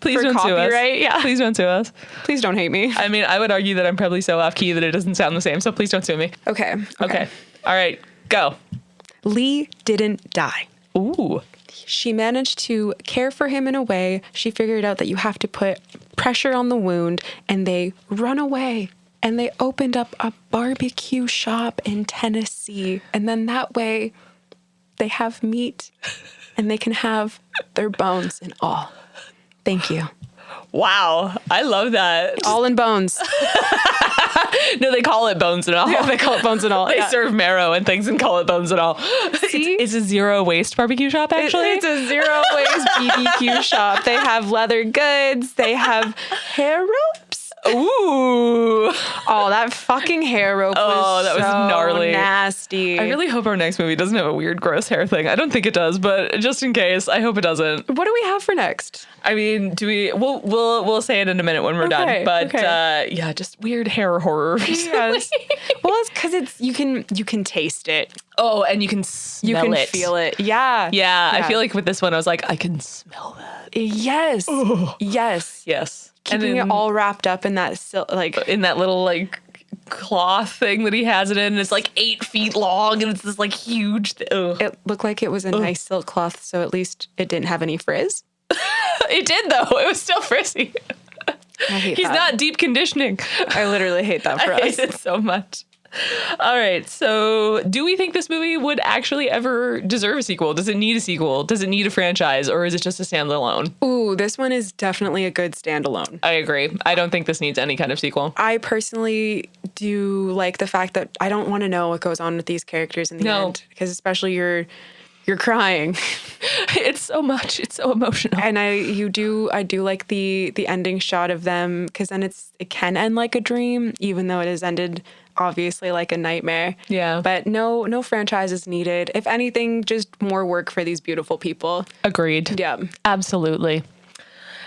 Please don't sue us. Yeah. Please don't sue us. Please don't hate me. I mean, I would argue that I'm probably so off key that it doesn't sound the same, so please don't sue me. Okay. All right, go. Lee didn't die. Ooh. She managed to care for him in a way. She figured out that you have to put pressure on the wound, and they run away. And they opened up a barbecue shop in Tennessee. And then that way they have meat and they can have their bones and all. Thank you. Wow. I love that. All in bones. No, they call it bones and all. Yeah, they call it bones and all. They serve marrow and things and call it bones and all. See? It's a zero waste barbecue shop, actually. It's a zero waste BBQ shop. They have leather goods. They have hair ropes. Ooh. Oh, that fucking hair rope that was so gnarly. Nasty. I really hope our next movie doesn't have a weird, gross hair thing. I don't think it does, but just in case, I hope it doesn't. What do we have for next? I mean, we'll say it in a minute when we're done. But yeah, just weird hair horror. Yes. Well, it's because you can taste it. Oh, and you can smell You can it. feel it. Yeah. Yeah. I feel like with this one, I was like, I can smell that. Yes. Oh. Yes. Yes. Keeping it all wrapped up in that in that little cloth thing that he has it in. And it's 8 feet long and it's this huge It looked like it was a nice silk cloth, so at least it didn't have any frizz. It did though. It was still frizzy. I hate He's that. not deep conditioning. I literally hate that for I us. hate it so much. All right. So do we think this movie would actually ever deserve a sequel? Does it need a sequel? Does it need a franchise? Or is it just a standalone? Ooh, this one is definitely a good standalone. I agree. I don't think this needs any kind of sequel. I personally do like the fact that I don't want to know what goes on with these characters in the end. Because especially you're crying. It's so much. It's so emotional. And I do like the ending shot of them, because then it can end like a dream, even though it has ended obviously like a nightmare. Yeah. But no franchise is needed. If anything, just more work for these beautiful people. Agreed. Yeah. Absolutely.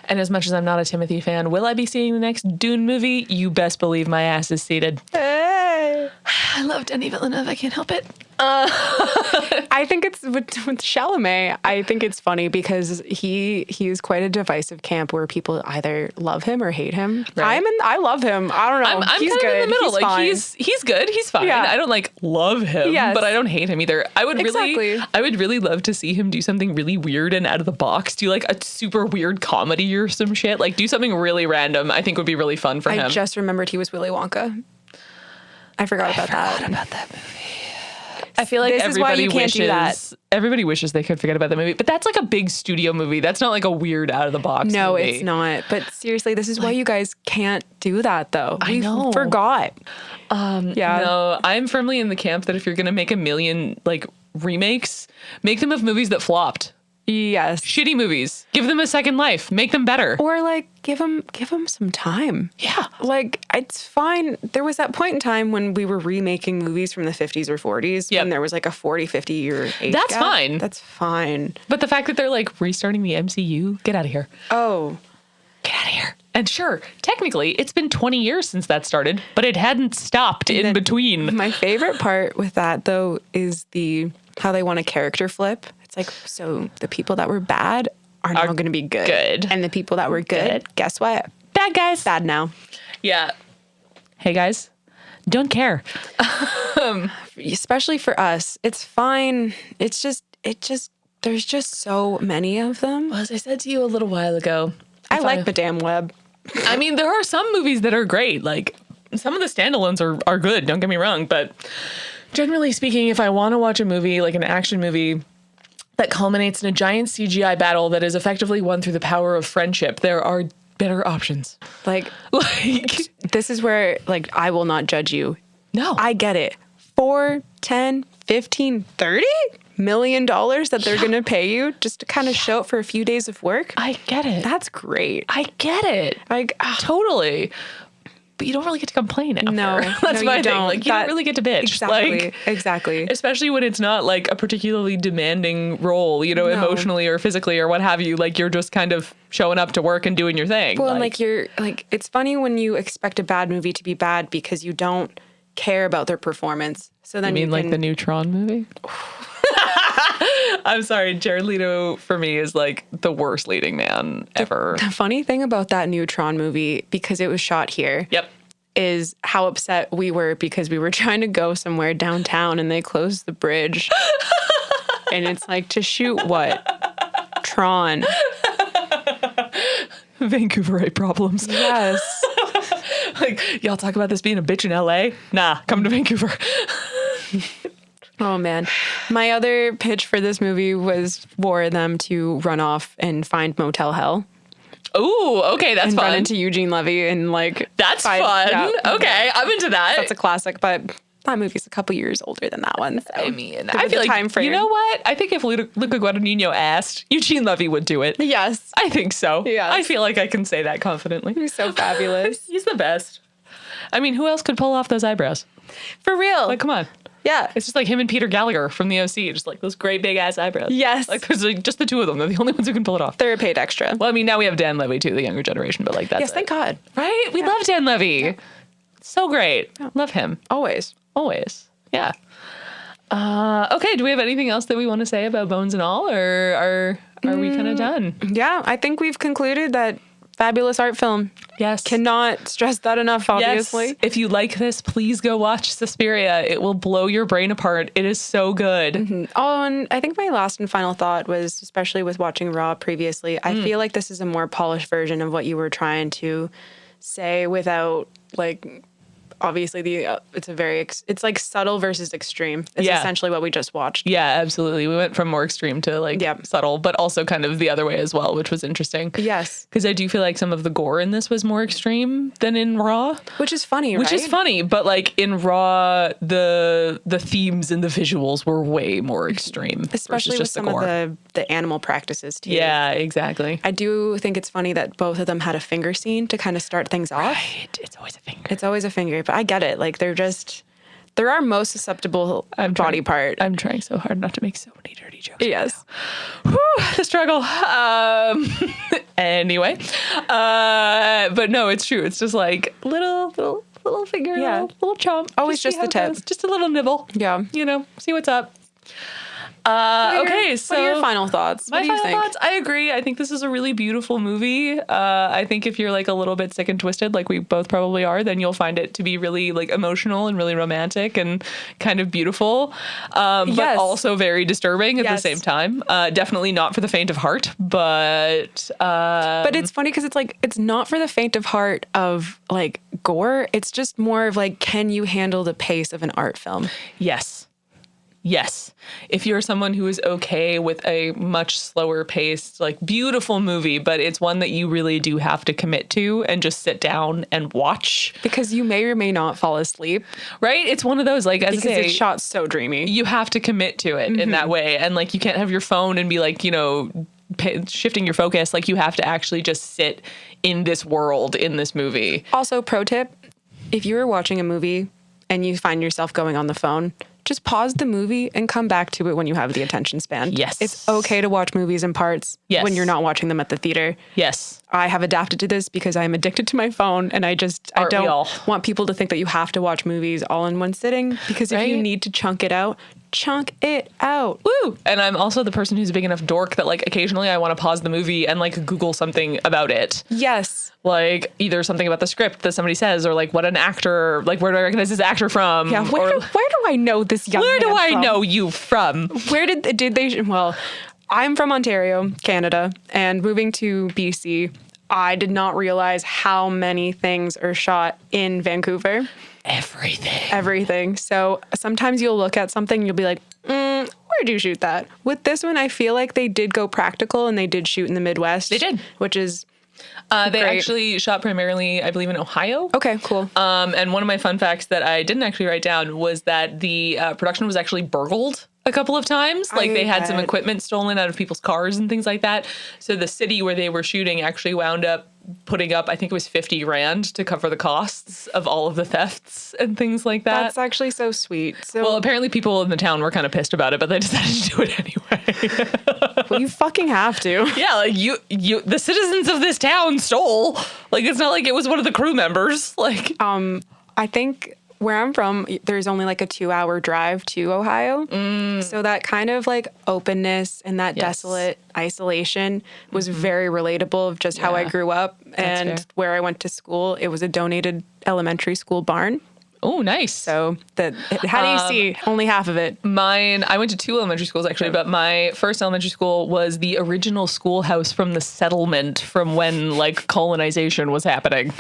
And as much as I'm not a Timothy fan, will I be seeing the next Dune movie? You best believe my ass is seated. Hey. I love Denis Villeneuve. I can't help it. I think it's with Chalamet. I think it's funny because he's quite a divisive camp where people either love him or hate him. Right. I love him. I don't know. I'm he's kind good. of in the middle. He's fine. He's good. He's fine. Yeah. I don't love him, Yes. but I don't hate him either. I would really love to see him do something really weird and out of the box. Do a super weird comedy or some shit. Do something really random. I think would be really fun for him. I just remembered he was Willy Wonka. I forgot about that movie. I feel like everybody wishes they could forget about the movie, but that's a big studio movie. That's not a weird out of the box movie. No, it's not. But seriously, this is why you guys can't do that, though. I know. Forgot. No, I'm firmly in the camp that if you're going to make a million remakes, make them of movies that flopped. Yes. Shitty movies. Give them a second life. Make them better. Or give them some time. Yeah. It's fine. There was that point in time when we were remaking movies from the 50s or 40s when there was a 40, 50 year age That's gap. fine. That's fine. But the fact that they're restarting the MCU, get out of here. Oh. Get out of here. And sure, technically, it's been 20 years since that started, but it hadn't stopped in between. My favorite part with that, though, is how they want a character flip. It's so the people that were bad are now going to be good. And the people that were good, guess what? Bad guys. Bad now. Yeah. Hey, guys, don't care. Especially for us. It's fine. It's just, there's just so many of them. Well, as I said to you a little while ago, I like the damn web. I mean, there are some movies that are great. Some of the standalones are good, don't get me wrong. But generally speaking, if I want to watch a movie, an action movie, that culminates in a giant CGI battle that is effectively won through the power of friendship, there are better options. This is where, I will not judge you. No. I get it. 4, 10, 15, 30 million dollars that they're going to pay you just to kind of show up for a few days of work. I get it. That's great. I get it. Totally. But you don't really get to complain after. No, that's my you thing. don't. You don't really get to bitch. Exactly. Especially when it's not a particularly demanding role, emotionally or physically or what have you. You're just kind of showing up to work and doing your thing. Well, and you're it's funny when you expect a bad movie to be bad because you don't care about their performance. So then you mean the new Tron movie? I'm sorry, Jared Leto for me is the worst leading man ever. The funny thing about that new Tron movie, because it was shot here, is how upset we were because we were trying to go somewhere downtown and they closed the bridge. And it's to shoot what? Tron. Vancouverite problems. Yes. Y'all talk about this being a bitch in LA? Nah, come to Vancouver. Oh, man. My other pitch for this movie was for them to run off and find Motel Hell. Ooh, okay, that's and fun. run into Eugene Levy and like That's fun. yeah. Okay, I'm into that. That's a classic, but that movie's a couple years older than that one. So I mean, I feel like, time frame. You know what? I think if Luca Guadagnino asked, Eugene Levy would do it. Yes. I think so. Yes. I feel like I can say that confidently. He's so fabulous. He's the best. I mean, who else could pull off those eyebrows? For real. Like, come on. Yeah. It's just like him and Peter Gallagher from the OC, just like those great big ass eyebrows. Yes. Like there's like just the two of them. They're the only ones who can pull it off. They're paid extra. Well, I mean, now we have Dan Levy too, the younger generation, but like that's Yes, thank God. Right? We love Dan Levy. Yeah. So great. Love him. Always. Always. Yeah. Okay, do we have anything else that we want to say about Bones and All, or are we kind of done? Yeah, I think we've concluded that fabulous art film. Yes. Cannot stress that enough, obviously. Yes. If you like this, please go watch Suspiria. It will blow your brain apart. It is so good. Mm-hmm. Oh, and I think my last and final thought was, especially with watching Raw previously, I feel like this is a more polished version of what you were trying to say without, like, obviously it's like subtle versus extreme. It's essentially what we just watched. Yeah, absolutely. We went from more extreme to like subtle, but also kind of the other way as well, which was interesting. Yes. Because I do feel like some of the gore in this was more extreme than in Raw. Which is funny, right? Which is funny, but like in Raw, the themes and the visuals were way more extreme. Especially with some of the animal practices too. Yeah, exactly. I do think it's funny that both of them had a finger scene to kind of start things off. Right. It's always a finger. It's always a finger, but I get it. Like they're our most susceptible body part. I'm trying so hard not to make so many dirty jokes. Yes. Whew, the struggle. Anyway, but no, it's true. It's just like little finger, little chomp. Always just the tip. Just a little nibble. Yeah. You know, see what's up. So what are your final thoughts? My final thoughts, I agree. I think this is a really beautiful movie. I think if you're like a little bit sick and twisted, like we both probably are, then you'll find it to be really like emotional and really romantic and kind of beautiful, but also very disturbing at the same time. Definitely not for the faint of heart, but it's funny because it's like it's not for the faint of heart of like gore. It's just more of like, can you handle the pace of an art film? Yes. If you're someone who is okay with a much slower paced, like beautiful movie, but it's one that you really do have to commit to and just sit down and watch. Because you may or may not fall asleep. Right? It's one of those, like, as I say, it's shot so dreamy. You have to commit to it in that way. And like, you can't have your phone and be like, you know, shifting your focus. Like you have to actually just sit in this world, in this movie. Also, pro tip, if you were watching a movie and you find yourself going on the phone, just pause the movie and come back to it when you have the attention span. Yes. It's okay to watch movies in parts when you're not watching them at the theater. Yes. I have adapted to this because I am addicted to my phone and I don't want people to think that you have to watch movies all in one sitting because if you need to chunk it out. Woo! And I'm also the person who's a big enough dork that like occasionally I want to pause the movie and like Google something about it. Yes. Like either something about the script that somebody says or like what an actor, like where do I recognize this actor from? Yeah, where do I know this young man from? Where do I know you from? Where did they, well, I'm from Ontario, Canada, and moving to BC, I did not realize how many things are shot in Vancouver. Everything. So sometimes you'll look at something and you'll be like, where'd you shoot that? With this one, I feel like they did go practical and they did shoot in the Midwest. They did. Which is they actually shot primarily, I believe, in Ohio. Okay, cool. And one of my fun facts that I didn't actually write down was that the production was actually burgled a couple of times. Like they had some equipment stolen out of people's cars and things like that. So the city where they were shooting actually wound up putting up, I think it was $50,000 to cover the costs of all of the thefts and things like that. That's actually so sweet. So, well, apparently people in the town were kind of pissed about it, but they decided to do it anyway. Well, you fucking have to. Yeah, like you, the citizens of this town stole. Like it's not like it was one of the crew members. Like, I think where I'm from, there's only like a 2-hour drive to Ohio. So that kind of like openness and that desolate isolation was very relatable of just how I grew up and where I went to school. It was a donated elementary school barn. Oh, nice. So how do you see only half of it? I went to 2 elementary schools actually, but my first elementary school was the original schoolhouse from the settlement from when like colonization was happening.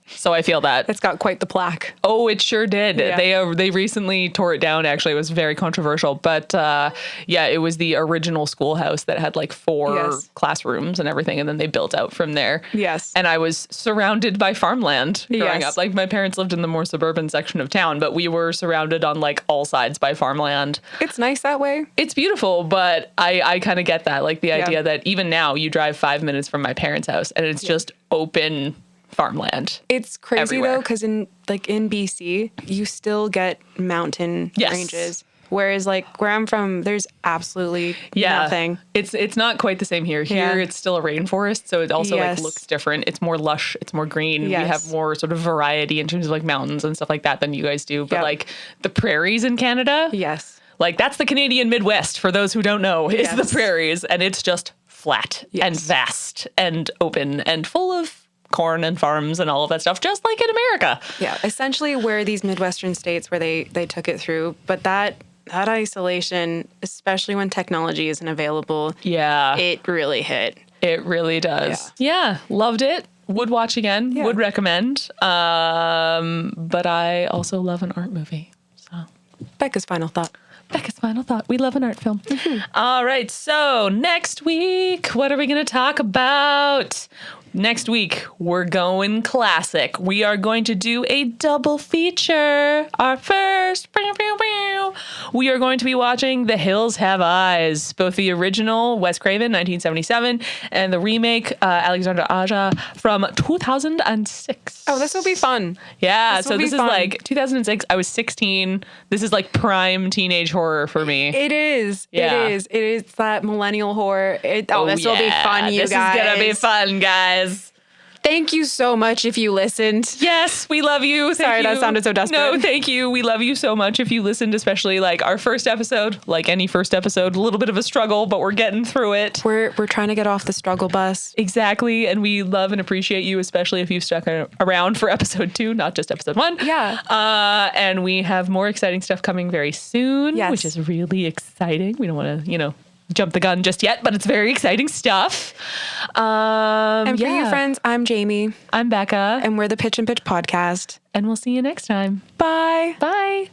So I feel that. It's got quite the plaque. Oh, it sure did. Yeah. They recently tore it down. Actually, it was very controversial. But yeah, it was the original schoolhouse that had like 4 classrooms and everything, and then they built out from there. Yes. And I was surrounded by farmland growing Yes. up. Like my parents lived in the more suburban section of town, but we were surrounded on like all sides by farmland. It's nice that way. It's beautiful, but I kind of get that. Like the idea that even now you drive 5 minutes from my parents' house and it's just open farmland. It's crazy everywhere. though, because in BC, you still get mountain ranges. Whereas like where I'm from, there's absolutely nothing. It's not quite the same here. Here it's still a rainforest, so it also like looks different. It's more lush, it's more green. We have more sort of variety in terms of like mountains and stuff like that than you guys do. But like the prairies in Canada, like that's the Canadian Midwest for those who don't know, is the prairies, and it's just flat and vast and open and full of corn and farms and all of that stuff, just like in America. Yeah, essentially where these Midwestern states where they took it through, but that isolation, especially when technology isn't available, it really hit. It really does. Yeah, loved it. Would watch again. Would recommend. But I also love an art movie. So Becca's final thought. We love an art film. All right. So next week, what are we going to talk about? Next week, we're going classic. We are going to do a double feature. Our first. We are going to be watching The Hills Have Eyes, both the original Wes Craven, 1977, and the remake, Alexandre Aja, from 2006. Oh, this will be fun. Yeah, so this is like 2006. I was 16. This is like prime teenage horror for me. It is. Yeah. It is that millennial horror. This will be fun, you guys. This is going to be fun, guys. Thank you so much if you listened. Yes, we love you. Sorry, that sounded so desperate. No, thank you. We love you so much if you listened, especially like our first episode, like any first episode, a little bit of a struggle, but we're getting through it. We're trying to get off the struggle bus. Exactly. And we love and appreciate you, especially if you've stuck around for episode 2, not just episode 1. Yeah. And we have more exciting stuff coming very soon, which is really exciting. We don't want to, jump the gun just yet, but it's very exciting stuff. And for you friends, I'm Jayme. I'm Becca. And we're the Pitch and Pitch podcast. And we'll see you next time. Bye. Bye.